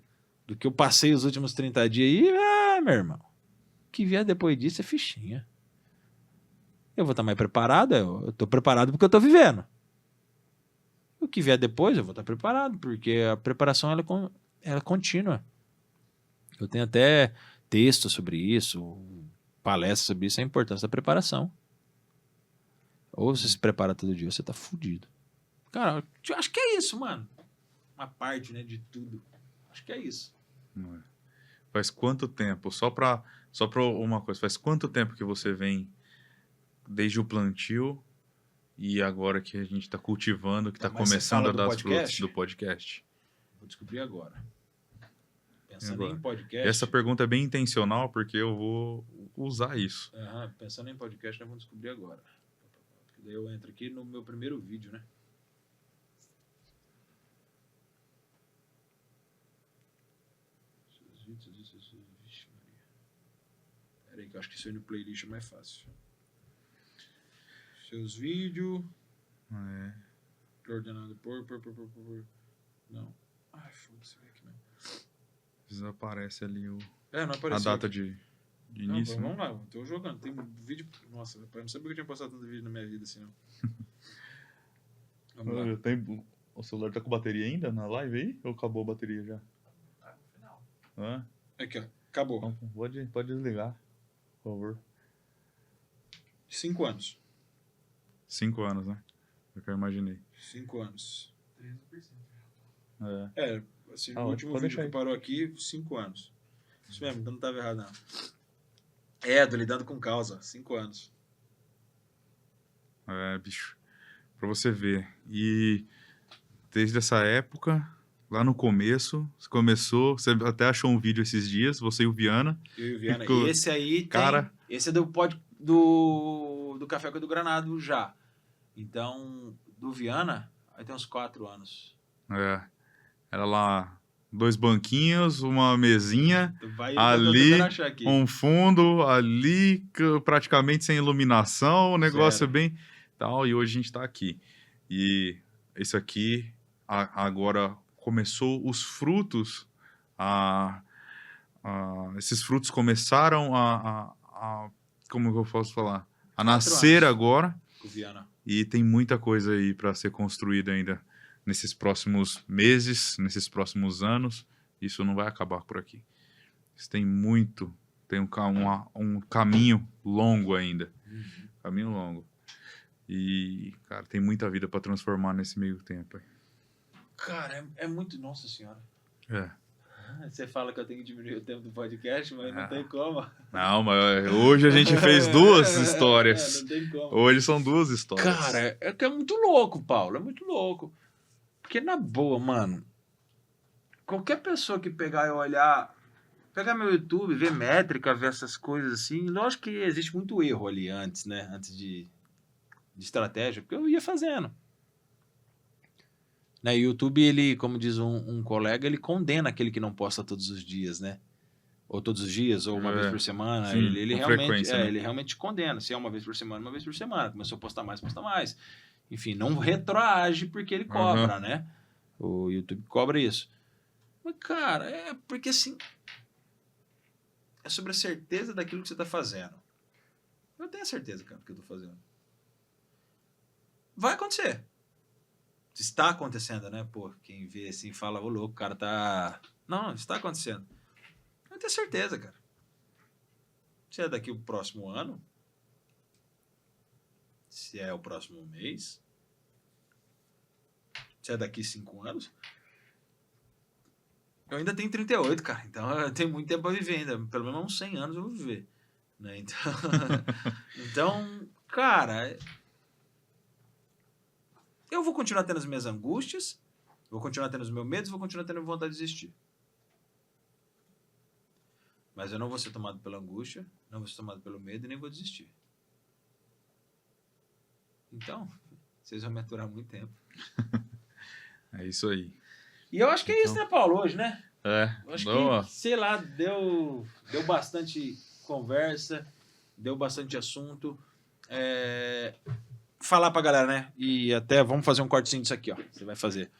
do que eu passei os últimos 30 dias aí, meu irmão. O que vier depois disso é fichinha. Eu vou estar mais preparado, eu tô preparado porque eu tô vivendo. O que vier depois eu vou estar preparado, porque a preparação ela é contínua. Eu tenho até texto sobre isso, palestra sobre isso, a importância da preparação. Ou você se prepara todo dia, ou você tá fudido. Cara, eu acho que é isso, mano. Uma parte, né, de tudo. Acho que é isso. Não é. Faz quanto tempo, só pra uma coisa, faz quanto tempo que você vem desde o plantio e agora que a gente tá cultivando, que tá Mas você começando fala a do dar os podcast? frutos do podcast? Vou descobrir agora. Pensando Agora. em podcast. Essa pergunta é bem intencional porque eu vou usar isso. Pensando em podcast, nós vamos descobrir agora. Porque daí eu entro aqui no meu primeiro vídeo, né? Vixe, Maria. Pera aí, que eu acho que isso aí no playlist é mais fácil. Seus vídeos. É. Ordenado por. Não. Ai, foda-se, vem aqui mesmo. Desaparece ali Não a apareceu. data de início. Não, vamos lá, eu tô jogando. Tem um vídeo. Nossa, eu não sabia que eu tinha postado tanto vídeo na minha vida assim, não. Vamos lá. O celular tá com bateria ainda na live aí? Ou acabou a bateria já? Tá no final. Ah, Aqui, ó. Acabou. então pode desligar, por favor. 5 anos. 5 anos, né? É o que eu imaginei. 5 anos. 13%. Assim, Ah, o último pode vídeo deixar que aí. parou aqui, 5 anos. Isso mesmo, então não tava errado, não. Tô lidando com causa. 5 anos. É, bicho. Pra você ver. E desde essa época, lá no começo, você até achou um vídeo esses dias, você e o Viana. Eu e o Viana. Ficou- Esse aí Cara- tem... Esse é do Café com o do Granado já. Então, do Viana, aí tem uns 4 anos. É, era lá 2 banquinhos, uma mesinha, Vai ali, tentando achar aqui. um fundo, ali praticamente sem iluminação, o negócio Zero. é bem tal, e hoje a gente tá aqui. E isso aqui agora começou os frutos, esses frutos começaram como que eu posso falar? A 4 nascer anos. agora, com o Viana. E tem muita coisa aí para ser construída ainda nesses próximos meses, nesses próximos anos. Isso não vai acabar por aqui. Isso tem um caminho longo ainda. Caminho longo. E, cara, tem muita vida para transformar nesse meio tempo aí. Cara, é muito... Nossa senhora. É. Você fala que eu tenho que diminuir o tempo do podcast, mas não tem como. Não, mas hoje a gente fez duas histórias. Não tem como. Hoje são duas histórias. Cara, é que é muito louco, Paulo. É muito louco. Porque na boa, mano, qualquer pessoa que pegar e olhar, pegar meu YouTube, ver métrica, ver essas coisas assim, lógico que existe muito erro ali antes, né? Antes de estratégia, porque eu ia fazendo. Né? O YouTube, ele, como diz um colega, ele condena aquele que não posta todos os dias, né? Ou todos os dias, ou uma vez por semana. Sim, ele com realmente, frequência, né? ele realmente condena. Se é uma vez por semana, uma vez por semana. Começou a postar mais, posta mais. Enfim, não retroage porque ele cobra, né? O YouTube cobra isso. Mas, cara, é porque assim... É sobre a certeza daquilo que você tá fazendo. Eu tenho a certeza, cara, do que eu tô fazendo. Vai acontecer. Está acontecendo, né? Pô, quem vê assim fala, ô louco, o cara tá... Não, está acontecendo. Eu tenho certeza, cara. Se é daqui o próximo ano, se é o próximo mês, se é daqui 5 anos, eu ainda tenho 38, cara. Então eu tenho muito tempo pra viver ainda. Pelo menos uns 100 anos eu vou viver. Né? Então, cara... Eu vou continuar tendo as minhas angústias, vou continuar tendo os meus medos, vou continuar tendo vontade de desistir. Mas eu não vou ser tomado pela angústia, não vou ser tomado pelo medo e nem vou desistir. Então, vocês vão me aturar muito tempo. É isso aí. E eu acho que é isso, né, Paulo, hoje, né? É. Eu acho que, sei lá, deu bastante conversa, deu bastante assunto. Falar pra galera, né? E até vamos fazer um cortezinho disso aqui, ó. Você vai fazer.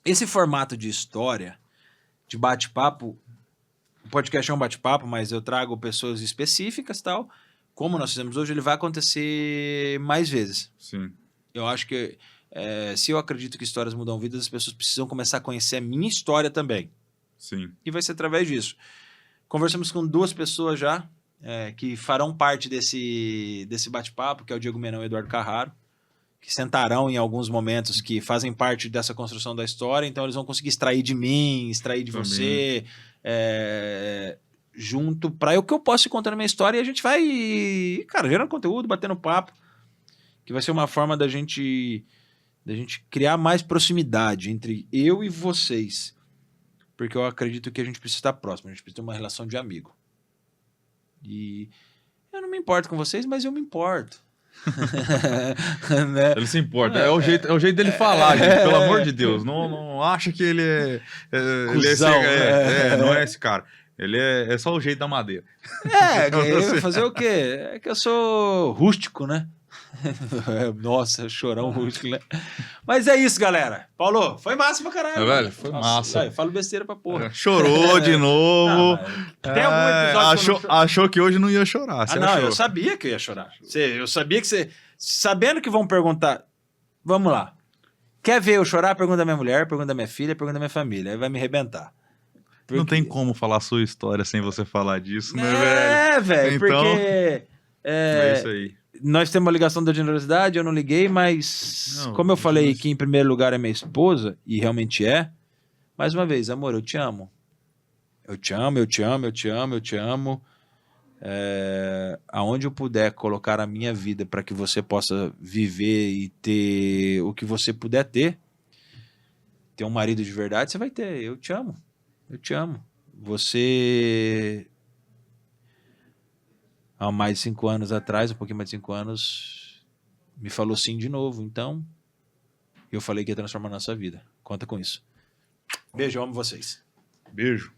Esse formato de história, de bate-papo, o podcast é um bate-papo, mas eu trago pessoas específicas e tal. Como nós fizemos hoje, ele vai acontecer mais vezes. Sim. Eu acho que, se eu acredito que histórias mudam vidas, as pessoas precisam começar a conhecer a minha história também. Sim. E vai ser através disso. Conversamos com 2 pessoas já, que farão parte desse bate-papo, que é o Diego Menão e o Eduardo Carraro, que sentarão em alguns momentos que fazem parte dessa construção da história, então eles vão conseguir extrair de mim, extrair de você, junto, para o que eu posso ir contando a minha história, e a gente vai, cara, gerando conteúdo, batendo papo, que vai ser uma forma da gente criar mais proximidade entre eu e vocês, porque eu acredito que a gente precisa estar próximo, a gente precisa ter uma relação de amigo. E eu não me importo com vocês, mas eu me importo. Né? Ele se importa. É o jeito dele falar, gente. Pelo amor de Deus. Não acha que ele é... Cusão, não é esse cara. Ele é só o jeito da madeira. Fazer o quê? É que eu sou rústico, né? Nossa, chorão rústico, né? Mas é isso, galera. Paulo, foi massa pra caralho. Velho, foi massa. Eu falo besteira pra porra. Chorou de novo. Tem algum episódio achou que hoje não ia chorar. Você achou? Eu sabia que eu ia chorar. Eu sabia que você... Sabendo que vão perguntar... Vamos lá. Quer ver eu chorar? Pergunta da minha mulher, pergunta da minha filha, pergunta da minha família. Aí vai me arrebentar. Não tem como falar a sua história sem você falar disso, né, velho? Velho, então, porque... É isso aí. Nós temos uma ligação da generosidade, eu não liguei, mas como eu falei que em primeiro lugar é minha esposa, e realmente é, mais uma vez, amor, eu te amo. Eu te amo, eu te amo, eu te amo, eu te amo. Aonde eu puder colocar a minha vida para que você possa viver e ter o que você puder ter um marido de verdade, você vai ter. Eu te amo. Eu te amo. Você... Há mais de 5 anos atrás, um pouquinho mais de 5 anos, me falou sim de novo. Então, eu falei que ia transformar a nossa vida. Conta com isso. Beijo, eu amo vocês. Beijo.